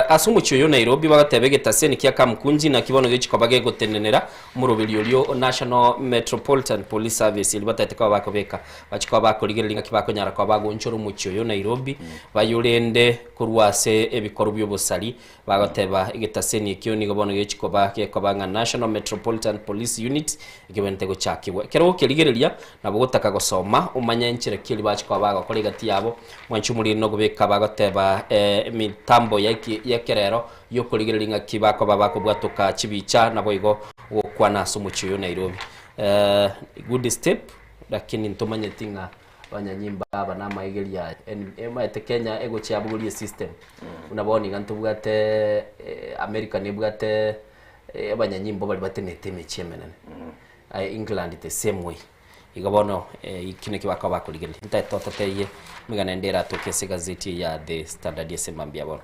asumu chuyo Nairobi bagatebe getaseni kya kamkunji na kibono gechikobage gotenenera murobeli olio National Metropolitan Police Service libatateka bakobeka bachiko bakorigelinga kibako nyara kwa bago nchoro muchuyo Nairobi bayurende kurwase ebikoro by'obusali bagateba getaseni kyo ni gobono gechikobage kobanga National Metropolitan Police Unit igibente gochakibwe kero keligerelia nabo gotaka gosoma umanya nchire kili bachiko bago koligati yabo mwanchumuri no gobeka bagateba mitambo yakerero yo koligerelinga kibako babako bwatoka chibicha nabo igo okwana sumuchuyo Nairobi good step lakini ntomanye tinga banyanyimba bana maigelia emaete Kenya ego chiabugulie system unaboni gantu bwate America ne bwate abanyanyimbo bali batenete mechemenene England the same way igabono ikine kibaka bakoligelia ntatoteye migana ndera tokese gazeti ya The Standard yesemambia bono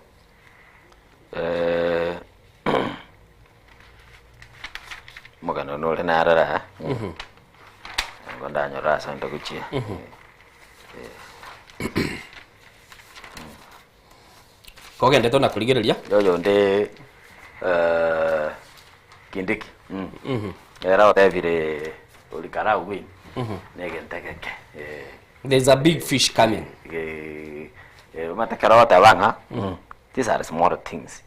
mugano nole narara gonda nyora santa kuchia kogende tona kuligerelia yoyo nde kindiki era otevire ulikara win negentegeke there's a big fish coming matakara otavanga these are small things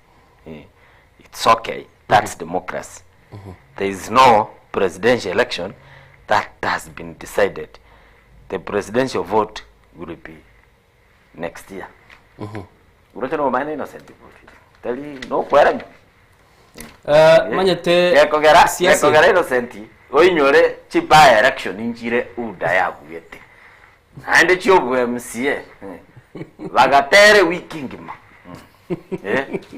it's okay that's democracy there is no presidential election that has been decided. The presidential vote will be next year. Urocho no mine innocent people. Tell you no kwerang. Manyete siasa innocent. Oinyore chipa election injire uda ya buyete. Ande chobwe MCA. Bagatere wiki ngima.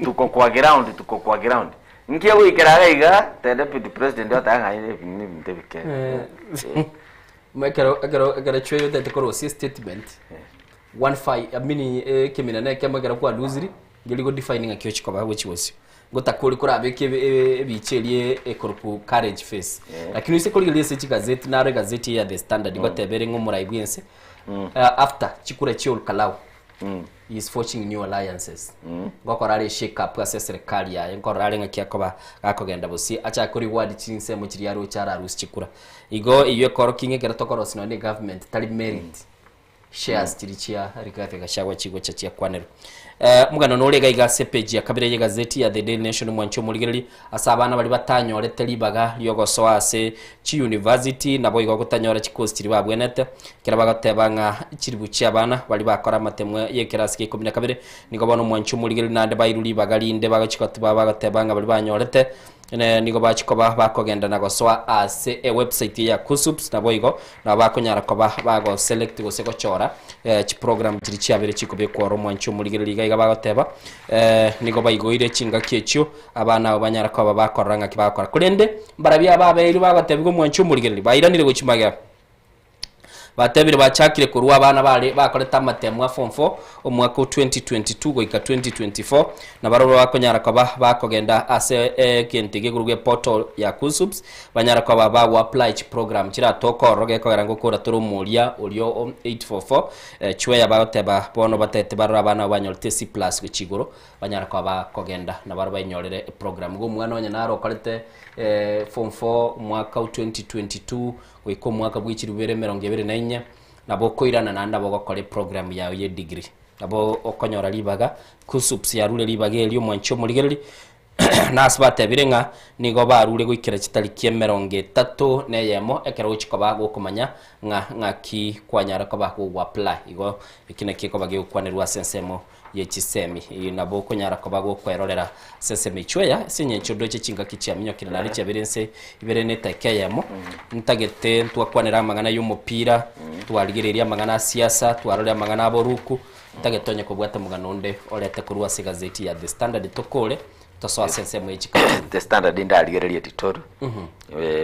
Tuko kwa ground. Nkia wikeraga iga the deputy president atanga ile ndebike magara chweyo that koro statement 15 amini keminane kemagara kwa luziri ngeligo defining akyochi kwa which was gotakuri kurabeke ebicherie ekoropu courage face lakini ise kuri lese chigazeti na gazeti ya The Standard gotebere ngomuraibwense after chikura chiol kalau is forging new alliances gokorare shake up ase serikali ya ngokorare ngakia koba gakogenda busi acha kuri ward chinse mu kiri yaro chara rusi chikura igo iyo koro kinge gera tokoro sino ne government tali merit shares tirichia rikafe gashagwa chigo chachia kwanero mugano nole gaiga page ya kabire ye gazeti ya The Daily Nation mwancho muligereri asabana bali batanyore telibaga lyogoso ase chi university nabo igo gutanyora chikostiri babwenete kirabaga tebanga chiribuchi abana bali bakora matemwe ye kirasi ke 12 nigo bono mwancho muligereri nande bayiruli bagalinde bagachikatu babaga tebanga bali banyorete nigo bachikoba bakogenda nagoswa ase website ya KUSUPS nabo igo nabakonyara koba bago select goseko chora chi program chiri chiabere chikobe kwa romwancho muligereri gaiga bagoteba nigo bayigoire chinga kyecho abana abanyara koba bakoranga kibakora kurende barabya baberi bagotebwa mwancho muligereri bayiranire gochimaga batebire bachakire kurwa abana bali bakoreta matemwa form 4 omwaka 2022 goika 2024 na baroro bakonyara koba bakogenda ase kentige gurugwe portal ya KUSUPS banyara koba bawo apply chi program kira tokoroge ko garango kora turumulia olio 844 chwe yabagoteba bono batete barora abana banyolte C+ gchigoro banyara koba kogenda na baraba inyorere program go mwana onye naro korete form 4 mwaka 2022 wiko mwaka bw'ichirubere 24 nabo koirana nanda bogokore program yawe ye degree nabo okonyora libaga KUSUPS yarule libaga elio mwancho muligereri nasbate birenga nigo barule gwikira kitali kiemeronge 3 neyemo ekero chikoba gokumanya ngaki kwanyara koba go apply igo ikine kiko bage kwanirwa sensemo ye chisemi nabo konyara koba go kwerorera sensemi chweya sinye chodo chinga kichya minyo kinari cyabirense iberene takeyemo ntagete twakwanira amangana y'umupira twaligereria amangana siasa twarorera amangana aboruku ntagetonya kubwata muganonde orete kurwa gazeti ya The Standard tokole toso sensemo yechika The Standard ndaligereria titoro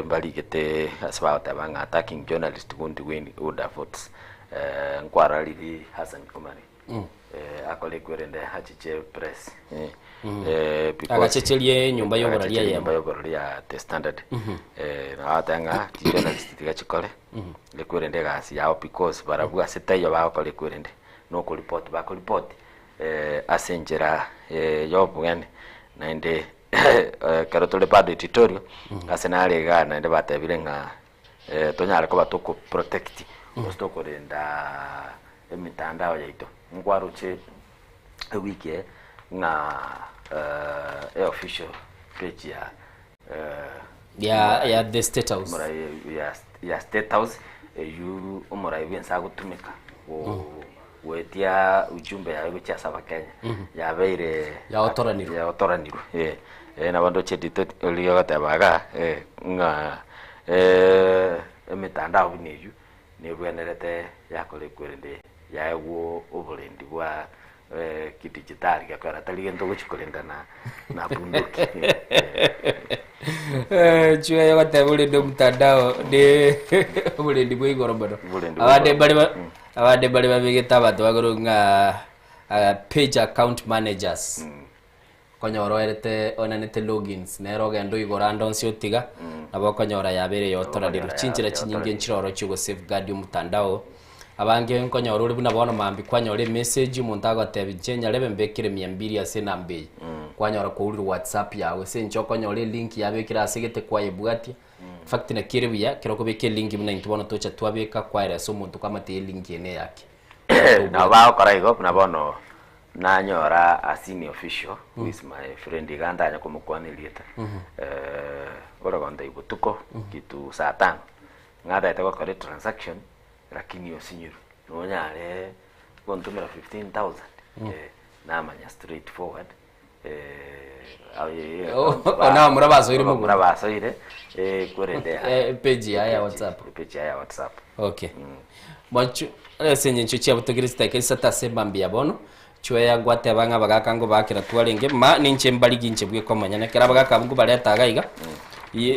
baligete asaba tabanga attacking journalist gundi win order votes nkwara lili Hassan Kumari akole kwerende hachiche press agachecherie nyumba y'obororia yemo nyumba y'obororia The Standard na atanga journalist tigachikole lekwende gasi yao because barabuga setayo bakole kwende no ko report bako report asenjera yobugene nainde karotole bado editorial asenale ga nainde batebire nga tonyara ko batoko protect ostoko renda emitandao yaito ngwaruche wiki nga official page ya The State House mura ya State House yu umura ibensa gutumika wetia ujumbe ya gucha saba Kenya ya beire ya otoraniro na bando chedito oliyo gatabaga nga emitandao bineju nebwenerete yakole kwende yawo obulendi bwa kidigitali yakora taligendo guchikolenda na bunduki chwe yogatebule ndo mtandao de obulendi bwa igoro bado abade bali babigeta batu bagorunga page account managers konyoroerete onanete logins nero gendo igora ndonsi otiga nabo konyora yabere yotoraniro chinjira chinyinge nchiroro chugo safeguard umutandao abange nkonyora uri buna bono mambi kwanyore message umuntu agotebi chenya lebe mbekire 200 ase nambe kwanyora ko uri WhatsApp yawe se nchoko nyore link yabekira asegete kwa ebwati fact na kirebiya kiroko beke link buna ntubono tocha twabeka kwa ere so umuntu kamate link ene yake na bao koraigo na bono nanyora a senior official who is my friend iganda anya kumukwani lieta ora gonda ibutuko kitu saa 5 ngada itakuwa kore transaction lakini yo sinyiru nonyare kontumira 15,000 na manya straight forward ona murabazo iri mu murabazo ire kurende page ya WhatsApp okay mwachu senye nchuchi butugirista kesa tasemba ya bono chwe gwate banga bagakango bakira twarenge ma ninche mbaligi nche bwe komanya kera bagakango bareta iga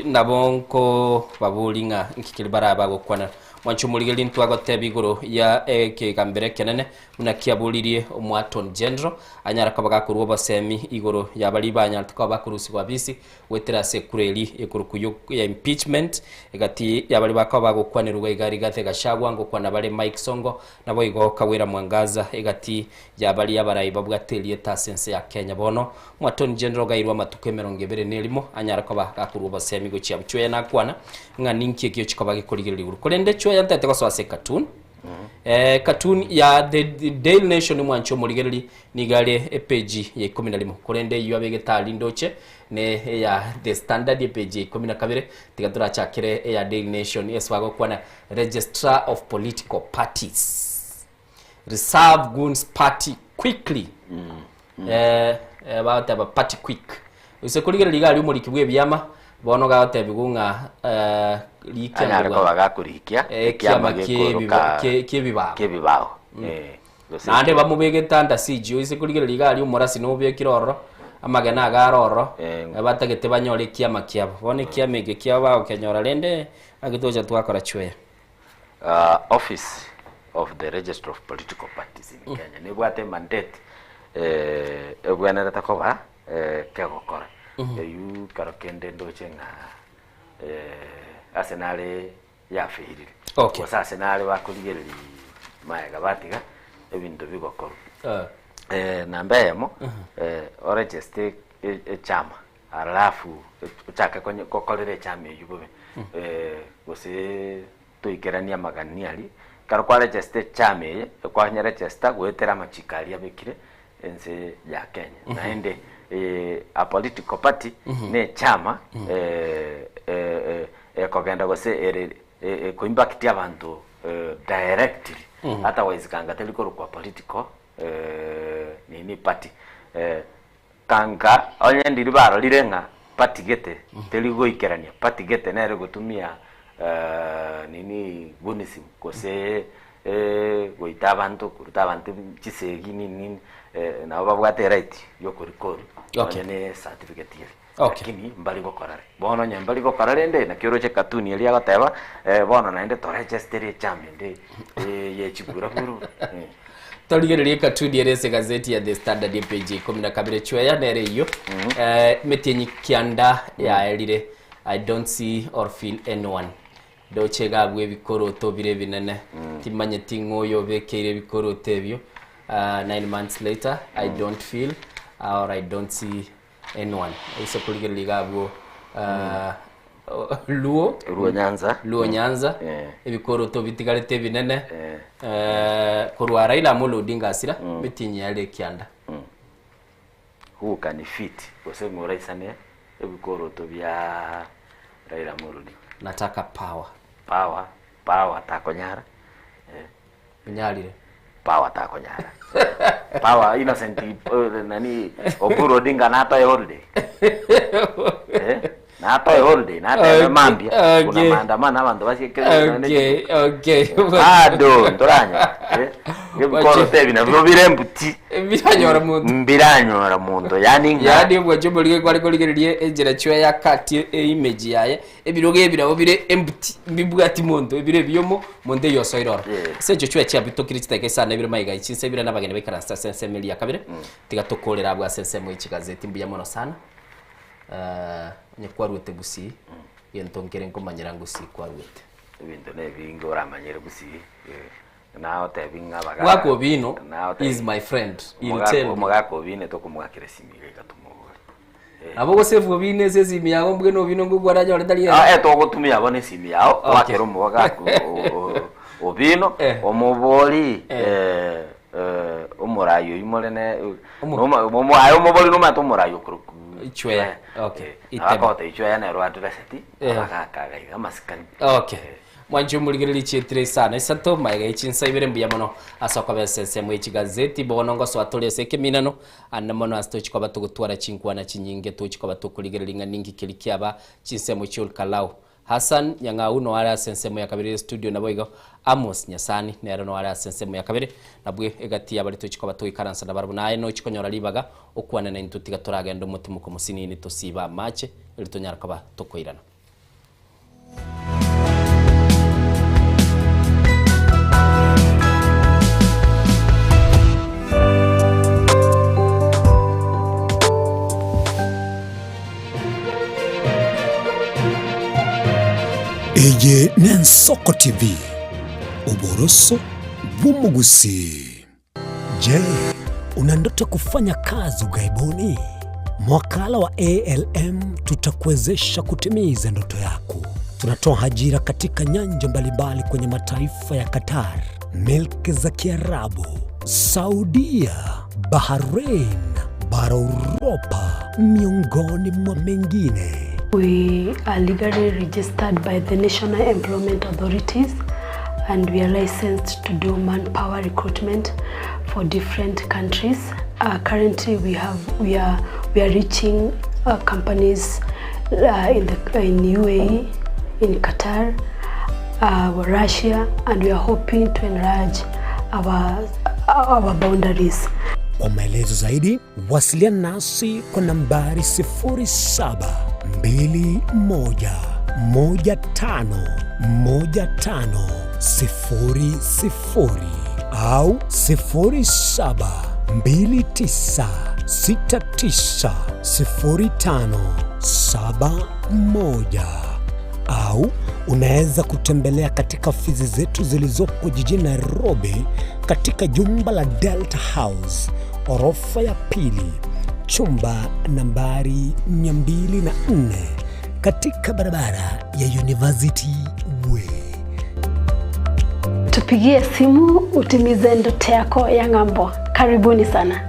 nabonko babulinga nkikiri baraba gukwana mwanchu muligeli ntwagote bigoro ya ke kambere kenene munakiaburirie omwaton general anyara kabagakurwo basemi igoro yabali banya tukabakurusi kwa bisi wetera sekureli ekurukuyo ya impeachment egati yabali bakabagukwanirwa igari gate gashagwa ngo kwana bale Mike Songo nabo igo kawira mwangaza egati yabali yabarayi babwatelie tasense ya Kenya bono mwaton general gairwa matuke 220 anyara kabagakurwo basemi go chiabchwe na kwana nganinki ekyo chikabage kuligeli iguru kolende chwe yantete kwase cartoon cartoon ya the Daily Nation mwancho muligereri nigale page ya 11 kurende iyo abegetali ndoche ne ya The Standard page ya 12 tigatura chakire ya Daily Nation eswago kwana Registrar of Political Parties reserve guns party quickly about a party quick usekuligereri gali umurikibwe byama bono gaote bigunga likia ko bagakurikia kiama kebibao nande bamubegetanda sijyo ise kuligera ligali umurasi no bye kiroro amagena agaroro batagete banyore kiama kiabo bone kiamege kiaba kenyora lende agitoja twakora chwe office of the Registrar of Political Parties in Kenya ne bwate mandate ebwana takoba kegokora yu karokende ndochenga asenale yafirire okay wasa asenale bakuligereri maega batiga ebintu bigokoro nambemo orejeste chama alafu uchake kwenye kokolere chama yubobe gose toikerania maganiali karokwa register chama kwa nya register gwetera machikali abekire ense ya Kenya naende a political party ne chama kogenda gose kuimpact abantu directly otherwise kanga telikoro kwa political nini party kanga onye ndiri baro lirenga party gete teligo ikerania party gete nere gutumia nini bonism kose goita abantu kuruta abantu chisegi nini na babwate right yo kurikori okay ne certificate ile okay kini mbali gokorare bono nya mbali gokorare nde na kioro che katuni ile agoteba bono naende to register chama nde ye chikura kuru Toligererie katudi erese gazeti ya The Standard page 12 chwe ya nere iyo metenyi kianda ya elire I don't see or feel anyone dochega bwe bikoroto bire binene timanye tingoyo bekeire bikoroto ebyo 9 months later I don't feel or I don't see anyone iso kuligererie gabo Luo Nyanza ebikoroto bitigarete binene kurwa Raila Amolo Odinga asira bitinyi yale kianda who can fit ose muraisane ebikoroto bya Raila Amolo Odinga nataka power takonyara nyalire power takonyara power innocent nani Oburu Odinga nata holiday Napa holiday, nata mambia. Kuna maandamano abantu bashikira. Okay. Ado, ntoranya. Yebikoro tebi na bibire mbuti. Mbiranyora muntu. Yani bwajumbulige kwali kuligererie ejera chwe ya kati image yaye. Ebiroge ebirabo bire embuti. Mbibwati muntu ebire byomo monde yoso irora. Sejo chwe cya bitokiri kitake sana ebire mayiga ikinse ebire nabagene bekarasta sense meli yakabire. Tigatokolera bwa sense mu ikigazeti mbuya mono sana. Nyekwarute gusi yentongere nkomanyira ngusi kwarute ibintu nebingo ramanyira gusi naho tebinga baga wako bino is my friend il tell mugako bine to kumwakire simire gatumugore abo gose vuga bine sezimi yago mbwe no bino ngo gwaraje waradali to gutumia abone simi yaho wakero mugako obino omuboli umurayo imolene ayo muboli no mato umurayo kuruku ichwe akote ichwe na ro adresati akakaiga maskani mwanju muligereri chitire sana isato maiga ichinsa ibere mbuya mono asoka besense mu ikigazeti bonongo so atole seke minano anamono asto chikoba tugutwara chinkwana chinyinge to chikoba tukuligereri nganingi kilikiaba chinse mu chul kalau Hassan Nyang'au no ara sensemo ya kabiri studio naboigo Amos Nyasani nero no ara sensemo ya kabiri nabwe egati abari to chikoba to ikaransa na barbu naye no chikonyora libaga okwana na intutiga turagenda umutima ko musini ni to siba mache litonyara kaba to koirana Eye Nensoko TV uboroso bumugusi. Je, una ndoto kufanya kazi ugaibuni? Mwakala wa ALM tutakuwezesha kutimiza ndoto yako. Tunatoa ajira katika nyanja mbalimbali kwenye mataifa ya Qatar, Milki za Kiarabu, Saudia, Bahrain, bara Europa, miongoni mwa mengine. We are legally registered by the National Employment Authorities and we are licensed to do manpower recruitment for different countries. Currently we are reaching companies in UAE, in Qatar, Russia, and we are hoping to enlarge our boundaries. Kwa maelezo zaidi, wasiliana nasi kwa nambari 0721151500 au 0729690571 au unaweza kutembelea katika ofisi zetu zilizopo jijini Nairobi katika jumba la Delta House, orofa ya pili, chumba nambari 204 katika barabara ya University Way. Tupigie simu utimize ndoto yako ya ng'ambo. Karibuni sana.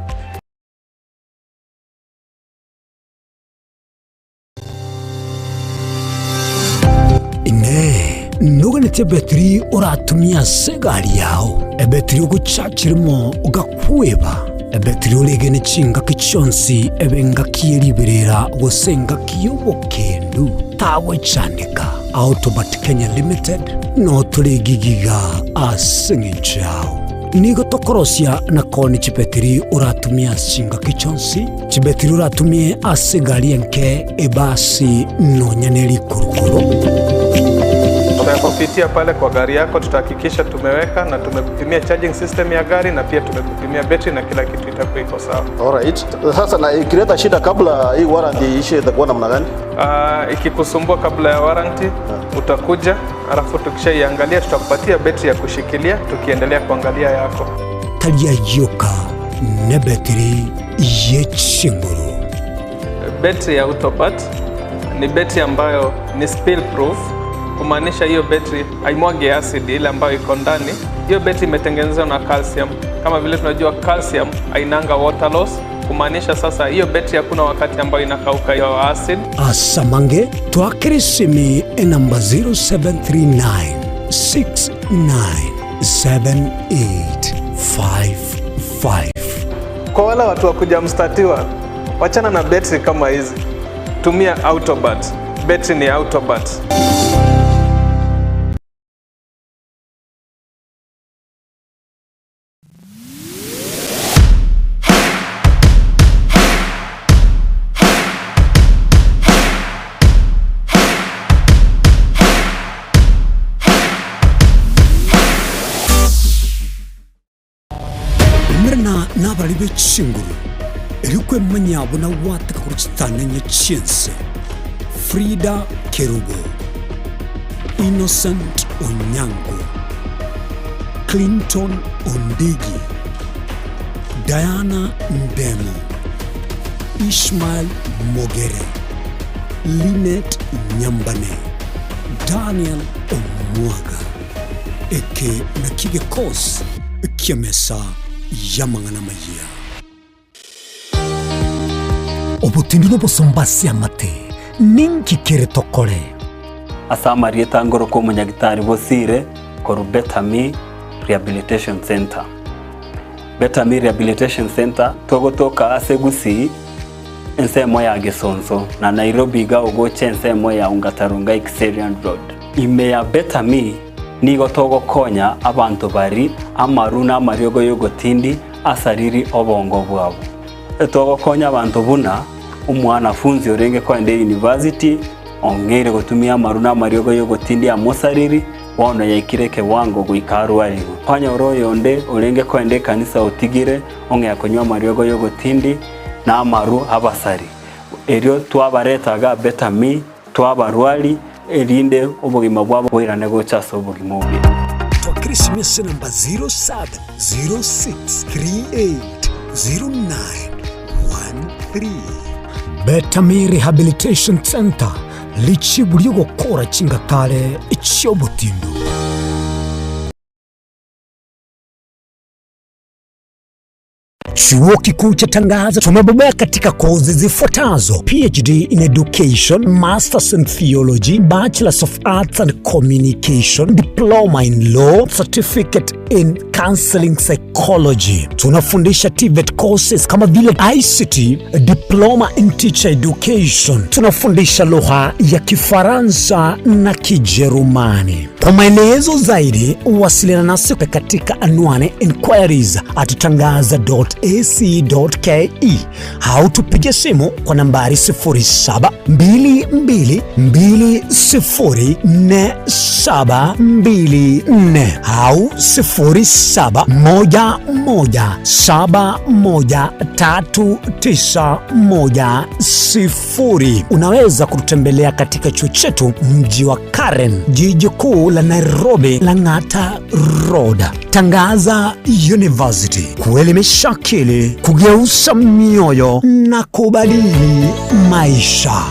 Nuganete betri uratumia segari yao ebetri uguchachirimo ugakweba ebetri ulegene chinga kichonsi ebenga kieriberera gusenga kiyobokendu tawe chanika Autobat Kenya Limited no tuligigiga asingichao nigo tokorosia na koni chibetri uratumia chinga kichonsi chibetri uratumie asigari enke ebasi no nyaneli kurukuru ukipitia pale kwa gari yako tutahakikisha tumeweka na tumekupimia charging system ya gari na pia tumekupimia battery na kila kitu itakuwa iko sawa. Alright. Sasa na ikileta shida kabla hii warranty ishe itakuwa namna gani? Ikikusumbua kabla ya warranty utakuja, alafu tukishaiangalia tutakupatia battery ya kushikilia tukiendelea kuangalia yako. Talia yoka na battery yechinguru. Battery ya Autobot ni battery ambayo ni spill proof, kumaanisha hiyo battery haimwagi acid ile ambayo iko ndani. Hiyo battery imetengenezwa na calcium. Kama vile tunajua calcium hainanga water loss, kumaanisha sasa hiyo battery hakuna wakati ambayo inakauka hiyo acid. Asamange twakirisimi namba 0739 697855. Kwa wale watu wa kujamstatiwa, wachana na battery kama hizi. Tumia Autobot. Battery ni Autobot. Mrna nabali bechinguru erikwe manyabo na wataka kuruchitana nyechiense. Frida Kerubo, Innocent Onyango, Clinton Ondigi, Diana Ndemo, Ishmael Mogere, Linet Nyambane, Daniel Omwaga, eke na kige kos kiamesa yamangana maya. Obutindiro bosombasi amate ninki kere tokore. Asamari etangoro ko munyagitari bosire koru Betami Rehabilitation Center. Betami Rehabilitation Center togotoka asegusi ensemo ya Gesonso na Nairobi ga ogoche ensemo ya Ungatarunga Xerian Road. Ime ya Betami nigo togo konya abantu bari amaruna amaryogo yogotindi asariri obongo bwabo. Etogo konya abantu buna umwana funzi orenge kwende university ongere gutumia amaruna amaryogo yogotindi amosariri wona yaikireke wango guikaru arigo kwanya oroyo onde orenge kwende kanisa utigire onge akonywa amaryogo yogotindi na amaru abasari eryo twabaretaga Betami twabarwali erinde ubugima bwabo bwirane gochaso ubugima obi twakirishimise namba 0706380913. Betami Rehabilitation Center lichiburio gukora chingatare ichiobutindu. Chuo Kikuu cha Tangaza tumebobea katika kozi zifuatazo: PhD in Education, Masters in Theology, Bachelors of Arts and Communication, Diploma in Law, Certificate in Counseling Psychology. Tunafundisha TVET courses kama vile ICT, Diploma in Teacher Education. Tunafundisha lugha ya Kifaransa na Kijerumani. Kwa maelezo zaidi, wasiliana nasi katika anwani inquiries@tangaza.ac.ke au tupige simu kwa nambari 0722204724 au 0711713910. Unaweza kututembelea katika chuo chetu mji wa Karen, jiji kuu la Nairobi, Lang'ata Road. Tangaza University, kuelimisha akili, kugeuza mioyo na kubadili maisha.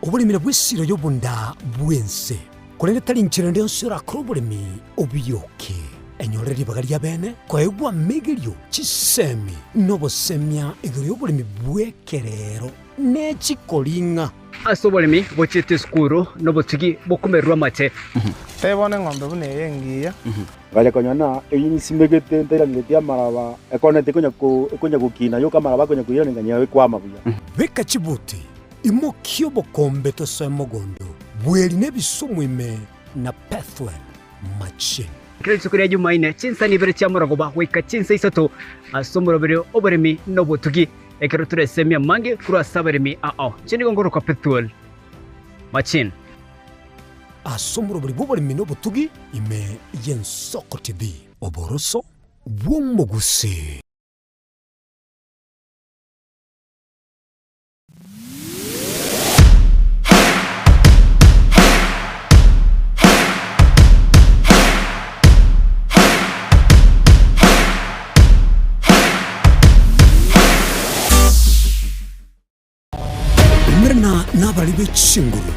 Obulimira bw'essiro y'obunda bwense kulenge tali nchira ndio sira kurubulimi obuyoke enyore libaga lya bene kwaegwa migirio chisemi nobosemya igrio bulimi bwekerero nechikolinga asobolimi bochete skuru nobotugi bokumerwa mate tebone ng'ombe bune yengiya Gale konyana eyisimegete ndera ngetia maraba ekonete kunya kukina yo kamaraba kunya kuyona nganya kwa mabuya beka chibuti imokyo bokombe to semogondo bweli nebisumwime na Pathwell Machine Kile siku ya Jumanne chinsani bere cha muragoba wika chinsa isato asomoro bere oberemi no botugi ekero turesemia mange kura saberemi chini gongoro kwa petrol Machin asomoro bere boberemi no botugi ime Yensoko TV oboroso bwomoguse. Nabali b'Chinguru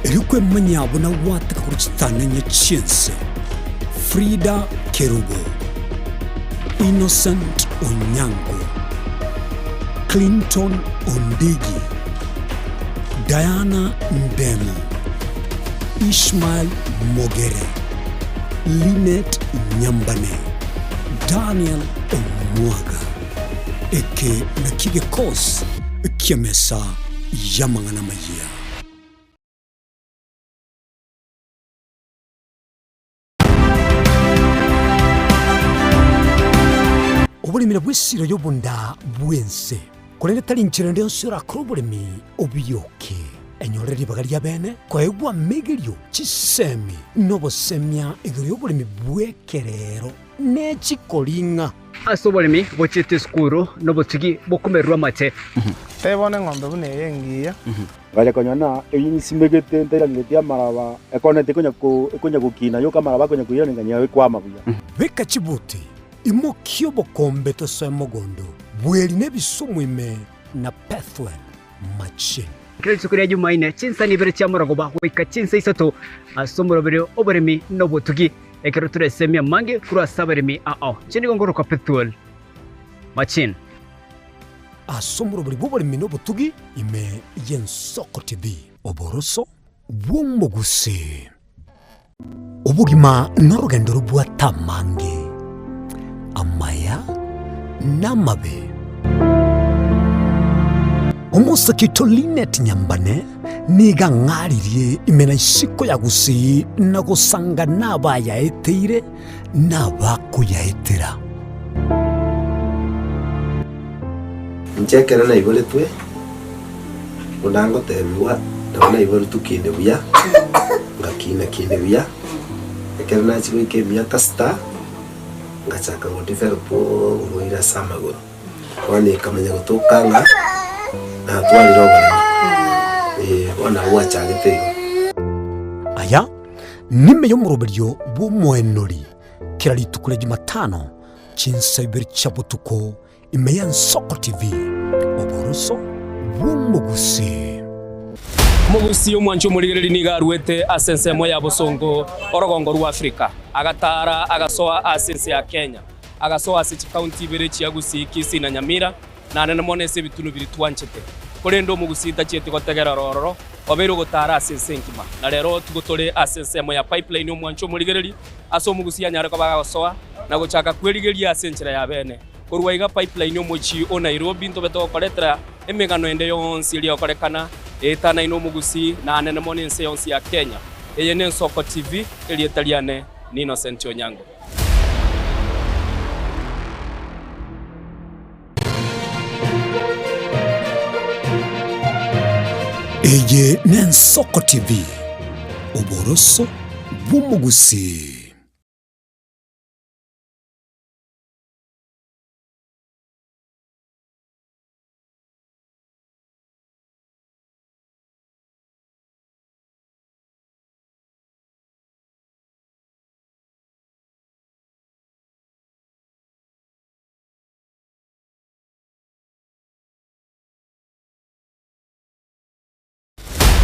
erikwe manyabo na wataka kuruchitana nyechense Frida Kerubo, Innocent Onyango, Clinton Ondigi, Diana Ndemu, Ishmael Mogere, Linet Nyambane, Daniel Omwaga, eke nakige kos kiamesa yamangana maya. Obulimira bw'essiro y'obunda bwense kulenge tali nchirende onsora krobulimi obuyoke enyolera libaga lya bene kwaegwa megelyo chisemi nobosemya igero y'obulimi bwekerero n'echikolinga asobolimi bochete skuru nobotugi bokumerwa mate tebone ng'ombe bune yengiya ngale konyana eyinsimegete nterangetia maraba ekonete konya kukina yo kamaraba konya kuyira nganya kwa mabuya beka chibuti imokyo bokombe to mogondo bweli nebisumwime na Pathwell Machin. Kile siku ya Jumanne chinsani bere cha muragoba wika chinsa isato asomoro bere oberemi no botugi ekero turesemia mange kura saberemi chini gongoro kwa Pathwell Machin asomoro bere boberemi no botugi ime Yensoko TV oboroso bwomoguse obugima n'orugendo rubwa tamange amaya namabe omusakito Linet Nyambane niga ng'aririe imena isiko ya gusi na gusanga n'abayaeteire n'abakuyaetera nchekera na iboletwe unango tebiwa ndabona ibolu tukinde buya ngakina kinde buya ekera na chiwe ke miaka star ngachaka ngodevelopo ngoira samagoro wani kamenya gutokanga na twali roba wana wacha gitego aya nime yo muroberyo bw'umwenori kirali tukule Jumatano chinsaiber chabutuko ime Yensoko TV oboroso bw'umuguse mugusi omwancho murigereri niga ruete asensemo ya Bosongo orogongo rwa Afrika agatara agasoa asense ya Kenya agasoa asichi county bere chiagusi kisi na Nyamira na nene monese bitunu biri twanchete kurendo mugusita chete kotegera rororo obero gotara asense nkima na rero tugotore asensemo ya pipeline omwancho murigereri aso mugusi ya nyareko bagasoa na gochaka kwerigeria asenchera ya bene kurwaiga pipeline omwochi o Nairobi ntobeto koletra emegano ende yonsi iliyo korekana etana ino mugusi na nene monense yonsi ya Kenya eye Yensoko TV elietaliane ni Innocent Onyango eye Yensoko TV oboroso bw'umugusi.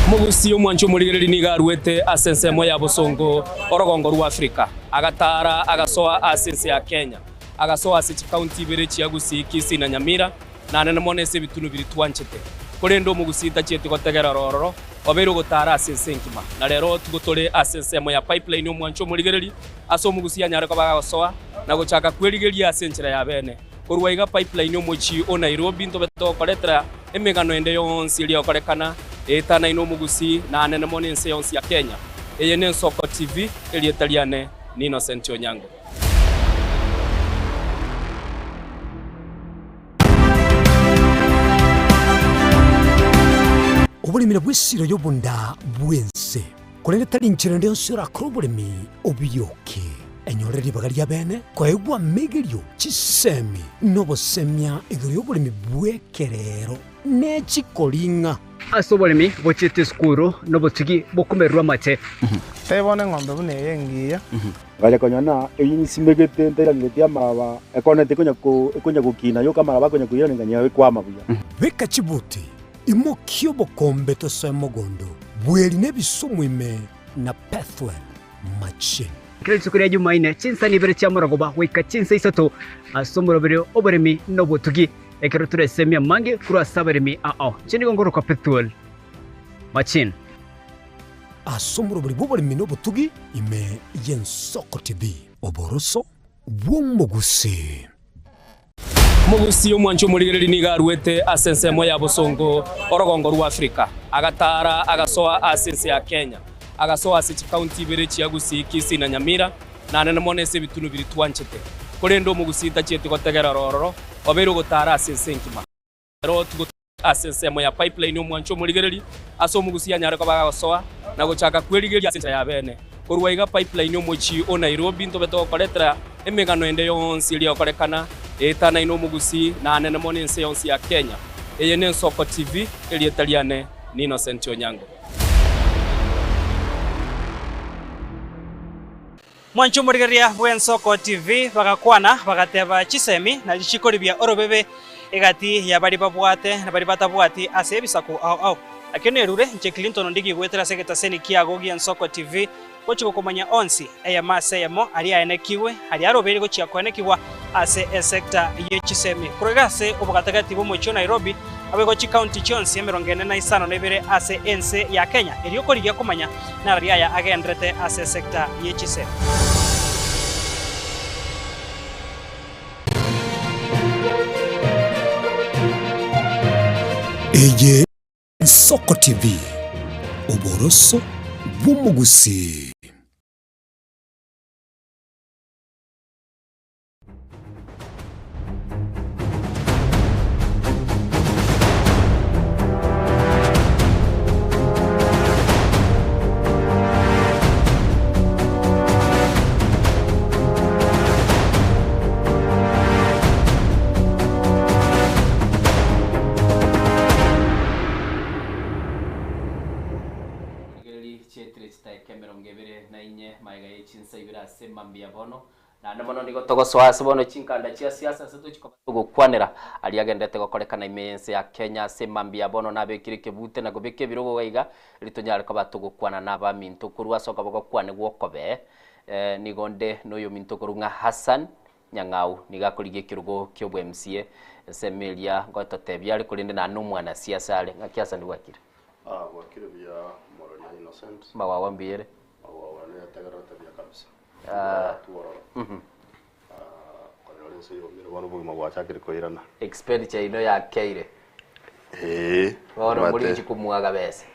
mugusi omwancho murigereri niga ruete asensemo ya Bosongo orogongo rwa Afrika agatara agasoa asense ya Kenya agasoa asichi county bere chiagusi kisi na Nyamira na nene monese bitunu biri twanchete kurendo mugusita chete kotegera rororo obero gotara asense nkima na rero tugotore asensemo ya pipeline omwancho murigereri aso mugusi ya nyareko bagasoa na gochaka kwerigeria asenchera ya bene kurwaiga pipeline omwochi o Nairobi ntobeto koletra emegano ende yonsi iliyo korekana etana ino mugusi na nene monense yonsi ya Kenya eye Yensoko TV elietaliane ni Innocent Onyango. Obulimira bw'essiro y'obunda bwense kulende talinchira ndio sura krobulimi obiyoke enyore libaga lya bene kwaegwa megelyo chisemi nobosemya igyo bulimi bwekerero nechikolinga asobolemi bochete skuru nobotugi bokumerwa mate tebone ng'ombe bune yengiya ngale konyana eyinsimegete nterangetia maraba ekonete konya kukina yo kamara konya kuyira nganya kwa mabuya beka chibuti imokyo bokombe tosemogondo bweli nebisumwime na Pathwell machine kile sukuri Jumaine chinsa ni bere chamaragoba wika chinsa isato asomoro bere oberemi nobotugi ekero turesemia mange kura saberemi chini gongoro kwa Pathwell machine asomoro bere boberemi nobotugi ime Yensoko TV oboroso bw'omugusi mugusi omwancho muligereri nigarwete asensemo ya busongo orogongo rwa Afrika agatara agasoa asense ya Kenya agasoa ase county bere chiagusi Kisii na Nyamira na nene monese bitunu biri twanchete kurendo mugusita chiete gotegera rororo obero gotara asense nkima ro tugo asensemo ya pipeline omwancho muligereri aso mugusi anyare ko bagasoa na gochaka kwerigeria asense ya bene kurwaiga pipeline omochi o Nairobi ntobeto koletera emegano ende yonsi iri okorekana etana ino mugusi na nene monense yonsi ya Kenya eye ne Nsoko TV eri etaliane ni Innocent Onyango mwancho murigeria bwa Nsoko TV bagakwana bagateba chisemi na chikoribia orobebe egati ya bari babwate na bari batabwati ase ebisako au akene rure nche Clinton ndigi gwetera segeta seni kiago gi Nsoko TV gochiko kumanya onsi eya mase yamo ari aenekiwe ari arobere gochia kwenekiwa ase sector yechisemi kurogase obugatagati bo mocho Nairobi abegochi county chonsi emerongene na isano nebere ase ense ya Kenya eriyo korigia kumanya na ari aya agendrete ase sector yechisemi eye Nsoko TV oboroso bw'omugusi na namono nigotogoso asibono chinkanda chia siasa setu chikobago kwanera ali agendete gokorekana imense ya Kenya semambia bono nabekire kebute na gobeke birogo gaiga litonyare ko batugo kwana naba minto kurwa soka bako kwane gwokobe nigonde noyo minto kurunga Hassan Nyang'au nigakurigie kirugo kyobwe MCA semelia ngototebya ari kurinde na numwana siasa ale ngakiasa ndiwakire wakire bya Moroni Innocent mawawambire ne tagarata bya kabisa expenditure ino ya keire wana muri chikumuaga bese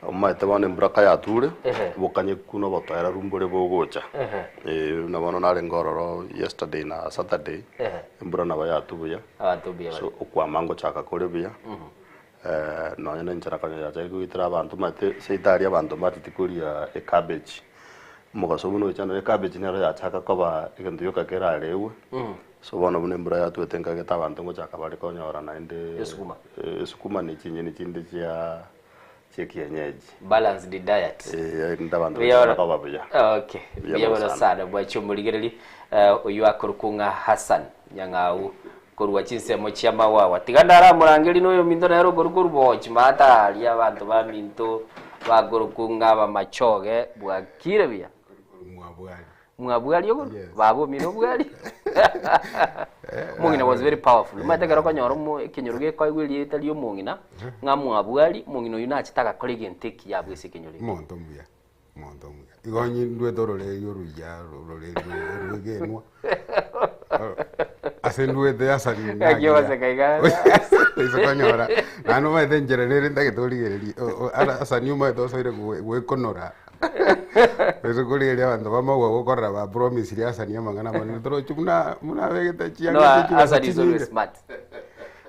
omaite bane mbraka ya ture bokanye kuno botera rumbure bogocha na bono nare ngororo yesterday na Saturday mbura na baya tubuya so okwamango chaka korebia no nyene nchara kanya ya chaiku itira abantu mate seitari abantu mate tikuria e cabbage mugaso buno cyane cabbage nero ya chaka koba ikintu yoka kera lewe so bono bune mbura ya tuetenga geta abantu ngo chaka bari konyora na inde sukuma ni chinyeni chinde chia kienyeji balanced diet ndabantu bakababya okay biyabona sana bwacho muligereri uyu akorukunga Hassan Nyang'au kurwa chinsemo chiama wawa tigandara murangeli noyo mindo na rogo rubochi mata ali abantu ba minto bagorukunga ba machoge bwakire bya mwabwali yogo babo mino bwali mungina was very powerful mategera ko nyoro kinyoruge ko igwili etali omungina ngamwabwali mungino yuna chitaka kolege nteki yabwe sekinyori monto muya igonyi ndwe dorole yoruya role rugenwa asendwe de asali ngyo wasakaiga iso kanyora nanu ma denjere nere ndage toligereri ala asanyuma to soire gwe konora Esukuli ile abantu bamagwa gukorera ba promise ria Hassan amangana manene torochi muna begete chia no Hassan is always smart.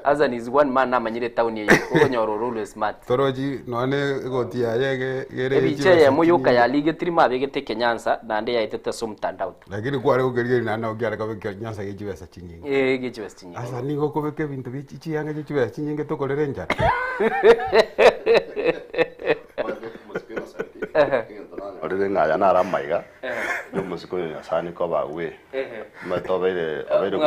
Hassan is one man amanyire town yeyo ukonyoro rule smart. Torochi none gotia yege gere ebiche ya muyuka ya lige trima begete Kenyanza na nde yaitete so mtandao. Lakini kwa leo gerie na na ugiara ka Kenyanza gechibesa chinyingi. Gechibesa chinyingi. Asa ni goko beke bintu bichi yanga gechibesa chinyingi tokolere njara. Orire ngaya nara maiga yo musiko ya sani ko bawe matobere abere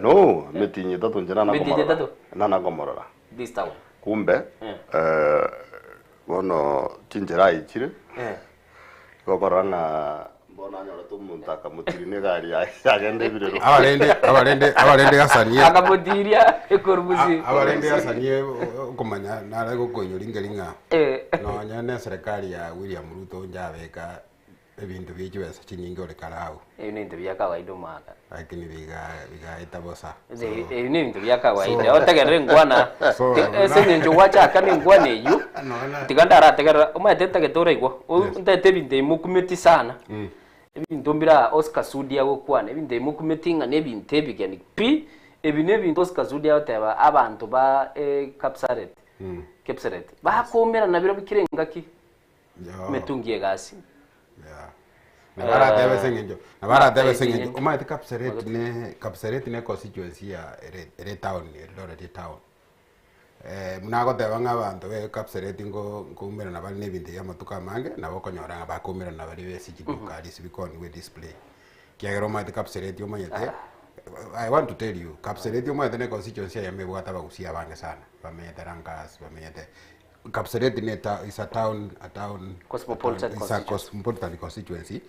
no metinyi tatu njana na komorora nana komorora this town kumbe bono tinjera ichire gokoranga bona nyora tumunta kamutirine gari agende birero abarende Hassan akamutiria ekorbuzi abarende Hassan kumanya nara gokonyo lingelinga no nyane serikali ya William Ruto njabeka ebintu by'ikibesa kinyingi ole karao ni bintu bya kawaida maka lakini bigaita bosa ni bintu bya kawaida otegerere ngwana ese njo wacha kani ngwana eyu tigandara tegera umaitete getora igwo ntete bintu imukumiti sana ebintu mbira Oscar Sudi agokwana ebintu imukumiti nga nebintu ebigeni pi ebine bintu Oscar Sudi ateba abantu ba Kapsaret Kapsaret bakomera nabiro bikirengaki metungie gasi Nabara debe sengenjo umaite Kapsaret ne constituency ya ere town Eldoret town munago tebanga abantu be Kapsaret ngo kumera nabali nebinte ya matuka mange nabo konyora bakomera nabali besikiduka disibikoni we display kiagero umaite Kapsaret umayete I want to tell you Kapsaret umaite ne constituency ya mebwata bagusia bange sana bameyete rangas bameyete Kapsaret is a town cosmopolitan constituency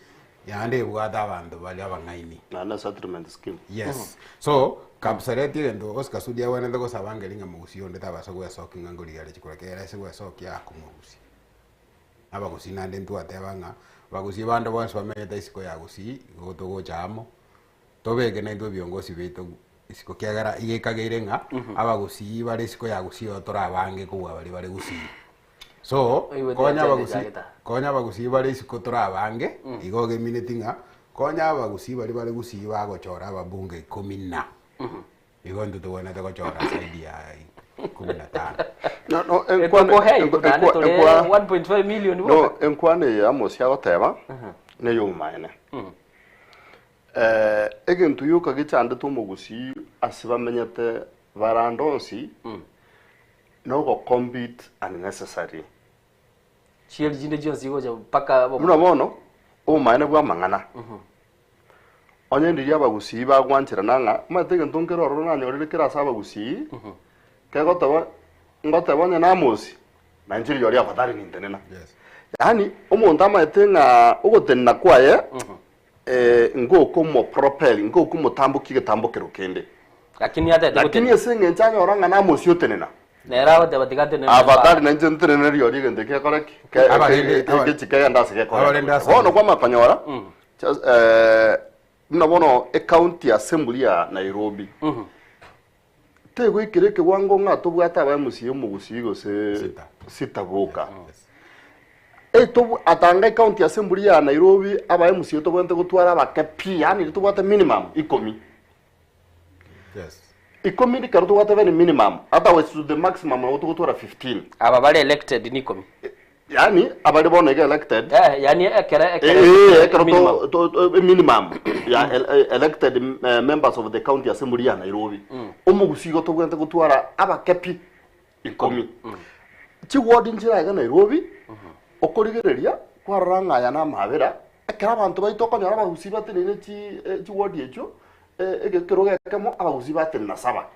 yande bwata abantu bali abangaini na settlement scheme yes so Kapsaret ndo Oscar Sudi awana ndego sabangelinga mugusio ndeta basago ya soki ngangoli yale chikolekera ese gwa soki akumugusi abagusi nande ntu atebanga bagusi bando bonse bameyeta isiko ya gusi gotogo chamo tobege na ndo biongozi beto isiko kiagara igekageire nga abagusi bale isiko ya gusi otora bange kuwa bali gusi so konya bagusi bale isiko tora bange igoge minutinga konya bagusi bale gusi bagochora ababunge 10 igo ndo tubona tagochora saidi ya 15 no enkwa 1.5 million no enkwane amos ya goteba ne yumaene egentu yuka gichande tumugusi asibamenyete varandonsi no go compete unnecessary chiel jinde jonsi go paka muno mono o maene bwa mangana onye ndi yabagusi bagwanchira nanga matege ntonkero roro nanyorire kira sabagusi ke gotaba ngotaba na amosi nanjiri yori afatari nintenena yani umuntu amatenga ugotenna kwaye ngo komo propel ngo komo tambukige tambukero kende lakini esenge nchanya oranga na amosi otenena nera wate batigate ne afatari nanjiri ntenena yori gende ke korek ke chike ndase ke korek ono kwa makanyora mnabono county assembly ya Nairobi tego ikireke wango nga tobwata ba musiyo mugusigo se sitabuka to atanga county assembly ya Nairobi aba musiyo to bwante gutwara bakapi yani to bwata minimum ikomi ikomi ni karuto bwata very minimum otherwise to the maximum na gutwara 15 aba bali elected ni ikomi yani abali bona get elected yani ekera minimum ya elected members of the county assembly ya Nairobi umugusigo to gwente gutwara abakepi ikomi chi ward njira ya Nairobi okorigereria kwaranga ya na mabera ekera abantu baitoka nyara bagusi batenene chi ward yecho egekeroge kemo abagusi batene na saba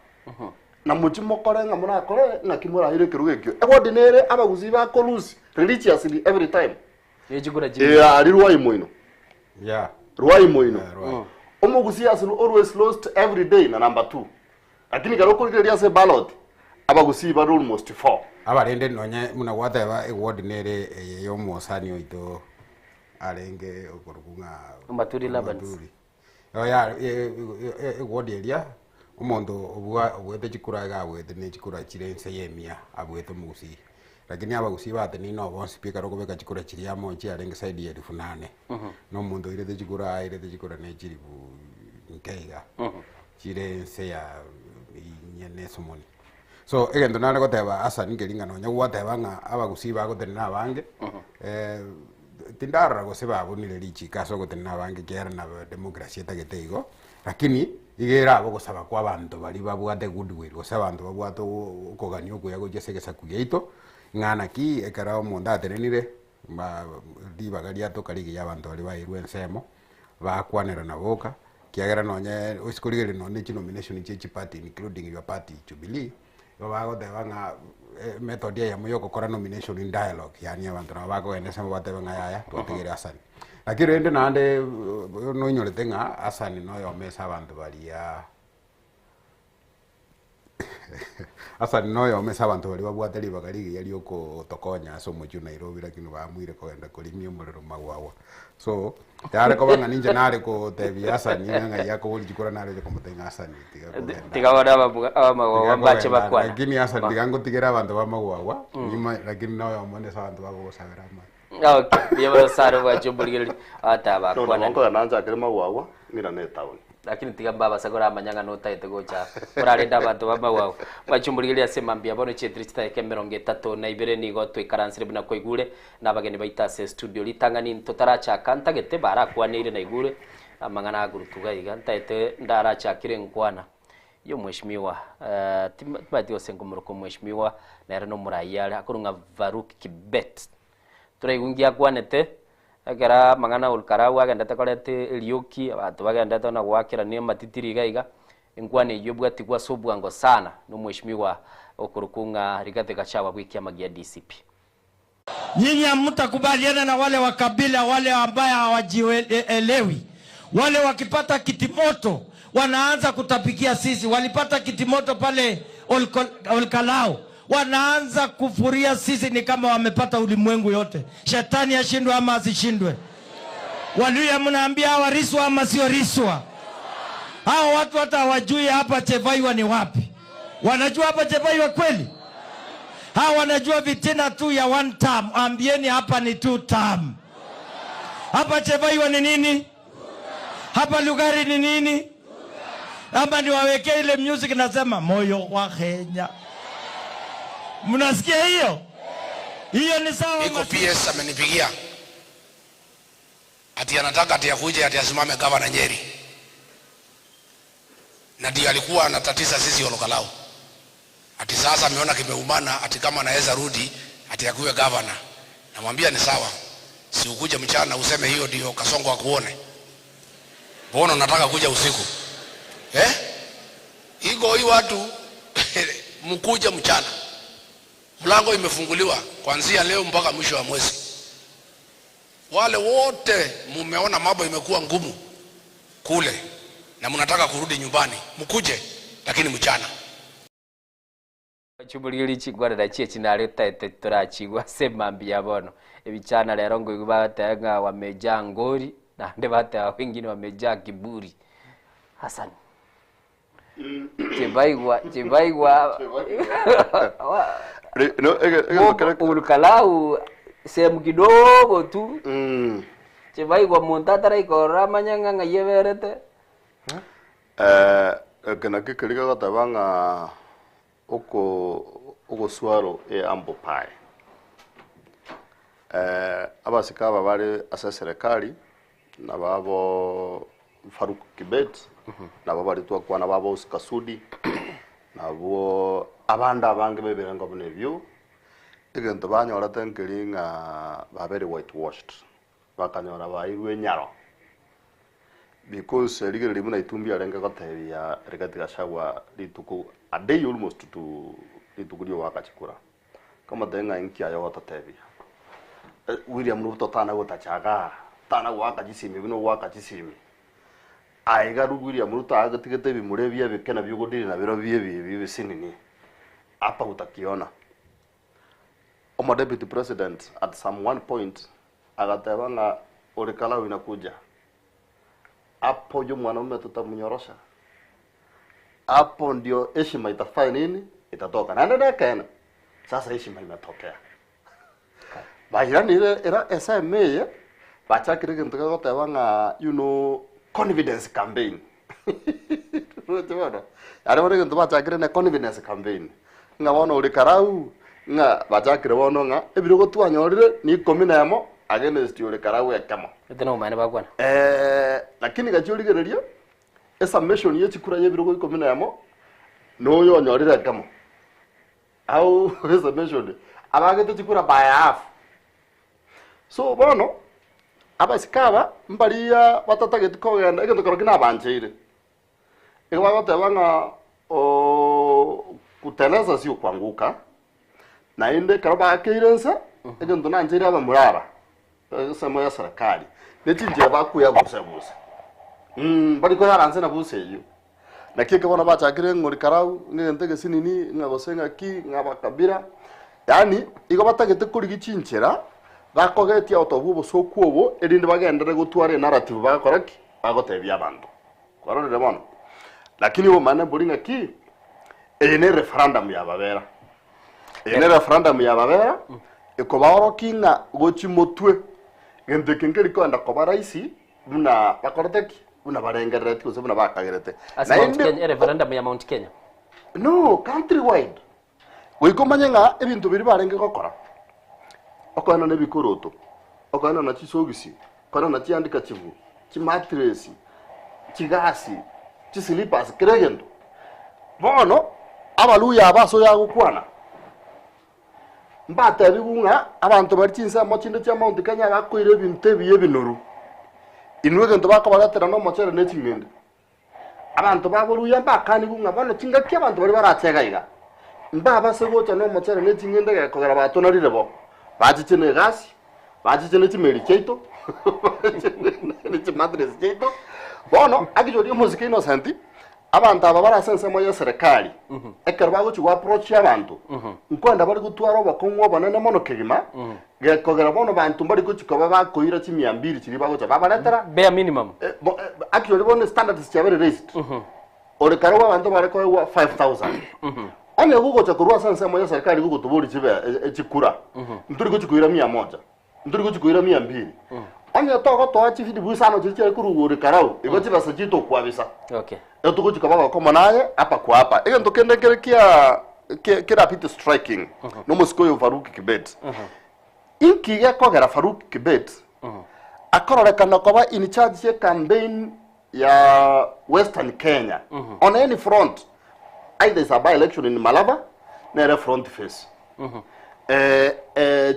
na muchimo korenga muna kore na kimura ile kirugekyo ordinary abaguzi ba kolusi religiously every time yejigura ari ruwa imoino ruwa imoino omuguzi as always lost every day na number 2 lakini garoko ile se ballot abaguzi ba almost 4 abarende nonye muna whatever ordinary yo mosani oito arenge okorukunga maturi labans oya egodelia umuntu obwete chikura ga bwete ne chikura chirense yemia abwete mugusi lakini abagusi bate ni no bon speaker rokobeka chikura chiria monchi arenge side ya 8,000 no muntu irete chikura ne chiribu nkeiga chire se ya nyene somoni so egento nare goteba asa ningeringano nya gwateba nga abagusi bagotenera abange tindara gose babonire richi kaso gotenera abange kera na democracy etagete lakini igera abo gosaba kwa abantu bali babwate goodwill gose abantu babwate ukogania okuya gojesegesa kuyaito ngana ki ekara omonda aterenire libagaria tokarigi y'abantu bali bairwe ensemo bakwanera na boka kiagera nonye usikurigere none chi nomination chi party including your party Jubilee bago de banga method ya muyo kokora nomination in dialogue yani abantu na bago endesa bate banga yaya tuategere asani lakini ende nande no nyorete nga asani no yo mesa abantu bali ya asani no yo mesa abantu bali babwateli bagaligi yali oko tokonya so muju Nairobi lakini bamwire ko enda kolimio mulero magwawa so yare ko banga ninja nare ko tebi asani nga yako woli jikora nare ko mutenga asani tiga wada magwawa bache bakwana lakini asani digango tigera abantu ba magwawa nyuma lakini no yo mwende sa abantu bago sabera ma okay biyo saro wa jumbuligeli ata bakwana no nanja kire magwawa ngira ne town lakini tiga baba sagora amanyanga no taite gocha urarenda abantu bamawawe bachumbuligeli asemambia bono chetrista ekemeronge 3 na ibere nigo twikaransire bina koigure nabageni baitase studio litangani totaracha kantagete barakwanire na igure amangana agurutuga iga taite ndaracha kire nkwana yo mheshimiwa timati osengomoroko mheshimiwa na reno murayale akurunga Faruk Kibet turaigungia kwanete agera mangana ulkarau agendete korete elioki abantu bagendete na gwakira ni matitiri gaiga inkwane yobwa tigwa sobwango sana no mheshimiwa okurukunga Rigathi Gachagua bwikia magia DCP. Nyinyi hamtakubaliana na wale wa kabila wale ambao hawajielewi. Wale wakipata kitimoto wanaanza kutapikia sisi. Walipata kitimoto pale Olkalao. Wanaanza kufuria sisi ni kama wamepata ulimwengu yote. Shetani ashindwe ama asishindwe. Waluya mnaambia hawa riswa ama sio riswa. Hao watu hata hawajui hapa Chevaiwa ni wapi. Wanajua hapa Chevaiwa kweli? Hao wanajua vitina tu ya 1 term. Ambieni hapa ni 2 term. Hapa Chevaiwa ni nini? Hapa Lugari ni nini? Hapa niwawekee ile music nasema moyo wa Kenya. Mnasikia hiyo? Hiyo ni sawa. Iko PS amenipigia. Ati anataka ati akuje ati asimame gavana Nyeri. Na ndio alikuwa anatatiza sisi Olkalao. Ati sasa ameona kimeumana ati kama anaweza rudi ati akuwe gavana. Namwambia ni sawa. Si ukuje mchana useme hiyo ndio Kasongo akuone. Mbona unataka kuja usiku? Iko hii watu mkuja mchana. Mlango imefunguliwa kuanzia leo mpaka mwisho wa mwezi. Wale wote mumeona mambo imekuwa ngumu kule na mnataka kurudi nyumbani, mkuje lakini mchana. Chumbuligeli chigwara da chie chinare taite turachigwa semambia bono. Ebichana lero ngo batanga wameja ngori na nde bata wengine wameja kiburi. Hassan. Chibaigwa Olkalao sehemu kidogo tu. Chibaigwa montatara ikora manyanga ngayeberete. Kana kikiriga gotabanga uko swaro ambo pai. Abasikaba bari asa serikali na babo Faruk Kibet na babo bari kwa na babo Kasudi na bo abanda bange beberenga bunebyo igento banyora tenkiringa babere whitewashed bakanyora bairwe nyaro because rigere limuna itumbi arenga goteria Rigathi Gachagua lituku a day almost to lituku dio wakachikura kama denga inkia yo gotetebia William Ruto tana gotachaga tana wakajisimi bino wakajisimi aiga William Ruto agatigete bimurebia bikena byugodiri na biro biye sinini apa utakiona Omo deputy president at some one point agatebanga Olkalao inakuja hapo jo mwanaume tutamnyorosha hapo ndio heshima itafanya nini itatoka na ndio kana sasa heshima imetokea bahiranire era SMA bachakire kintu gagoteba nga confidence campaign rote ari bone kintu bachakire na confidence campaign nga bono uri karau nga bachakire bono nga ebiro gotwanyorire ni 11 against uri karau ekamo eteno mane bagwana lakini gachurigereria esa mission ye chikura ye biro 11 no yo nyorire ekamo au esa mission abagete chikura by half so bono abasikaba mbalia batatagete kogenda egento korokina abancheire ego bagoteba nga kuteleza sio kwanguka na inde karoba akirensa egento nancheire abamurara sema ya serikali nechinje bakuya gusebusa bari ko yaranze na buseyo nakike bona bachakire ngori karau ngente gesinini ngagosenga ki ngabakabira yani igo batagete kuri gichinchera bakogetia otobubo sokuobo erinde bagendere gutware narrative bakoraki bagotebya abantu korore bono lakini bo mane buringa ki ene referendum ya babera ekobaro kinga gochimotwe gente kinkeri ko anda kobaraisi buna bakoroteki buna barengerete ko buna bakagerete na inde referendum ya Mount Kenya no countrywide wikomanye nga ebintu biri barenge gokora okwana ne bikoroto okwana na chisogisi okwana na chiandika chivu chimatresi chigasi chisilipas kiregendo bono abaluya abaso yagukwana mbata bibunga abantu bari chinsa mochinde cha Mount Kenya bakoire binte biye binuru inwe gento bakabagatera no mochere ne chingende abantu baburuya mbakani bunga bono chingaki abantu bari baratega mbaba segocha no mochere ne chingende gakogera batonarire bo bachichene gasi bachichene chimeri cheito ne chimadres cheito bono akijodi muziki innocent abantu aba barasense moyo serikali ekerwa go chwa approach y'abantu nkwenda bari gutwara bakongwa banane mono kegima gekogera bono bantu bari kuchikoba bakoira chi 200 chiri bagocha babaletera bare minimum actually bono standards cha very raised ore karwa bantu bare ko 5000 ane gugo cha kurwa sanse moyo serikali gugo tuburi chibe chikura nturi go chikuira 100 nturi go chikuira 200 anya togo to achi fidi busano chiche kuru ore karau ego chiba sajito kwa bisa okay etuko chikaba ko manaye apa kwa apa ege ntokende kira pit striking no musiko yo Farouk Kibet inki ya kogera Farouk Kibet akorore kana koba in charge ya campaign ya Western Kenya on any front either is a by election in Malaba na front face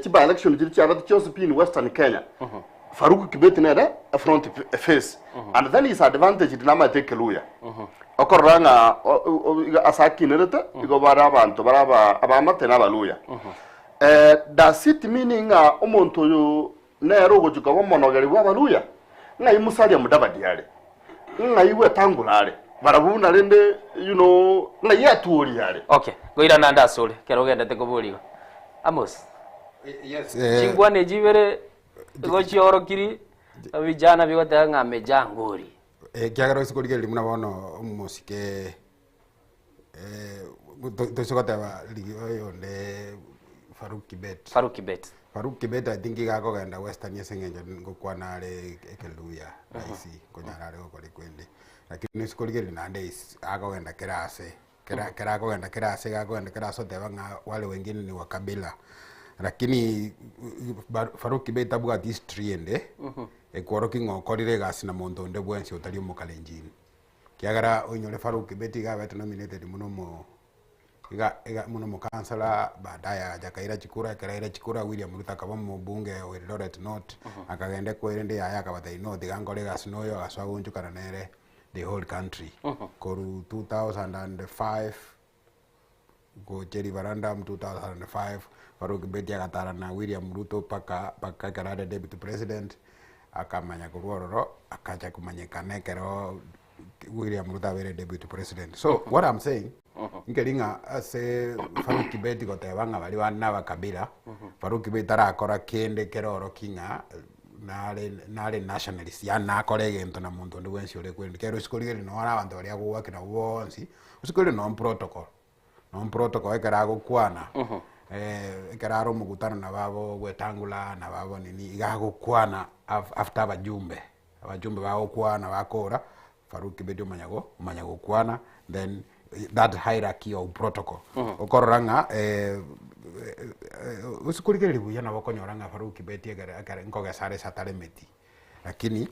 chiba election jiri cha chose in Western Kenya Farouk Kibet na a front face and then his advantage dinama take luya okoranga asaki nerete igo bara abantu baraba abamate na baluya does it meaning umuntu yo nero go jiko monogeri wa baluya ngai musali mudabadi yale ngai we tangulale barabuna rende ngai yatuori yale okay goira nanda sole kero genda te kuburigo Amos yes chingwa ne jibere gochi orokiri vijana bigote ngame jangori kiagaro isikorige limuna bono musike tosokotaba liyo ne Farouk Kibet I think igakogenda Western yesengenjo ngokwana ale ekeluya raisi konyarare gokore kwende lakini isikorige linande agogenda kerase kera kerase gakogenda kerase tebanga wale wengine ni wakabila lakini Farouk Kibet abuga history ende ekworo kingo korire gasi na muntu nde bwensi utali mu Kalenjin kiagara onyole Farouk Kibet gabete nominated muno mu kansala badaya jakaira chikura William Ruto akaba mu bunge wa Eldoret North akagende kwende yaya akabatai no digangole gasi noyo aswagunjukana nere the whole country koru 2005 go Jerry Varandam 2005 Farouk Kibet agatara na William Ruto paka karade deputy president akamanya kurororo akaja kumanyekana kero William Ruto were deputy president so what I'm saying ngelinga ase Farouk Kibet gotebanga bali bana bakabira Farouk Kibet arakora kende keroro kinga nale nationalist ya nakore gento na muntu ndi wensi ore kwende kero sikolire no ara abantu bali agwakira bonsi usikolire non protocol ekera gukwana keraro mugutano na babo gwetangula na babo nini igagukwana after abajumbe bagukwana bakora Faruki bedio manyago kwana, then that hierarchy of protocol okoranga usikurigere buya na bakonyoranga Faruki betie gara ngoga sare satalemeti lakini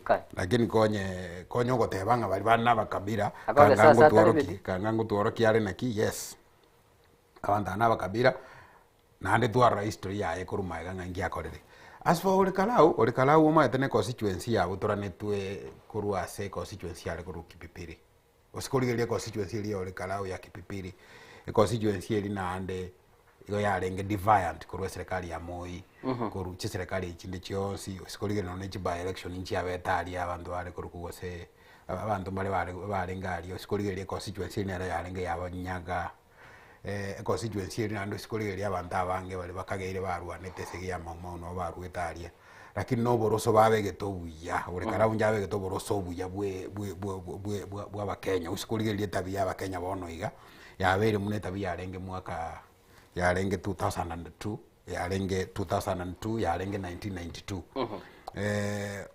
konyo gotebanga bali bana bakabira kangango tuoroki ale naki yes abandana bakabira nande twara history ya ekurumaiga ngia korere as for Olekalau uma etene constituency ya utoranetwe kurua se constituency ya kuru Kipipiri osikurigeria constituency ya Olekalau ya Kipipiri constituency ili na ande igo ya renge defiant kurua serikali ya Moi kuru chi serikali ikinde chionsi osikurigeria no nechi by election inchi abetali abantu bale kuru kugose abantu bale ngari osikurigeria constituency ne ya renge ya Banyaga constituency ili nando sikurigeria abantu abange bali bakageire barwanete segia mama no barwetaria lakini no boroso babegeto buya Olekalau njabegeto boroso buya bwe abakenya usikurigeria tabia abakenya bono iga yabere mune tabia yarenge mwaka yarenge 2002 yarenge 1992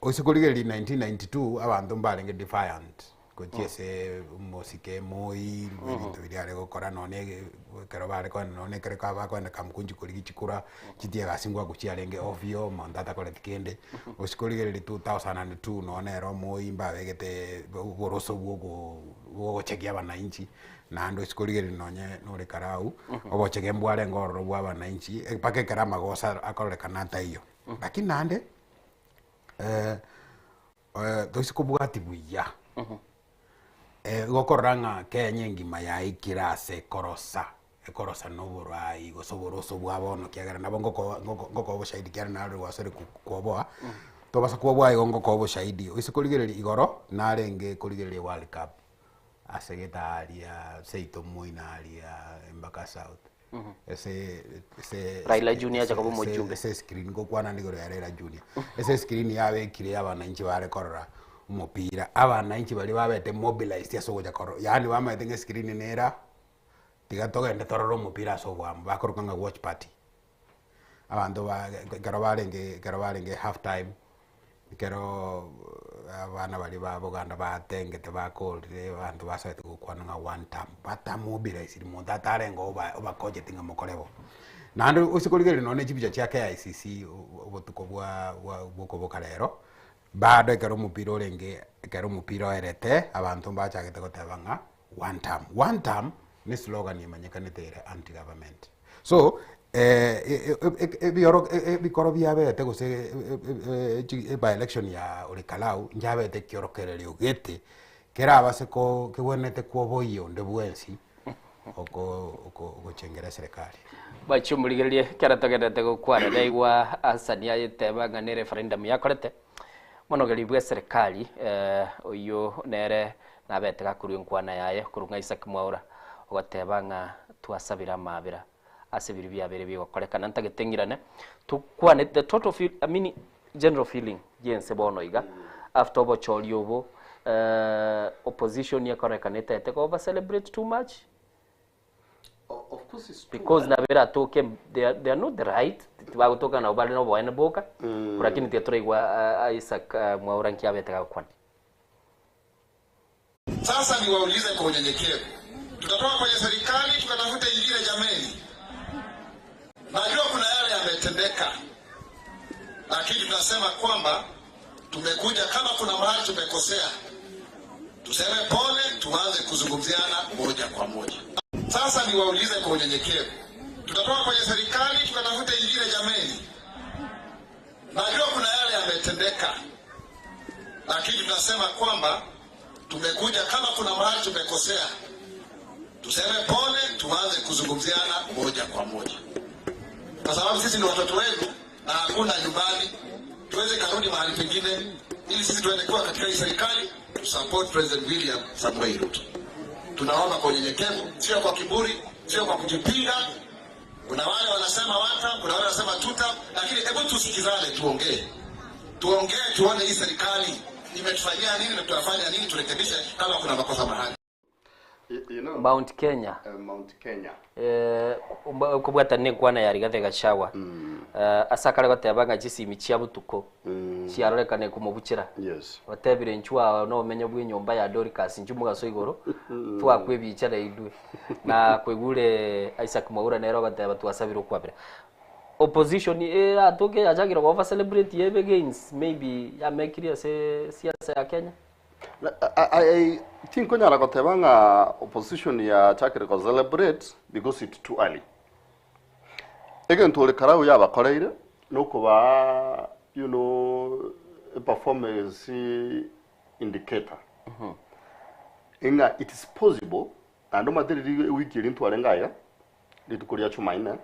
usikurigeria 1992 abantu mbalenge defiant kochese mosike Moi bintu biriare gukora none kero bare ko none kere ka ba ko na kamkunji kuri chikura chitie gasingwa guchiarenge ovio mandata kole tikende usikurigere 2002 none ro Moi mbabegete boroso bwo chekia bananchi nando usikurigere nonye nore karau obochege mbware ngoro bwa bananchi pake kera magosa akorekana ta iyo lakini nande tosikubwati buya gokoranga Kenya ngima ya ikirase ekorosa noburai gosoboroso bwabono kiagara nabo ngoko boshahidi kiara na rwasere kuoboa tobasa kuoboa ngoko boshahidi isikurigere igoro narenge kurigere World Cup asegetaria Seito Moina aria Embaka South ese Raila Junior jakobo mojumbe ese screen go kwana ndigoro ya Raila Junior ese screen yabe kire abananchi bare korora umupira abananchi bali babete mobilized yasogoja koro yani bamaite screen nera tigatoga ende tororo umupira so bwamba bakorukanga watch party abantu kero barenge half time kero abana bali baboganda batengete bakolire abantu basate gukwana one time bata mobilized muntu atarengo obakoje tinga mokorebo nando usikurigere none chibicha cha KICC obotuko bwa bukoboka rero bado kero mupira orenge kero mupira erete abantu bachagete gotebanga one time ni slogan imanyekanete anti government so bikoro byabete gose by election ya Olekalau njabete kyorokerere ugete kera abaseko kebonete kuoboyo ndebwensi oko chengera serikali bachumurigerie kera togerete gukwana daigwa asania yetebanga ne referendum yakorete monogeri bwa serikali oyo nere nabete gakuru nkwana yaye kurunga Isaac Mwaura ogatebanga twasabira mabira asibiri byabere byokorekana ntagitengirane tukwane the total feel general feeling yense bono iga after bochori obo opposition yakorekana tete ko over celebrate too much. Of course it's because na vera toke they are not the right tibago toka na ubale no boena boka lakini tetroigwa Isaac Mwaura nkiabete gakwana. Sasa niwaulize kwa unyenyekevu, tutatoka kwenye serikali tukatafuta ingine jameni. Najua kuna yale yametendeka, lakini tunasema kwamba tumekuja, kama kuna mahali tumekosea tuseme pole, tuanze kuzungumziana moja kwa moja. Sasa niwaulize kwa unyenyekevu, tutatoka kwenye serikali tukatafuta ingine jameni. Najua kuna yale yametendeka, lakini tunasema kwamba tumekuja, kama kuna mahali tumekosea tuseme pole, tuanze kuzungumziana moja kwa moja, kwa sababu sisi ni watoto wenu na hakuna nyumbani tuweze karudi mahali pengine, ili sisi tuende kuwa katika hii serikali to support President William Samoei Ruto. Tunaomba kwa unyenyekevu, sio kwa kiburi, sio kwa kujipinga. Kuna wale wanasema wata, kuna wale wanasema tuta, lakini hebu tusikizane, tuongee tuone hii serikali imetufanyia nini na tutafanya nini turekebishe kama kuna makosa mahali. You know, Mount Kenya. Mount Kenya. Kubwata ne kwana yari gathe gacawa. Asakare batebanga gisimi cia butuko. Ciarorekane kumubukira. Yes. Watebire nchwa no menyo bwe nyomba ya Dorcas njumuga so igoro. Twakwebicara idwe. Na kwegure Isaac Mwaura nero bateba twasabira kwabira. Opposition atoke ajagira go celebrate ebe gains maybe ya make siasa ya Kenya. I think kunyara gotebanga opposition ya chakire ko celebrate because it's too early. Again to karau ya bakoreire no kuba a performance indicator. Inga it is possible and materi wiki into arengaya litukuria chumaina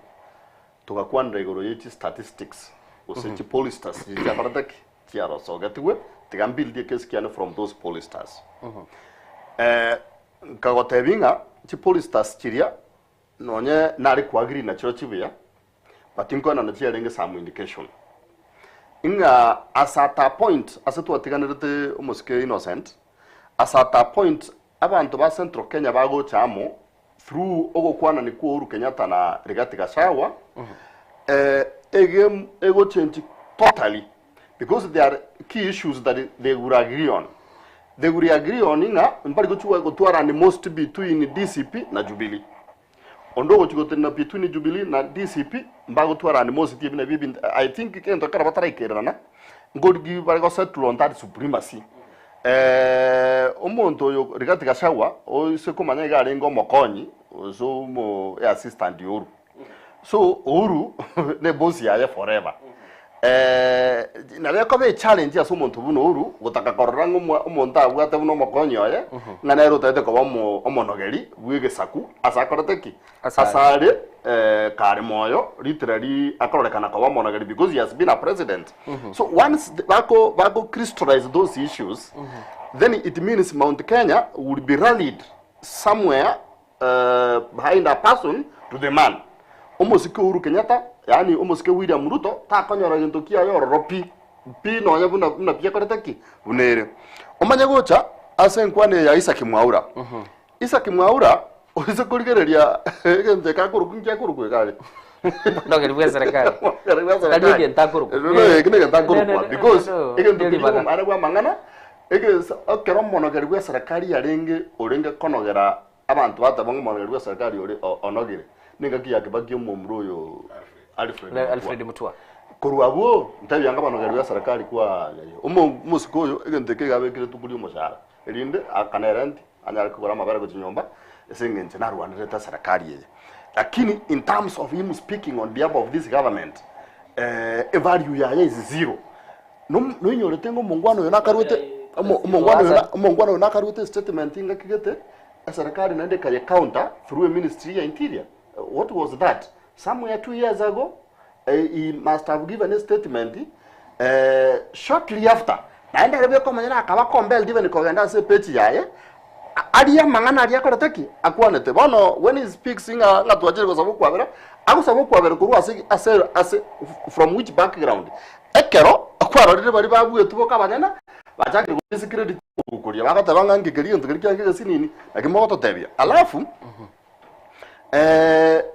tugakwanda igoro yeti statistics usechi pollsters ya barataki tiaro so gatwe tigambuild case kiana from those pollsters. Kagotebinga chi pollsters chiria nonye nari ku agree na chiro chibia but inko na chiarenge some indication inga as at a point asetu atiganirite umuske innocent as at a point abantu ba Central Kenya bago chamo through ogokwana ni ku Uhuru Kenyatta na Rigathi Gachagua ego change totally because there are key issues that they would agree on. They would agree on inga mbali gotwara ni most between DCP na Jubilee. Ondo gochigotena between Jubilee na DCP mbago twara ni most na bibi I think kento kara batara ikerana ngodi bari settle on that supremacy. Omonto yo Rigathi Gachagua o se komanya gari ngo mokonyi so mo assistant Uhuru. So Uhuru ne boss ya forever. Na leko be challenge ya somonto buno Uhuru gutaka korora umonta bwate buno mokonyi oye ngana ero tete ko bomo omonogeri bwige saku asakoroteki asare kare moyo literally akorekana ko bomonogeri because he has been a president. So once bako crystallize those issues then it means Mount Kenya would be rallied somewhere behind a person to the man. Omosike Uhuru Kenyatta yani omosike William Ruto ta konyora gintu kia yororo pi no ya buna pia koretaki unere omanya gocha asenkwane ya Isaac Mwaura. Isaac Mwaura ose kurigereria gente ka kurukunja kurukwe kale no gerwe serikali kali genta kurukwe no ekine genta kurukwe because egento kiri ara gwa mangana okero mono gerwe serikali yarenge orenge konogera abantu batabonga mono gerwe serikali ore onogire ninga kiyake bagyo mumro yo Alfred Mutua kurwabo ntabi yanga banogera ya serikali kwa musiko yo egenteke gabekire tukuri umushara elinde akanerenti anyara kugora mabara go nyomba esengenze na Rwanda ta serikali ye lakini in terms of him speaking on behalf of this government value ya is zero no inyorete ngo mungwano yo nakarwete mungwano yo nakarwete statement inga kigete serikali naende kaye counter through a ministry ya interior. What was that? Somewhere 2 years ago, he must have given a statement shortly after. Naenda rebe ko manyana akaba compelled even ko ganda se page yaye. Aliya mangana aliya ko rataki akwanete. Bono when he speaks inga ngatwajire ko sabu kwabera. Ako sabu kwabera ko ase from which background? Ekero akwaro rebe bari babuye tuboka banyana. Bachakire ko security kukuria bakatabanga ngigeri ntugeri kyange sinini. Lakini moto tebia. Alafu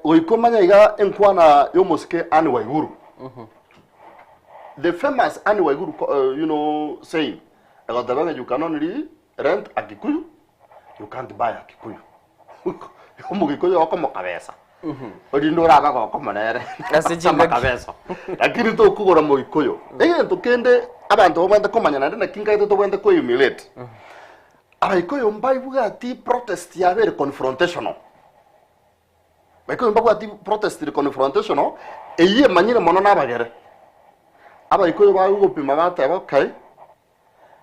oikomanya iga enkwana yomoske Anne Waiguru. The famous Anne Waiguru saying about you cannot really rent a Kikuyu, you can't buy a Kikuyu. Omugikuyu wako mokabesa. Odindora bako wako nere. Asijinga kabesa. Lakini to kugora mugikuyu. Ege to kende abantu bwende komanya na kinga ito bwende ko humiliate. Abaikuyu mbai bugati protest ya very confrontational. Baiko mbago ati protest the confrontational eye manyire mono na bagere abaiko ba go pima bata ba kai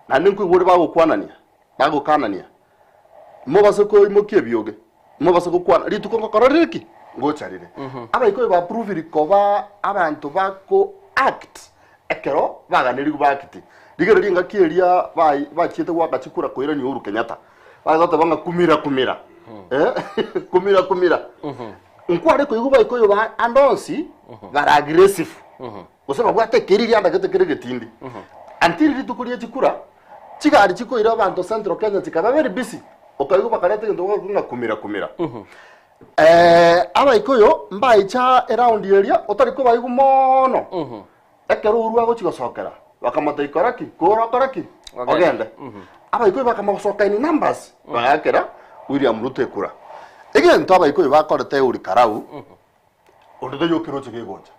na ninku gure ba go kwanania ba go kanania mo basoko imokie bioge mo basoko kwana rituko kokororiki go charire abaiko ba prove rikoba abantu ba ko act ekero baganiri go act digere ringa kieria ba chiete waka chikura koira ni Uhuru Kenyatta ba gota banga kumira kumira nkware ko yuba iko yoba andonsi bara aggressive usema bwate kiriri anda gete getindi until ritukuriye chikura chikari chiko ira abantu Central Kenya chikaba very busy okaigo bakarete ndo nga kumira abaikoyo mbaicha around area otari ko baigo mono ekero urwa gochigosokera bakamata ikoraki korokoraki ogende abaikoyo bakamosoka in numbers bagakera William Ruto ekura egento abaikoyo bakorete uri karau ondo yokiro chigegonja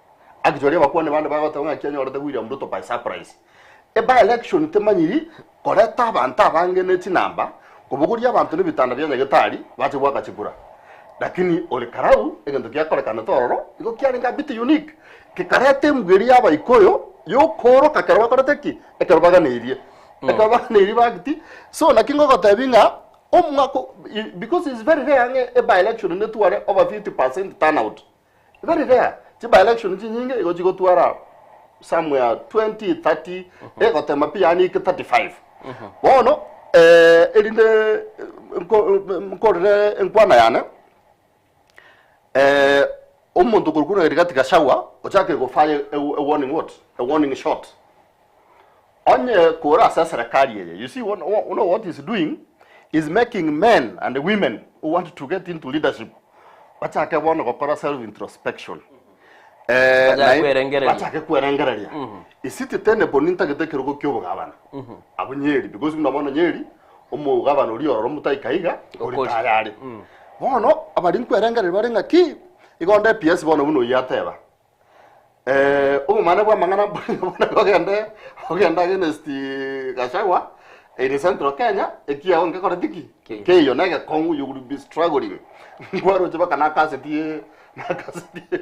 actually bakwane bande bagotonga kyanyorete William Ruto by surprise by election temanyiri koreta abantu abangeneti namba kubuguria abantu nibitanda bya nyagetari bati bwaka chikura lakini ole karau egento kyakorekana tororo iko kyaringa bit unique kikarete mugeri abaikoyo yokoro kakaro bakoreteki ekero baganeirie ekero baganeirie bagiti so nakingo gotabinga omwako because it's very rare a by election netware over 50% turnout very rare ti by election nyinge ego jigo twara somewhere 20 30 ego tema pia ni 35 bono elinde nkorre enkwana yana omuntu kurukuna erigati gashawa ochake go fire a warning what a warning shot onye kora sasa serikali ye you see what is doing is making men and women who want to get into leadership bachake bono gokora self introspection bachake kwerengereria isiti tene boninta getekero go kyobo gabana abunyeri because unabona nyeri umugabana uri ororo mutaikaiga uri tayari bono abari kwerengereria barenga ki igonde PS bono buno yateba umana bwa mangana bono ogenda against Gachagua in Central Kenya ekia onge koretiki keyo nage kongu you will be struggling ngwaro chaba kana kasetie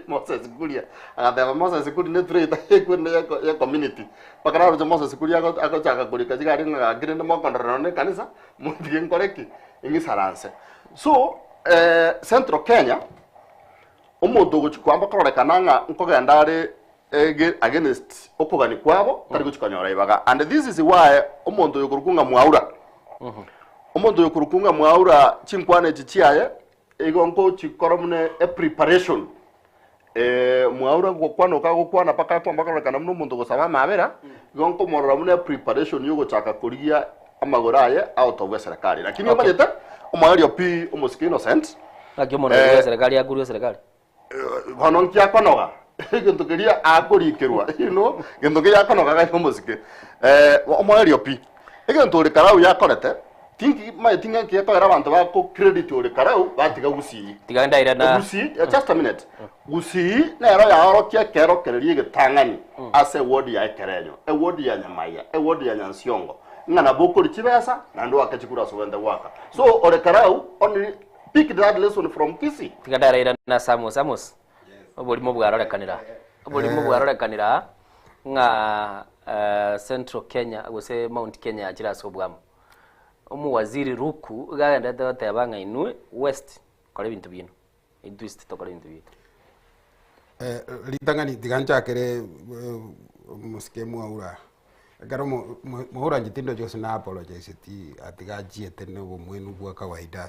Moses Kuria akateba Moses Kuria ne trade ekwende ya community pakara ro Moses Kuria akochaka kulika jigari ngagirinde mokondoro ne kanisa mundi nkoreki ingisaranse so Central Kenya omuntu guchikwamba korekana nga nkogendare against okugani kwabo tari guchikanyora ibaga and this is why omuntu yokurukunga mwaura omuntu yokurukunga mwaura chinkwane chichiaye igonko chikoromne a preparation mwaura gukwana paka kwamba korekana omuntu gusaba mabera igonko moromne preparation yugo chaka kuria amagoraye out of serikali lakini omaleta omwari opi omusiki innocent lakini omuntu serikali yagurio serikali hono kya konoga gento keria akorikirwa gento keria konoga ga musike omwari opi egento ri karau yakorete tingi mai tinga kia ko era abantu ba ko credit ori karau batiga gusi tiganda ira na gusi just a minute gusi na era ya oro kia kero kererie gitangani ase wodi ya kerenyo wodi ya nyamaya wodi ya nyansiongo ngana bokori chibesa na ndo akachikura so wenda waka so ori karau only pick that lesson from Kisi tiganda ira na Samos obulimo bwarorekanira nga Central Kenya gose Mount Kenya ajira sobwamo omuwaziri Ruku gagenda tatebanga inwe west kole bintu bino idwist tokole bintu bino litangani tiganchakere muskemu aura garo muhura njitindo jose na apologize ti atigaji etene bomwenu bwa kawaida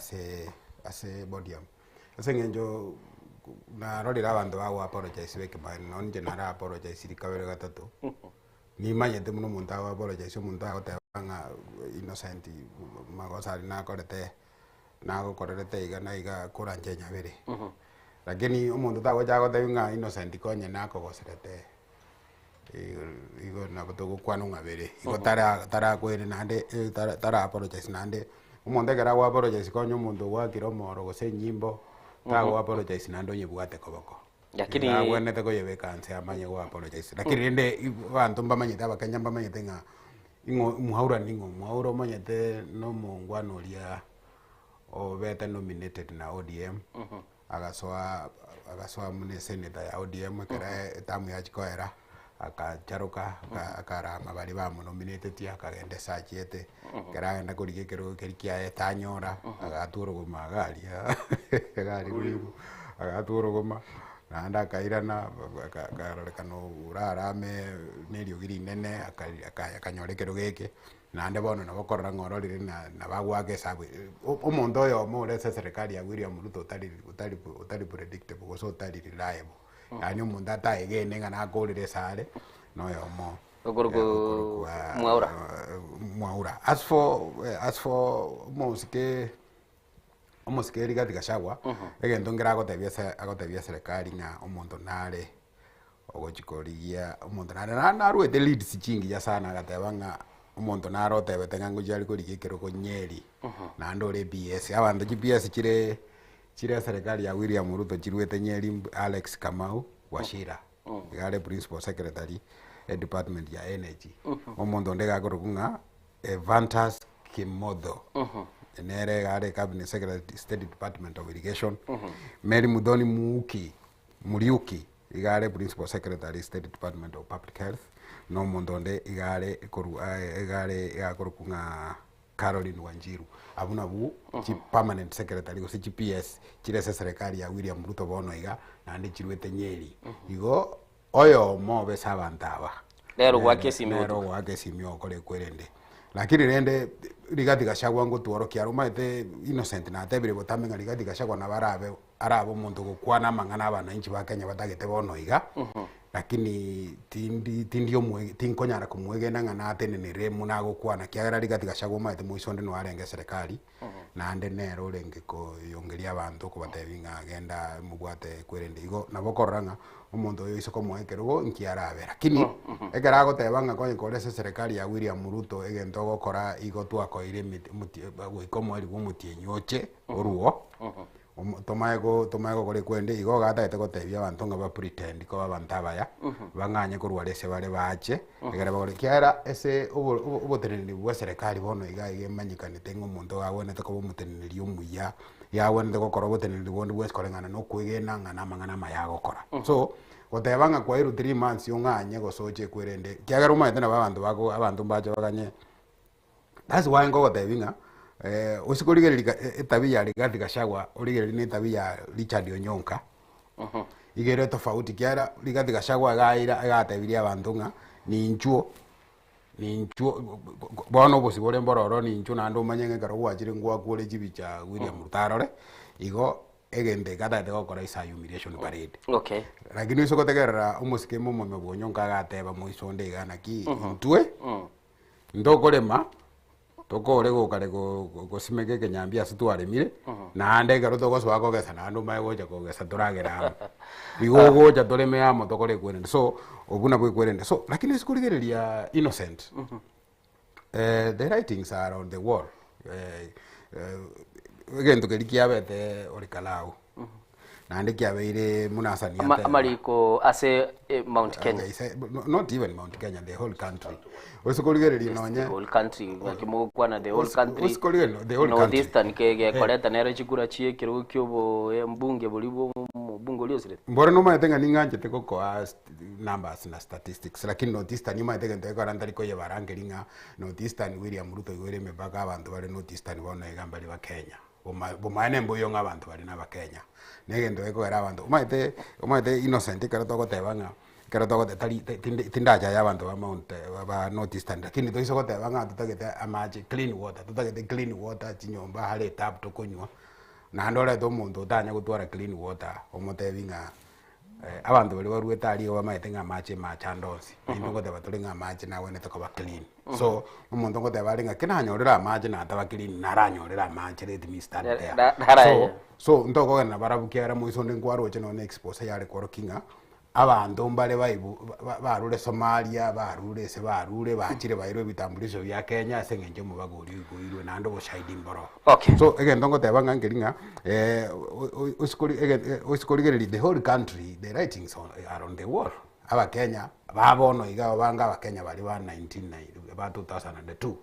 ase bodium ase ngenjo na rorira abantu bawo apologize beke bani nonje nara apologize likabere gatatu ni manyete muno muntu awo apologize muntu agotebanga innocent magosari na korete na gokorete iga kuranje nyabere lakini umuntu tago jagotebinga innocent konye nako goserete igo nagotogo kwanu ngabere igo tara kwere nande tara apologize nande umuntu egera wa apologize konye umuntu gwakira omoro gose nyimbo tago apologize nando nyebwate koboko lakini agwenete ko yebe kanse amanye go apologize lakini ende bantu mbamanyete abakenya mbamanyete nga ingo muhaura ningo muhaura manyete no mungwano lia obeta nominated na ODM agasoa mune senator ya ODM kera tamu ya chikoera akacharuka akarama bali bamu nominated ya kagende sachete kera enda kurige kero kerikia etanyora agaturo guma gari gulibu agaturo guma nanda kairana kano urarame nerio giri nene akanyorekero geke nande bono nabokorra ngororire na bagwake sabu omuntu oyo murese serikali ya William Ruto utari predictable goso utari reliable yani omuntu ataegene ngana akorire sare noyo mo mwaura as for musike omosikeri Rigathi Gachagua egento ngera agotebia serikali nga omonto nare ogochikorigia omonto nare narwete leads chingi ya sana agateba nga omonto nare otebete nga ngoji ari korigikero ko Nyeri na ndore BS abanto GPS chire serikali ya William Ruto chirwete Nyeri Alex Kamau Wachira gare principal secretary department ya energy omonto ndega korokunga Vantas Kimotho nere gare cabinet secretary state department of irrigation Mary Mudhoni Muriuki igare principal secretary state department of public health no mondonde igare kunga Caroline Wanjiru abuna bu permanent secretary go CPS chirese serikali ya William Ruto bono iga nandi chirwete Nyeri igo oyo mobe sabantaba lero gwake simio kole kwerende lakini rende Rigathi Gachagua ngo tuoro kiaro maite innocent na tebire botamenga Rigathi Gachagua na barabe arabo muntu gukwana mangana abananchi ba Kenya batagete bono iga lakini tindio mwe tinkonyara kumwegena ngana atenenere muna gukwana kiagera Rigathi Gachagua maite muisonde no arenge serikali na ande nero renge ko yongeria abantu ko batebinga agenda mubwate kwerende igo nabokoranga omuntu oyo isoko mwekerogo nkiarabe lakini egera gotebanga ko ikorese serikali ya William Ruto egento gokora igo twakoire gwikomo eri gumutienyoche oruo tomaego kore kwende igo gataete gotebia abantu nga ba pretend ko abantabaya banganye kurwarese bare bache egera bagore kiara ese oboteneni bwa serikali bono iga igemanyikanite ng'omuntu gawonete ko bomuteneri omuya yawonete gokora oboteneri bondi bweskorengana no kwigena ngana mangana mayagokora so gotebanga kwa iru 3 months yonganye gosoche kwerende kiagera umaete na abantu bache baganye that's why ngo gotebinga usikorigererika etabia Rigathi Gachagua origereri ni tabia Richard Onyonka igere tofauti kiara Rigathi Gachagua gaira agatebiria abantu nga ninchuo bono bosibore mbororo ninchuo nando manyenge karo gwachire ngwa kure chibicha William Rutarore igo egende gataete gokora isa humiliation parade lakini iso gotegerera umusike mumo mebonyonka agateba muisonde igana ki ntwe ndokorema tokore gukare gosimeke kenyambia situaremire na ande garo togoso akogesa na andu mai goja kogesa turagera bigo goja toreme amo tokore kwerende so obuna bwe kwerende so lakini sikurigereria innocent the writings are on the wall egento kerikia bete orikalau na ande kiabeire munasani ate amariko ase Mount Kenya not even Mount Kenya the whole country usikoligereria nonya the whole country ngakimugwa na the whole country usikoligereria the whole country northeastern kege koreta nero chikura chie kiru kyobo mbunge bolibo mbungo liosire mbora no maetenga ninganje teko kwa numbers na statistics lakini northeastern maetenga nteko arantari ko yebarangelinga northeastern William Ruto igore mebaka abantu bari northeastern bona igamba li ba Kenya bomaene mboyo ng'abantu bari na Kenya negendo ekogera abantu umaite innocent kara togotebanga kara togotari tindaja ya abantu ba Mount ba northeastern lakini toiso gotebanga tutagete amaji clean water chinyomba hale tap tokonywa na ndore to muntu utanya gutwara clean water omotebinga abantu bari barweta ari wa maitenga amaji machandonsi indo goteba tulinga amaji na wene tokoba clean so umuntu ngoteba aringa kinanyorera amaji na ataba clean naranyorera amaji let me stand there so ntoko na barabukiara muisonde ngwaro cheno ne expose yale korokinga abantu mbale barure Somalia barure bachire bairo bitambulisho bya Kenya sengenje mubagori goirwe nando boshahidi mboro so again ndongo tebanga ngeringa usikorigereri the whole country the writings are on the wall aba Kenya babono igao banga aba Kenya bali ba 1990 ba 2002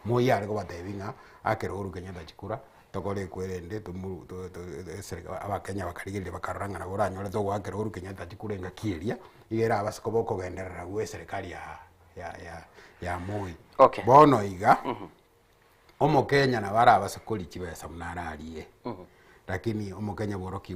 moya ariko batebinga akero Uhuru Kenyatta chikura tokore kwerende serikali aba Kenya bakarigirire bakaranga na boranyore to gwakero Uhuru Kenyatta chikurenga kieria igera abaskobo kogenderera gwe serikali ya Moi bono iga omo Kenya na bara abasakoli chibesa munararie lakini omo Kenya boroki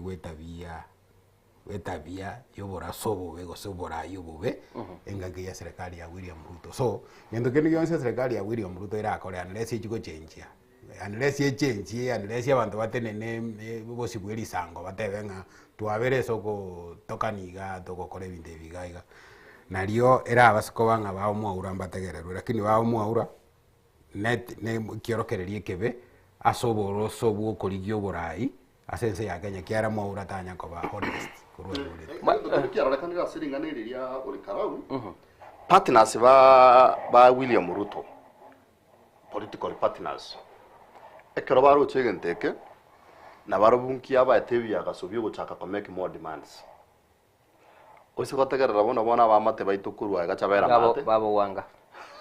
wetabia yobora sobo bego sobora yobobe engage ya serikali ya William Ruto so ngendo kene yonse serikali ya William Ruto ira akore unless ichiko change unless abantu batenene bosibweri sango batebenga twabere soko tokaniga tokokore binde bigaiga nario era abasiko banga bawo mwaura mbategererwe lakini bawo mwaura net ne kiorokererie kebe asoboro sobu okorigio burai asense ya Kenya kiara mwaura tanya koba honest kiararekanira siringaniriria uri karau partners ba William Ruto political partners ekero baro chegenteke na barobunkia baetebia gasobio guchaka ko make more demands ose gotegerera bona bamate baitukuru aga chabera mate babo wanga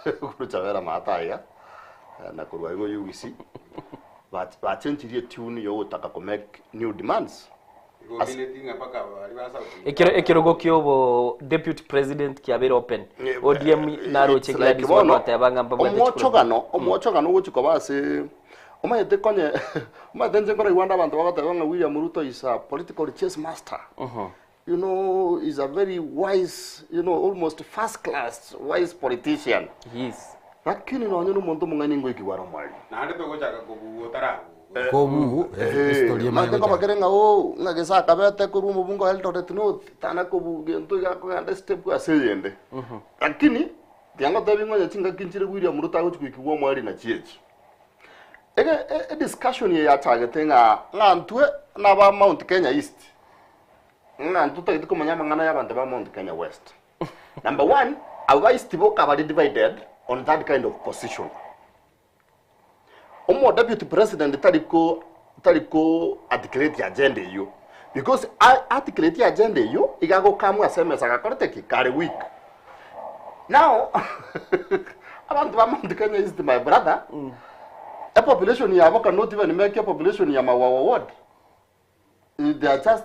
kuru chabera mata ya na kurwa ngo UBC ba change tune yo gutaka ko make new demands ekirogo kyobo deputy president kiabera open ODM naro chekila diswa tabanga mbabwe omochogano guchiko base omayete konye omatenze ngora Rwanda abantu bagatanga William Ruto is a political chess master. You know, is a very wise, you know, almost first class wise politician. Yes. Lakini naona muntu mungani ngo ikiwara mwali. Na ndito gochaka kubutara. Kobu historia manje kama kerenga ngagesa kabete kurumu bungo Eldoret North tana kobu gento ya ko ande step kwa seyende. Lakini tianga tabingo ya chinga kinchire William Ruto agochikwa mwali na chiechi. A discussion ya targetinga ngantwe na ba Mount Kenya East. Ngantu to itiko manyama ngana ya bantu ba Mount Kenya West. Number 1, our East boka bali divided on that kind of position. Omo deputy president taliko articulate agenda yo because articulate agenda yo igago kamu aseme sakakorete ki kare week. Now abantu ba Mount Kenya East, my brother, a population ya Avoka not even make a population ya Mawawa ward. They are just,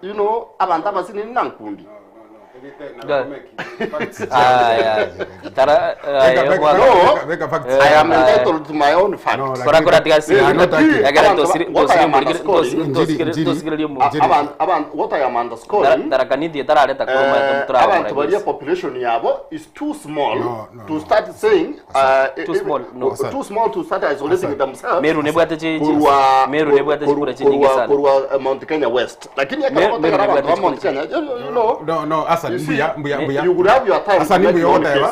you know, abantu basini nankundi. I am entitled to my own fact. What I am underscoring, population is too small to start saying, too small to start isolating themselves. Mount Kenya West. No, asa mbuya you would have your time. Asa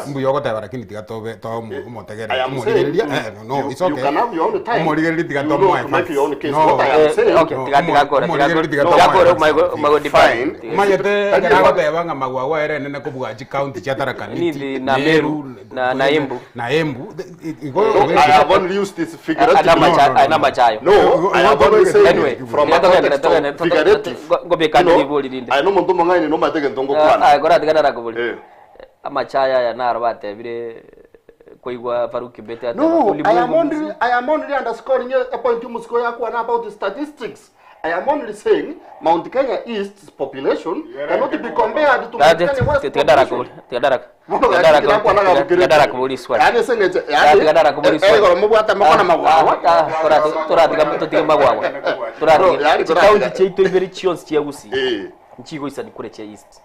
mbuyogoteba lakini tigatobe to mutegere umurigeria no it's okay. You can have your own time. Umurigeria tigato mo make your own case. What I am saying, okay, tigakora mago define. Mayete tigagoteba nga magwawa ere nene kubugaji county cha Tharaka Nithi na Meru na Embu. Na Embu. I have only used this figurative. Ana machayo. No, I have only said anyway from figurative. I know muntu mangani no matege ndongo kwana. Agora tigana kubuli. Amachaya ya narabate bire koigwa Faruki Bete. No, I am only underscoring a point you must go about the statistics. I am only saying Mount Kenya East's population cannot be compared to Mount Kenya West population.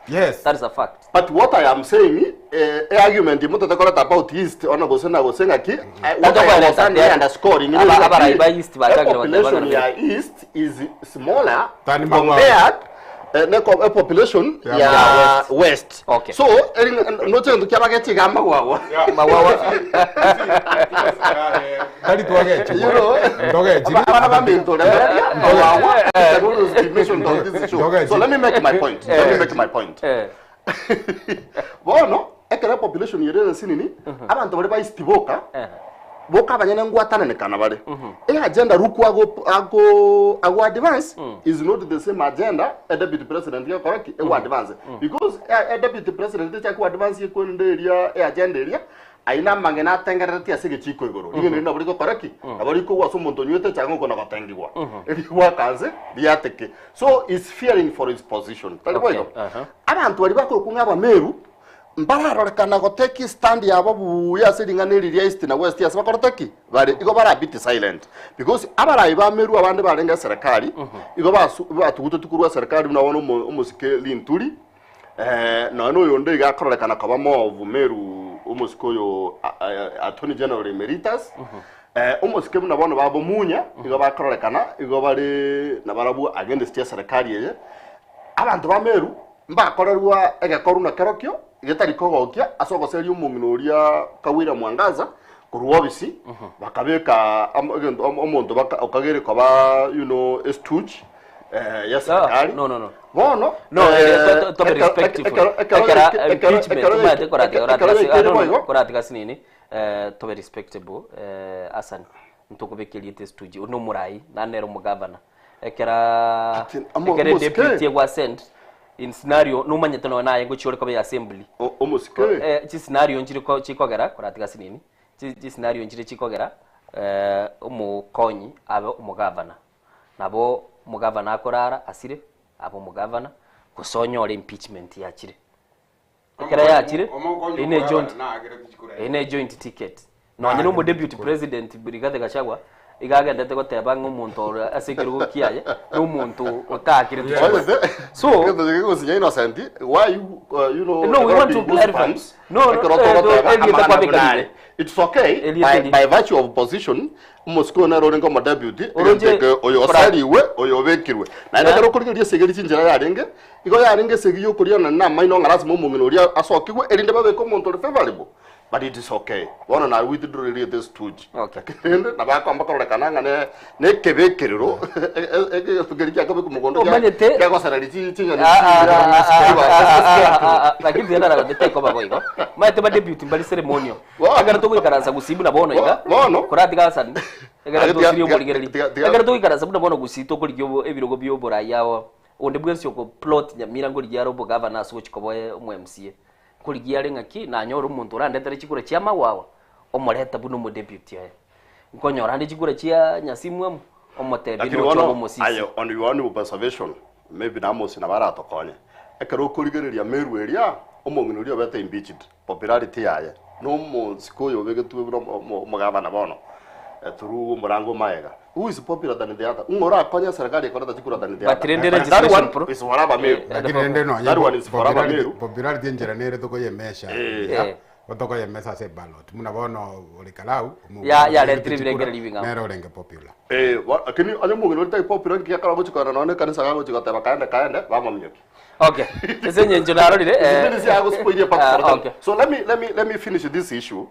Yes, that is a fact. But what I am saying, argument about East, what I was underscoring, population East is smaller compared a population West. Okay. So, no change to Kiabageti Gamawa. So let me make my point. Well, no, ekera population yere sinini abantu bari bayistiboka boka banyene ngwatana ne kanabare agenda ruku ago advance is not the same agenda a deputy president ya correct advance because a deputy president ya ku advance ye ko nderia agenda area aina mangena tengereti asige chiko igoro ngene na bari ko correct abari ko waso muntu nywete chango ko na gatengiwa ebiwa kanze biateke so is fearing for his position taliboyo abantu bari bakuru ngaba Meru mbararorekana goteki stand yabo buya siringaniriria East na West yasa bakoroteki bari igo bara bit silent because abarayi ba Meru abande barenga serikali igo batugutu tukurwa serikali na wono umusike linturi no yonde gakorrekana kabamo of Meru umusiko yo Attorney General Emeritus umusike na bono babo munya igo bakorrekana igo bari na barabu against serikali ye abantu ba Meru mbakorerwa egakoruna kerokyo getari kogokia asogoseri umuminuria Kawira Mwangaza kuruobisi bakabeka omonto okagere koba stooge ya serikali no bono to be respectful impeachment koratiga sinini to be respectable Hassan ntukubekerie te stooge no murai na nero mugavana ekera deputy wa send in scenario no manyete no naye ngo chiore kobe assembly chi scenario njiri ko chikogera koratiga sinini chi scenario njiri chikogera umukonyi abe umugavana nabo mugavana akorara asire abo mugavana kusonyora impeachment yakire ekera yakire ine joint ticket no nyine mu deputy president Brigade Gachagua igagendete goteba nk'umuntu asekere gukiyaye n'umuntu utakire so innocent why you know no we want to clarify it's okay by virtue of position Moscow na rorengo ma deputy oyo saliwe oyo bekirwe na ndakaro kurigiye segeri cinjira yarenge igo yarenge segiyo kuriona na maino ngarasi mu mungino ria asokigwe erinde babeko umuntu favorable but it is okay bona na withdraw this stooge okay na bakwamba korekana ne kebekerero tugeri yakabe kumugondo yako sarari cinya lakini ndio ndara deteko bagoigo maite ba deputy mbali ceremonial agara to kwikaranza gusibu na bono iga kurati gasani agara to sirio muligereri agara to kwikaranza buna bono gusito kuligyo ebirogo byobora yawo onde bwensi ko plot nyamira ngo lyaro bo governor so chikoboye mu MCA kuligia ngaki na nyoro umuntu urandetera chikura chia mawawa omoreta buno mu deputy aye nkonyora ndi chikura chia nyasimwe omotebi no chobo mosisi ayo on you one observation maybe na mosi na bara tokonye ekero kuligereria meru eria omongino ria beta impeached popularity yaye no mo sikoyo begetu mo gavana bono through murango maega who is popular than the other ngora akonya serikali ekora chikura than the other that one is waraba meru that one is waraba meru popularity njera nere to koyemesha otoko yemesa se ballot muna bono olikalau ya retrieve living nero renge popular akini ane mungino tai popular kia kala gochikora none kanisa gago chikota kaende bamamnyoki okay esenye njolaro dire so let me finish this issue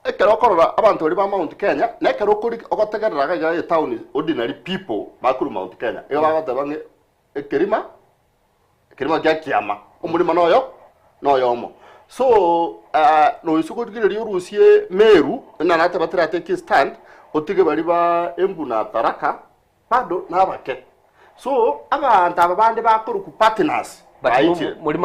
ekero korora abantu bari ba Mount Kenya nekero kuri ogotegerera ga town ordinary people bakuru Mount Kenya iyo bagatabange kerima gya kiama umurima noyo omo so no isukugirira urusie meru na nate batira take stand otige bari ba embu na taraka bado nabake so abantu abandi bakuru ku partners muri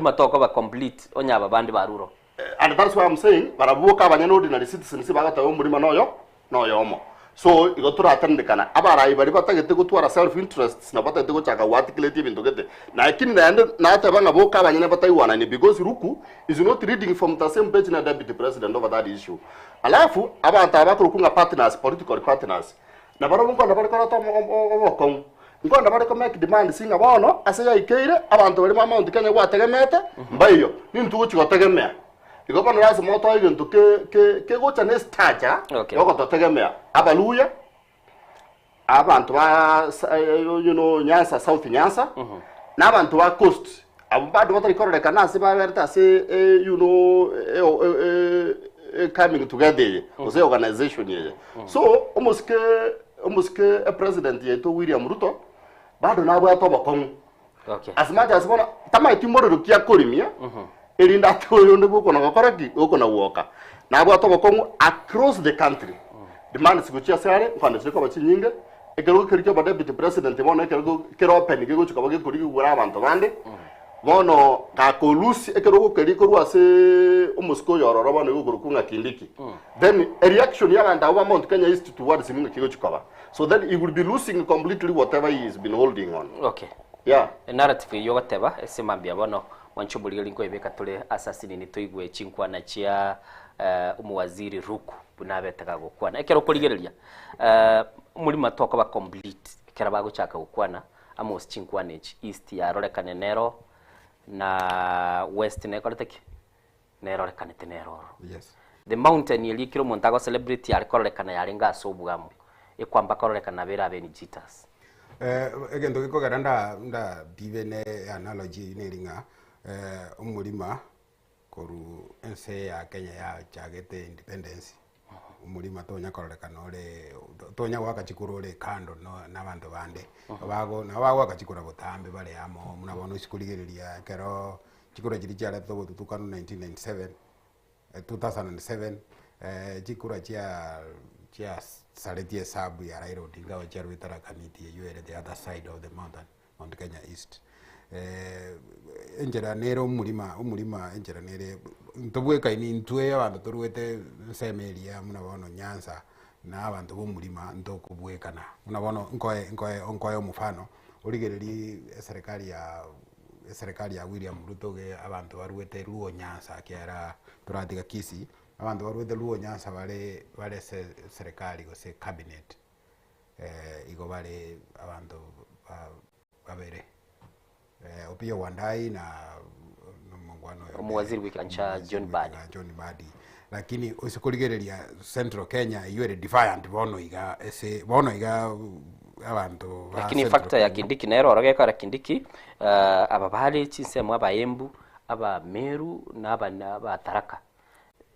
matoko ba complete onyaba bandi baruro and that's why I'm saying barabuka abanyana ordinary citizens bagatawe umurima noyo omo so igotura atandikana abarayi bari batagete gutwara self interests na batagete guchaka articulate ibintu gete na ikini na atabanga boka abanyana batayiwana ni because ruku is not reading from the same page na deputy president over that issue alafu abantu abakuru kunga partners political partners na barabunga na barikora to obokon ngonda bariko make demand singa bono aseya ikeire abantu bari Mount Kenya gwategemete mbayo nintu guchigotegemea iko razi moto igento ke gocha ne staja yoko totegemea abaluya abantu ba Nyanza South Nyanza n'abantu ba coast abo bado batarikoreka nase baberta se coming together ose organization ye so umuske president yeto William Ruto bado nabo yatobakomu as much as bona tama itimoro kia korimia erinda toyo ndiko na gokoraki na woka nabo atobakomu across the country demand sikuchia sare kwanda siko bachinyinge ekero kerikyo ba deputy president bona ekero open ke gochuka bage kuri gura abantu bande bono ka kolusi ekero keriko ruase umusko yororo bono gukurukunga kindiki then a reaction ya and our Mount Kenya is towards him ke gochuka so then he will be losing completely whatever he has been holding on yeah narrative yo gateba esemambia bono wanchubulira linko ibeka tole assassin ni toigwe chinkwa na chia umuwaziri ruku bunabetaka gukwana ekero kurigereria muri matoko ba complete ekera baguchaka gukwana amos chinkwanage east ya rorekane nero na west nekoreteki nero rekanete nero yes the mountain yelikiro montago celebrity alikorekana yarenga sobugamu ekwamba korekana bera benigitas egento gikogera nda bibene analogy neringa umurima koru ense ya Kenya ya chagete independence umulima tonya kororekana ore tonya gwaka chikuru ore kando no n'abantu bande bago na bago akachikura butambe bale amo munabona isikurigiriria kero chikuru kiri cyara to tutukano 1997 2007 chikura chia saletie sabu ya Raila Odinga wa charu itara kamiti you at the other side of the mountain Mount Kenya East enjera nero umulima enjera nere ntobweka ini ntwe abantu turuwete semeria munabona Nyanza na abantu bomulima ntokubwekana munabona nkoye mufano uligereri serikali ya William Ruto ge abantu baruwete Luo Nyanza kiara turatiga kisi abantu baruwete Luo Nyanza bale serikali go se cabinet igo bale abantu babere Opiyo Wandayi na mungwano Omwaziri w'ikancha John Badi lakini usikurigereria Central Kenya iwere defiant bono iga abantu lakini factor ya Kindiki naero orageka Kindiki ababali chinsemo abayembu aba Meru na aba Tharaka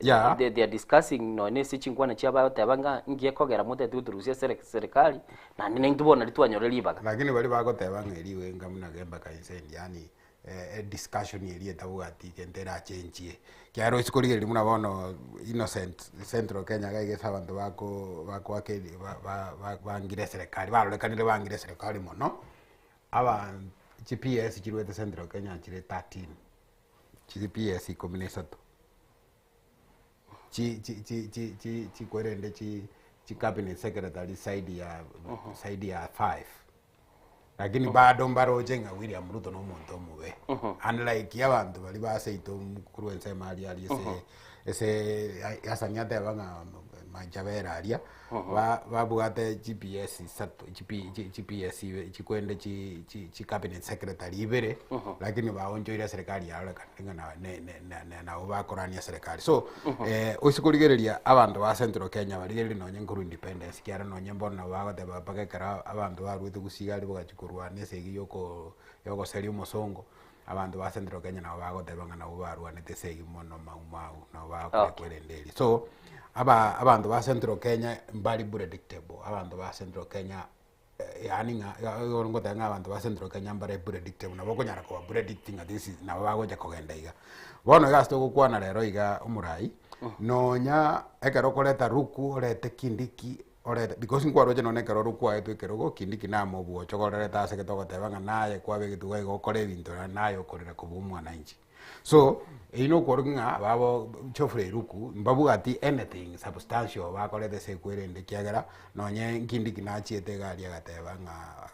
yeah they are discussing no nesi chingwana chiaba tabanga ngiye kogera mute tuturusia serikali na nene ndubona litwanyorera ibaga lakini bali bagotebanga eriwe ngamuna gemba kainsendi yani discussion yeri etabuga tikentera chenchie kyaro isikurigeri muna bono innocent Central Kenya gaige sabantu bako akeli bangire serikali barolekanire bangire serikali mono aba GPS kirwete Central Kenya kire 13 GPS ikominesato chi kwerende chi cabinet secretary side ya 5 lakini bado mbaro jenga William Ruto no muntu mube unlike yabantu bali baseito mukuru wense mali ali ese asanyate banga majabera alia babugate GPS sato GPS chikwende chi cabinet secretary ibere lakini baonjoira serikali yalo kanenga na bakorania serikali so usikurigereria abantu ba Central Kenya bali no nyenkuru independence kiara no nyembona bagote bakekera abantu barwete gusigari bogachikurwa nesegi yoko seri musongo abantu ba Central Kenya na bagote banga na barwa netesegi mono mau na bakwerendeli so abantu ba Central Kenya mbali predictable abantu ba Central Kenya yani ngote nga abantu ba Central Kenya mbali predictable na boko nyara ko predicting this na bagoja kogenda iga bono gasto gukwana rero iga umurai nonya ekero koleta ruku orete Kindiki orete because ngwaro je none kero ruku aito ekero go Kindiki na mobu chokoreta ase ketoko tebanga naye kwabe gituga igo kore bintu naye okorera kubumwa na inchi so ino koringa babo chofre ruku mbabu ati anything substantial bakorete se kwerende kiagera nonye Kindiki na chiete gari agateba nga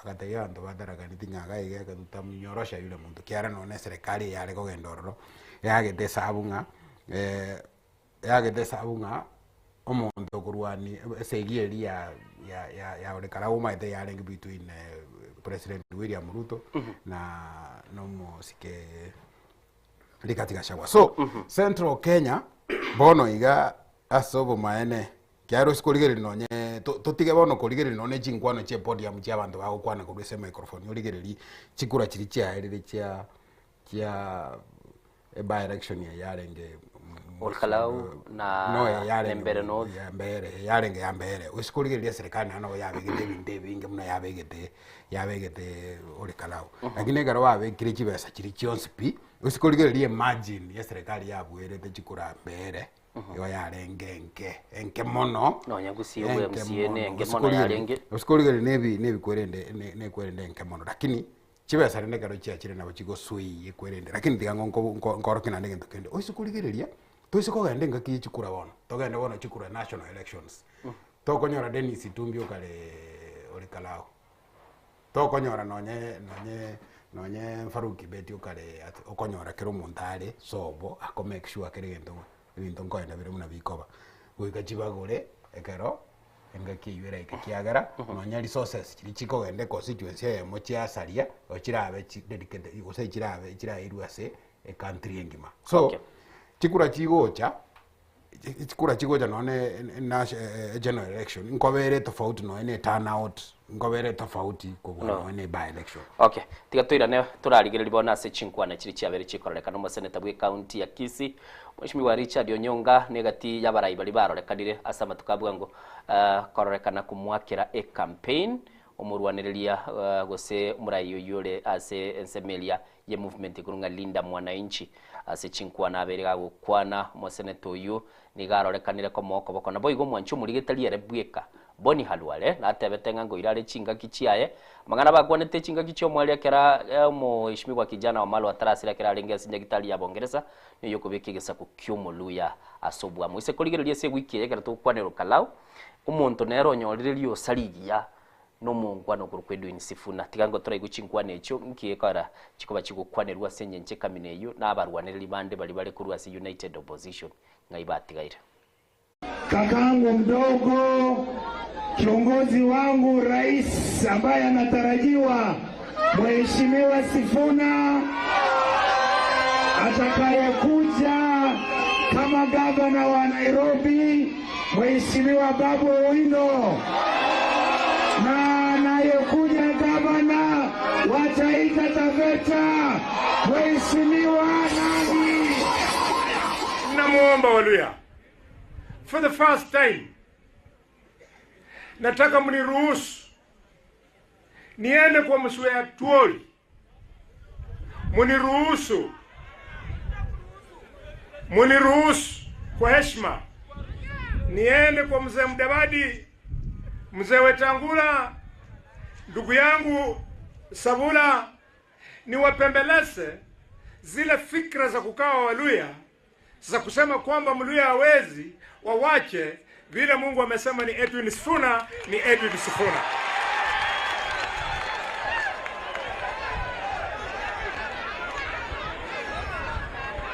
agate yanto badaraga nitinga gaige akatamnyorosha yule muntu kiara none serikali yale ko gendororo yagete sabunga omuntu kurwani segieri ya orekara umaite yalengi between President William Ruto na nomo sike likatika shagwa so Central Kenya bono iga asobo maene kyaro sikurigeri nonye totige bono kurigeri none chingwano che podium cha abantu bago kwana kurese microphone urigeri chikura chiri cha erire cha by election ya yarenge Olkalau na Mbere no ya mbere usikurigeri serikali hano yabegete binde inge muna yabegete Olkalau lakini garo wabe kiri chibesa kiri chonspi usikurigeri imagine ya serikali yabwerete chikura mbere yo yarenge enke mono no nyagusiwe msiene enke mono yarenge usikurigeri nebi kwerende enke mono lakini chibesa rende garo chiachire nabo chigo sui yekwerende lakini tigango nkorokina ndenge ndokende usikurigeri Tuisiko gende ngaki chikura bono. Togende bono chikura national elections. Tokonyora Dennis Itumbi okale Olkalau. Tokonyora nonye Faruki Beti okale okonyora kero montale sobo ako make sure kere gendo bintu ngoenda bire muna bikoba. Uika chibagore ekero engaki yera ikiagara nonye resources chiko gende constituency mo chia saria ochirabe dedicated igose chirabe iruase e country engima. So chikura chigocha none general election nkobere tofauti no ene turnout ngobere tofauti kugwa mwene by election. Okay, tiga tuirane turarigirira bona ase chinkwana chiri chiabere chikororeka no seneta bwe county ya Kisii Mheshimiwa Richard Onyonga negati yabarai bali barorekanire asa matukabuga ngo kororekana kumwakira a campaign omurwaniriria gose murai yoyore ase ensemelia ye movement kurunga linda mwananchi ase chinkwana abere gukwana mo seneta uyu nigarorekanire ko moko bokona boigo mwanchu murigitari ere bweka Boni Halwale na tebetenga ngo irare chinga kichiaye magana bakwanete chinga kichyo mwali akera Mheshimiwa kijana wa Malo atarasira kera renga sinja gitali ya Bongereza niyo kubikigesa ku kyomuluya asobwa mwise kuligereria se wiki yekera to kwanero kalau umuntu nero nyoririo saligia no mungwano kurukwedu inisifuna tigango tora iguchinkwane echo nkiyekara chikoba chigukwanerwa senye nche kamineyo na abarwaniriri bande bali bale kurwa si United Opposition ngaibatigaira kakangu mdogo, kiongozi wangu rais ambaye anatarajiwa Mheshimiwa Sifuna atakayekuja kama gavana wa Nairobi, Mheshimiwa Babu Owino, na anayekuja gavana wa Taita Taveta, Mheshimiwa nani? Namuomba Waluya, for the first time nataka mniruhusu niende kwa mswe Atuoli, mniruhusu kwa heshima niende kwa mzee Mudavadi, mzee Wetangula, ndugu yangu Sabula, niwapembeleze zile fikra za kukawa Waluya za kusema kwamba Mluya hawezi, wawache vile Mungu amesema ni Edwin Sifuna, ni Edwin Sifuna.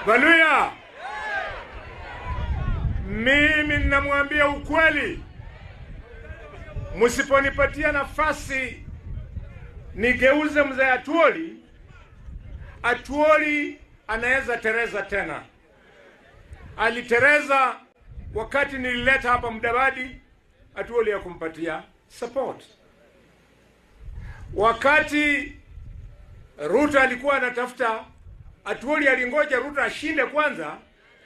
Waluya, mimi ninamwambia ukweli, msiponipatia nafasi nigeuze mzee Atuoli anaweza tereza tena. Alitereza wakati nilileta hapa Mudavadi, Atuoli ya kumpatia support. Wakati Ruto alikuwa anatafuta, Atuoli alingoja Ruto ashinde kwanza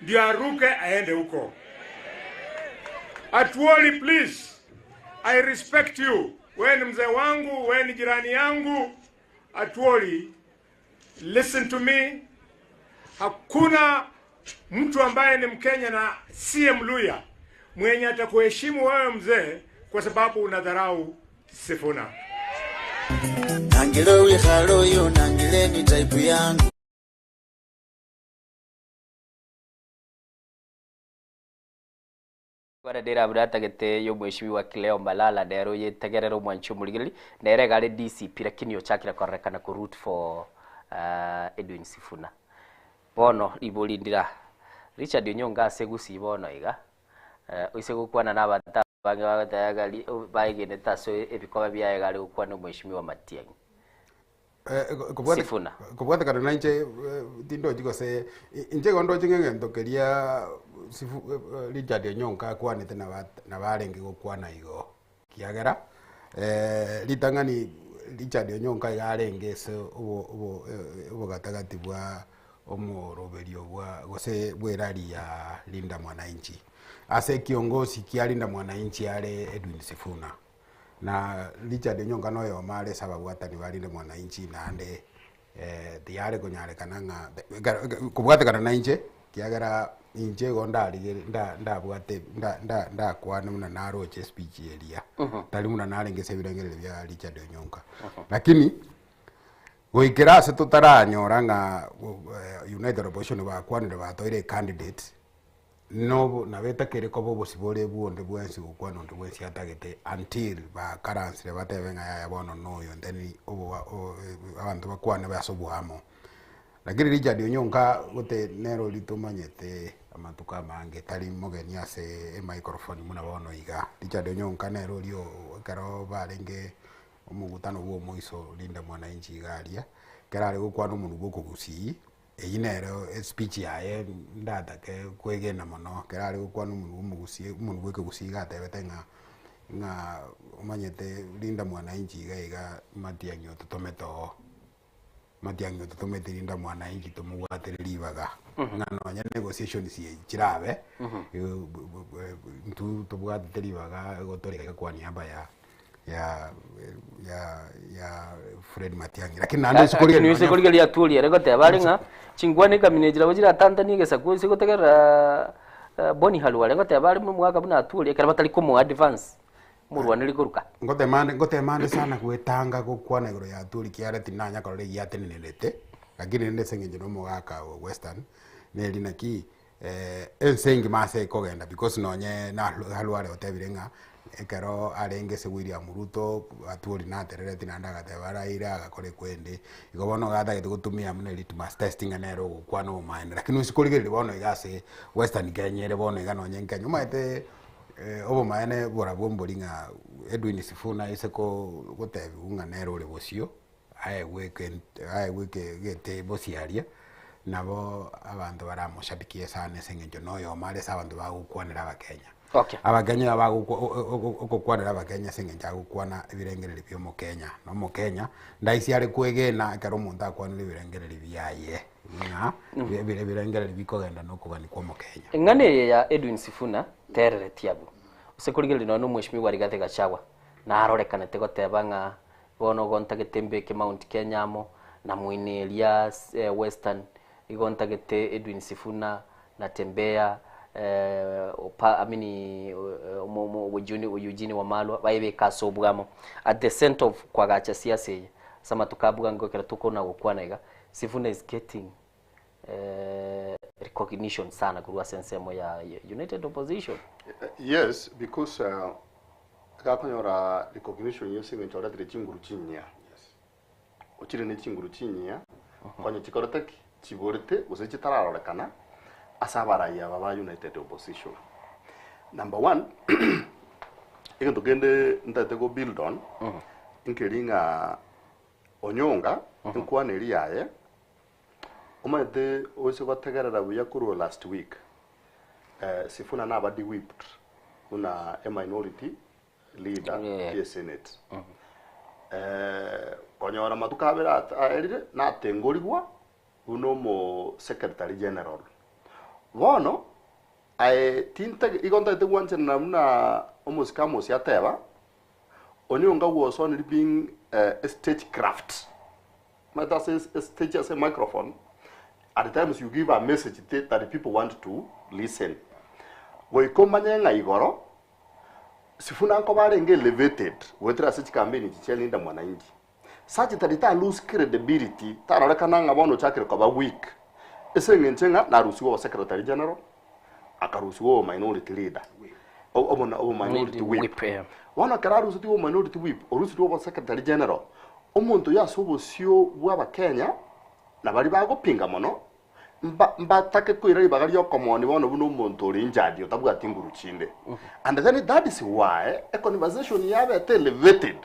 ndio aruke aende huko. Atuoli, please, I respect you. Wewe ni mzee wangu, wewe ni jirani yangu. Atuoli, listen to me. Hakuna mtu ambaye ni Mkenya na si Mluya mwenye atakuheshimu wewe mzee kwa sababu unadharau Sifuna. Nangilo wihalo yo nangile ni type yangu. Kwa dera burata gete yo Mheshimiwa Kileo Malala ndero yetegerero mwanchu muligili ndere gale DCP lakini yo chakira korekana ku root for Edwin Sifuna. Bono ibolindira Richard Onyonga segusi bono iga ise gukwana nabata bange bagatayagali baigene taso ebikoba byayagali gukwana Mheshimiwa Matiang'i. Sifuna kubwata kana nanje tindo jiko se inje gondo jingengento keria Richard Onyonga kwanete na barenge gukwana igo kiagera litangani Richard Onyonga igarenge so ubo gatagati bwa omoroberio bwa gose bwerari ya Linda Mwananchi ase kiongozi kia Linda Mwananchi ale Edwin Sifuna na Richard Onyonga noyo male sababu hata ni Linda Mwananchi na ande diare konyale kananga kubwata kana nanje kiagara inje gondali ndabwate nda kwana muna naro speech elia tali muna nalengese birengere bya Richard Onyonga lakini goikera se tutaranyora nga United Opposition bakwanire batoire candidate no nabeta kere ko bo sibore buonde bwensi gukwano ndo bwensi atagete until ba currency batebenga ya bono noyo then abantu bakwana basobuhamo lakini Richard Onyonga gote nero litumanyete amatuka mange tali mogeni ase microphone muna bono iga Richard Onyonga nero lio karo barenge omugutano bwo moiso Linda Mwananchi garia kerare gukwana umuntu gukugusi eyinero speech yaye ndata ke kwegena mono kerare gukwana umuntu umugusi umuntu gwekugusi gatebetenga nga umanyete linda mwananchi gaiga matiangyo tutometo matiangyo tutomete linda mwananchi tumuwatiriri baga nga nonya negotiation si chirabe ntu tubwatiriri baga gotoreka kwa niaba ya Fred Matiang'i lakini nando sikuri ya tuli rego te baringa chingwane kaminejira bujira Tanzania gesa kuzi gotegera boni halwa rego te bari mu mwaka buna tuli kera batali ko mu advance murwana likuruka ngotemande sana gwetanga gukwana igoro ya tuli kiare tinanya korore yatenenelete lakini nende sengenje no mugaka western neli naki ensengi mase kogenda because nonye na halware otebirenga ekero arengese William Ruto aturi na terere tinanda gatebara ira agakore kwende igobono gata gitugutumia mune litmus testing anero gukwana umaine lakini usikurigire bono igase western Kenya bono igano nyenka nyuma ete obo maene bora bomboringa Edwin Sifuna iseko gotebi unga nero le bosio aye weke gete bosiaria nabo abantu baramushabikiye sana sengenjo noyo male sabantu bagukwanira abakenya okay abakenya bagukwanira abakenya sengenja gukwana ibirengereri byo mu Kenya no mu Kenya ndaisi ari kwegena karo muntu akwanira ibirengereri byaye nga ibirengereri bikogenda no kubani kwa mu Kenya ngane ya Edwin Sifuna terere tiabu usekurigire no mweshimiwa Rigathi Gachagua na arorekana tegotebanga bono gonta getembe ke Mount Kenya mo na mwini Elias Western igonta gete Edwin Sifuna na tembea Eugene Wamalwa baibe kasobwamo at the center of kwagacha siasa sama tukabwa ngokera tuko na gukwana iga Sifuna is getting recognition sana kurwa sensemo ya United Opposition. Yes, because kakonyora recognition yose ngitora dire chinguru chinya. Yes. Ochire ne chinguru chinya kwanya chikorotaki chiborete useche tararolekana asabara ya baba United Opposition. Number 1 igento gende ndate go build on inkeringa onyonga nkwane riaye umate ose bategerera buya kuru last week Sifuna na badi whipped una a minority leader ya Senate konyora matukabera erire na tengorigwa uno mo Secretary General wono tinta igonta te wanche na muna almost kamos ya teba onyonga was only being a stagecraft matter says a stage as a microphone at the times you give a message that the people want to listen go ikomanya nga igoro Sifuna nko barenge elevated wetra such campaign chichelinda mwananchi such that it lose credibility tarareka nga bono chakire kwa week esengencenga na rusiwa Secretary General akarusiwa minority leader o minority whip wana kararu sutiwo minority whip orusiwa Secretary General omuntu yasobosio bwa Kenya na bari bagopinga mono mbatake kwira ibagari yokomoni bono buno umuntu uri njadi otabwa tinguru chinde and then that is why a conversation yabe elevated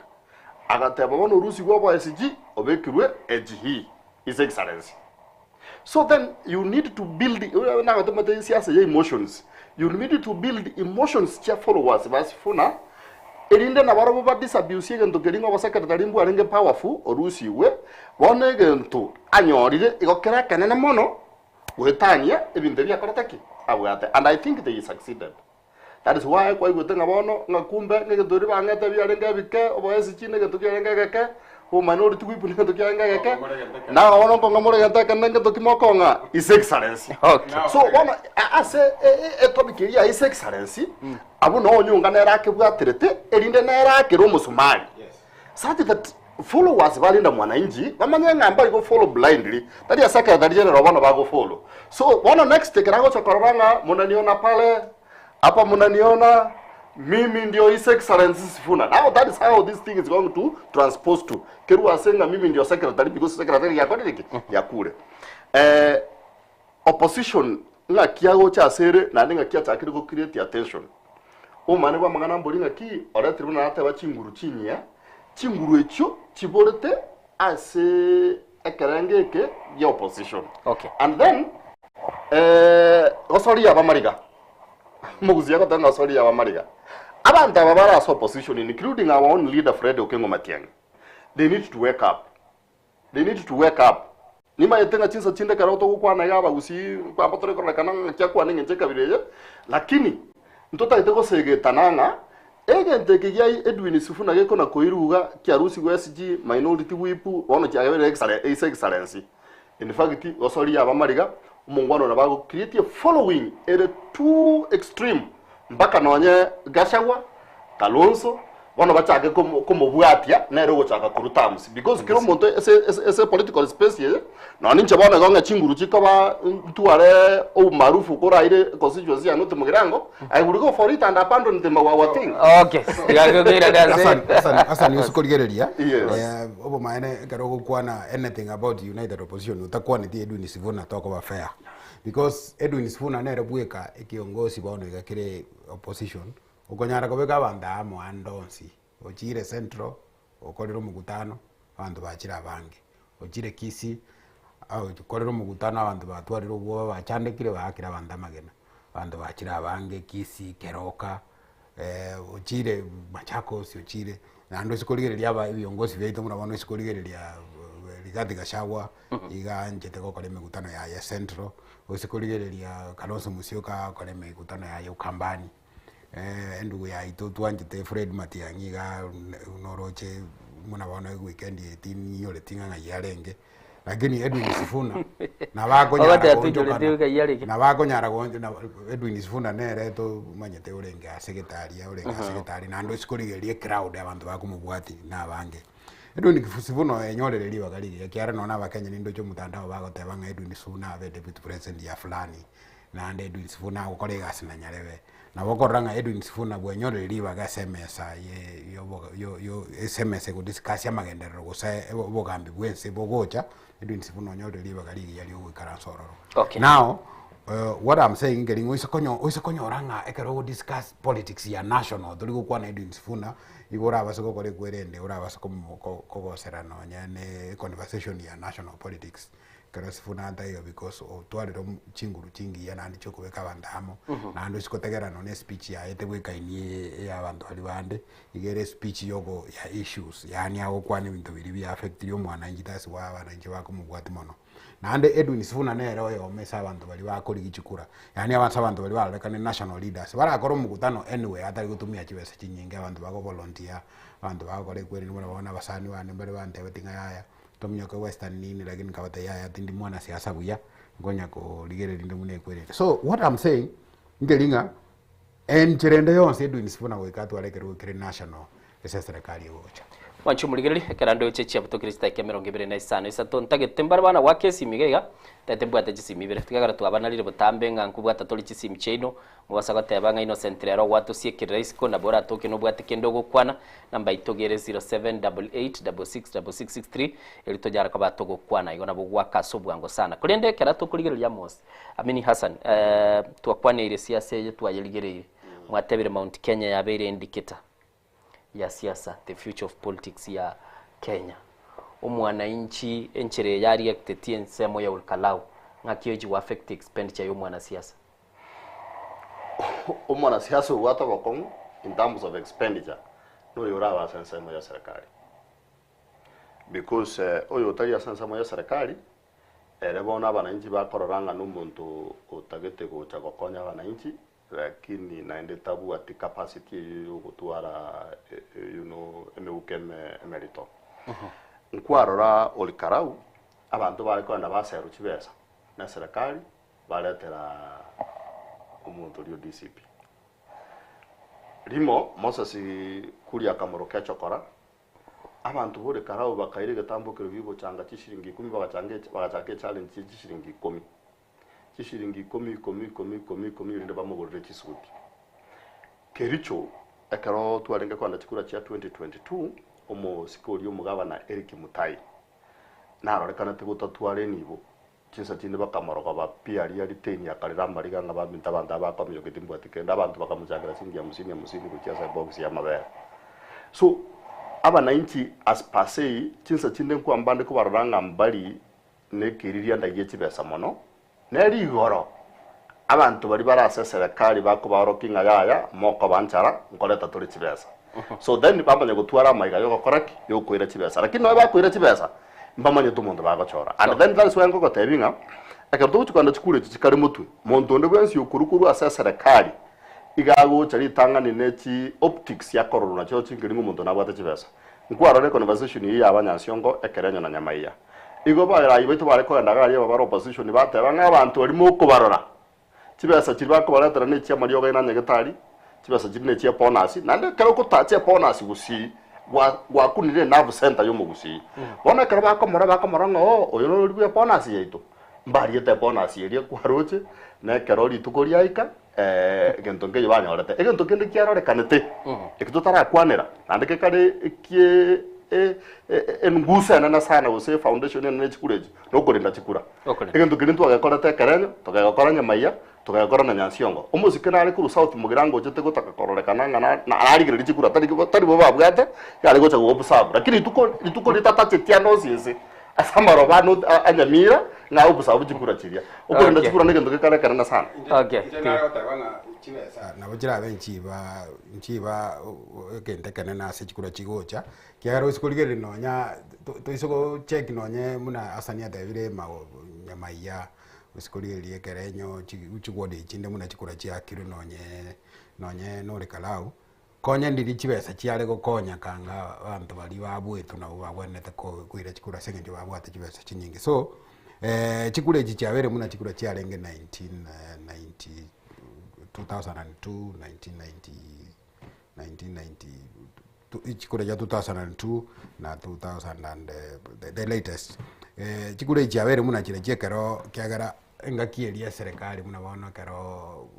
agateba bono rusi gwa SG obekirwe HE His Excellency. So then you need to build na gatomate siasa ya emotions, you need to build emotions cha followers bas funa erinde na baro ba disabuse ngento geringo ba secretary mbu arenge powerful orusi we bone gento anyorire igokera kanene mono wetania ebintu bya korotaki abwate and I think they succeeded. That is why kwa igotanga bono ngakumbe ngedori bangete byarenge bike oboyesi chine ngento byarenge geke o minority whip ngento byarenge geke na bono konga more genta kanenge tokimoko nga His Excellency. Okay. So bona ase topic ya His Excellency abu no nyunga na rake bwaterete erinde na rake ro musumali. Yes. Such that followers balinda mwananchi bamanya ngamba go follow blindly that ya Secretary General bana bago follow. So bona next kirago chokoranga munaniona pale hapa munaniona mimi ndio His Excellency Sifuna. Now that is how this thing is going to transpose to keru asenga mimi ndio secretary because secretary ya kodiki ya kure opposition nga kiago cha sere na ninga kia chakiri go create attention o mane ba mangana mbolinga ki ora tribunal ata ba chinguru chinya chinguru echo chiborete ase ekerengeke ya opposition. Okay. And then osori ya bamariga muguzi ya kotanga osori ya bamariga abantu ababara as opposition, including our own leader Fred Okengo Matiang'i, they need to wake up. They need to wake up. Nima yetenga chinsa chinde karoto kukwana yaba gusi kwa patore kwa kananga chakwa ninge cheka bireje, lakini mtota iteko sege tananga ege nteke ya Edwin Sifuna geko na koiruga kiarusi go SG minority whip wono cha excellency. In fact osori yaba mariga umungwano na bago create a following at too extreme mpaka nonye Gachagua Kalonzo wana bachake como bwatia na ero gochaka kurutamusi because kiro monto ese political space ye no ninche bona gonga chinguru chikaba tuare o marufu kora ile constituency anote mugirango I would go for it and abandon them our thing. Okay igagogira dance asa ni usikoligereria obo maene karogo kwana anything about united opposition utakuwa ni Edwin Sifuna toko ba fair because Edwin Sifuna nere bueka ekiongozi bono igakire opposition ukonyara kobeka bandamo andonsi ochire central okorero mugutano abantu bachira bange ochire kisi au okorero mugutano abantu batwariro bwo bachandekire bakira bandamagena abantu bachira bange kisi keroka ochire Machakos ochire nando sikoligereria aba biongozi beito murabano sikoligereria Rigathi Gachagua iga njete ko kole mugutano ya central osikoligereria Kalonzo Musyoka kole mugutano ya Ukambani endu ya ito tuanjete Fred Matiang'i ga noroche muna bana weekend 18 yole tinga ngayarenge lakini Edwin Sifuna na bako nyara gonjo na Edwin Sifuna nere to manyete urenge secretary nando sikoligerie crowd abantu bakumubwati na bange Edwin Sifuna enyorere bagali yakiara nona bakenya nindo cyo mutandao bagoteba nga Edwin Sifuna abe deputy president ya fulani na Edwin Sifuna ukolega sinanyarebe na bokoranga Edwin Sifuna bwenyorere libaga SMS yo SMS go discuss ya magendero gusa bogambi bwense bogocha Edwin Sifuna onyorere libaga ligi yali ugikara sororo. Okay. Now what I'm saying getting oisokonyoranga ekero discuss politics ya national tuli kwa na Edwin Sifuna igora basoko kore kwerende ora basoko kogosera no nyane conversation ya national politics kero Sifuna ndayo because otwariro chinguru chingi yana ndicho kubeka bandamo na ndo sikotegera no speech ya etebweka ini ya bantu ali bande igere speech yogo ya issues yani ago kwani bintu biri bi affect yo mwana njitasi wa bana nje bako mugwati mono nande Edwin Sifuna nero yo mesa abantu bali bakora igichukura yani abantu bali balekane national leaders barakora mugutano anyway atari gutumia chibese chinyinge abantu bako volunteer abantu bakore kweri nimona babona basani bane bali bante betinga yaya tomnya ko western nini lakini kawata yaya tindi mwana siasa buya ngonya ko ligere linde mune kweri. So what I'm saying ngelinga en cherende yonse Edwin Sifuna wekatu alekero kire national ese serikali yocha wanchumuligeri kerando chechi abutokirista kemeronge bere naisano isato ntagete bana wakesi migega tete bwate chisimi bere tigagara twabana lire butambe nganku bwata toli chisimi cheno mubasa tebanga innocent rero watu siekira isiko na bora toke no bwate kendo gukwana namba itogere 0788666663 elito jara kabato gukwana igona bugwa kasobwango sana kulende kerato kuligereria mos Amini Hassan twakwane ile siasa ye twayeligereye mwatebere Mount Kenya yabere indicator ya siasa, the future of politics ya Kenya. Umwananchi enchere yari actetie nsemo ya ulkalau ngakioji wa affect expenditure y'umwana siasa. Umwana siasa wata wakongo in terms of expenditure no yura wa nsemo ya serikali. Because oyo tari ya nsemo ya serikali bona abananchi bakororanga n'umuntu utagete kucha gokonya abananchi lakini naende tabu ati capacity yo gutwara emeuke emerito nkwarora olikarau abantu bari kwenda baseru kibesa na serikali baletera umuntu lyo DCP limo Moses kuria kamoro kachokora abantu bore karau bakaire gatambukiro bibo changa kishiringi 10 bagachange challenge kishiringi 10 kishiringi 10 rinde bamugorere kisuti Kericho ekaro twarenge kwanda chikura cha 2022 omo sikori omugabana Eric Mutai narorekana teguta tware nibo chinsa tinde bakamoroga ba piari ari teni akarira mariga nga babinta banda bakomyo kitimbu atikenda abantu bakamujagira singi ya musini kucheza box ya mabere so abananchi as passei chinsa tinde kwa mbande ko baranga mbali ne kiriria ndagiye chibesa mono neri goro abantu bari barase serikali bakubarokinga yaya moko banchara nkoleta turi chibesa so then bamanya gutwara maiga yo koraki yo kwira chibesa lakini no bakwira chibesa mbamanya tu mundu bagachora and then that is when ngoko tebinga akaruto chikanda chikure chikari mutwe muntu ndi bwensi yokurukuru ase serikali igago chari tangani nechi optics ya corona cyo chingiri ngumuntu nabwate chibesa nkwaro conversation yi abanyansiongo ekerenyo na nyamaiya igo bara ibeto bare ko ndaga ye baba opposition bateba nk'abantu bari mu kubarora chibesa chirwa ko baratara ne chia mariyo ga nyagetari chibesa chirine chia bonus nande kero ko tache bonus gusi gwa kunire nerve center yo mugusi bona kero bakomora ngo oyo no ribu bonus yeito mbari ete bonus yerie kwaroche na kero ritukori aika gento ngeyo banyorete egento kende kiarore kanete ekitutara kwanera nande ke kare kie ngusa na sana use foundation ne chikureji no korinda chikura egento kende twagakora tekerenyo tugakora nyamaiya tugakora na nyansiongo umuzike nari kuru south mugirango jete gutaka kororekana na arigire chikura tari bo babwate yari gocha go observe lakini ituko litatache tiano siese asamaro bano anyamira na observe chikura chiria ukorinda chikura negendo kekare kana sana okay na bujira nchiba kente kana na se chikura chigocha kiaro sikuligere nonya to isoko check nonye muna asania davire ma nyamaiya usikuligere kerenyo chigode chinde muna chikura chia kiru nonye no rekalau konya ndiri chibesa chiare gokonya kanga abantu bali babwetu na babwenete ko kwira chikura senge babwate chibesa chinyingi so chikura echi chiabere muna chikura chiarenge 1990 chikura ya 2002 na 2000 and the latest chikura chiabere muna chire chekero kiagara engakieria serikali muna bona kero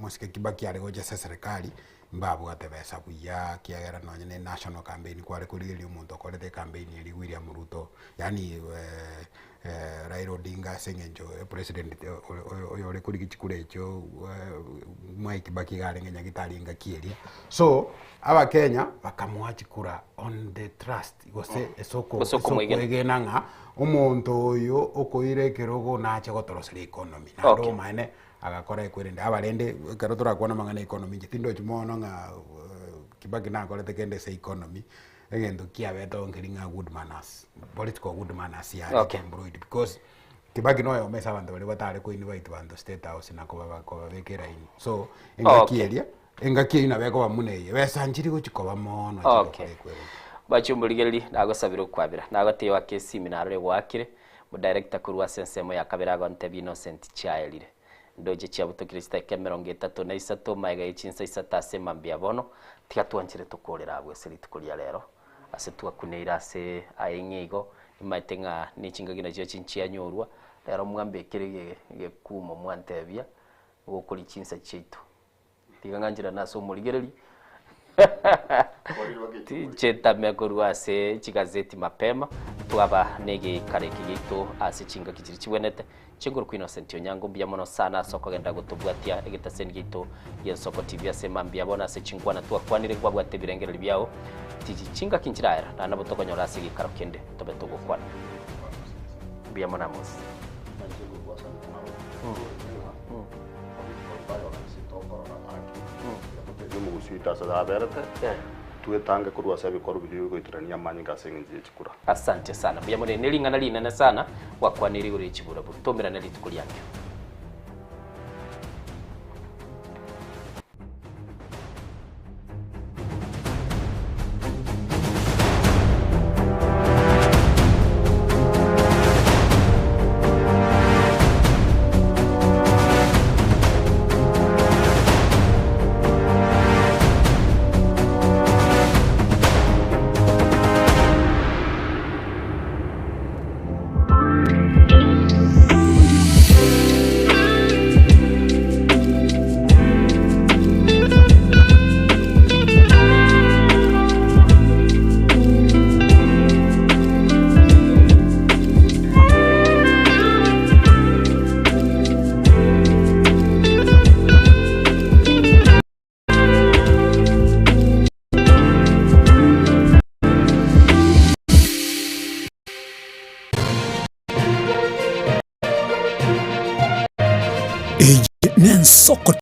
musike Kibaki ari goje serikali mbabu atebesa buya kiagara nonye ne national campaign kware kurili umuntu akorete campaign iri William Ruto yani Raila Odinga sengenjo president oyo ore kuri kichikure cyo Mwai Kibaki garenge nyagitari ngakieria so aba Kenya bakamwa chikura on the trust gose esoko mwegenanga umuntu oyo okoire kerogo nache gotorosera economy na ndo maene agakora ekwirinde abarende kero turakwana mangana economy gitindo chimono nga Kibaki na korete kende se economy egendo kiabeto ngiringa good manners political good manners ya embroidered because Kibaki no yomesa abantu bali batare ko invite bantu state house na ko bekera in so engakieria na beko bamuneye besanjiri gochikoba mono bachumburigereri nagosabira kwabira nagoteyo ake seminar gwakire mu director kurwa sensemo ya kabira gonte Innocent Chiaelire ndoje chiabuto Krista kemeronge 33 maiga ichinsa isatase mambia bono tigatwanchire tukorera abweseri tukuria rero ase twakuneira ase ayengigo imaitenga nichingagina cyo chinchia nyorwa rero mwambe kirege gekumo mwantebia gukuri chinsa chitu tiganganjira naso murigereri Ticheta mekorwa ase chigazeti mapema twaba nege kareki gitu ase chinga kichiri chibwenete chinguru ku Innocent Onyango mbia mono sana soko genda gutubwatia egitaseni gitu ya Soko TV ase mambia bona ase chingwana twakwanire gwabwate birengero byao tichinga kinchiraera na nabo tokonyora ase gikaro kende tobe tugukwana mbia mona mos Sita sada berete tuetange kurwa sabi korubiri goiturania manyinga sengenje chikura asante sana bya mone nelingana linana sana wakwaniri uri chibura butomera na litukuli yake Nensoko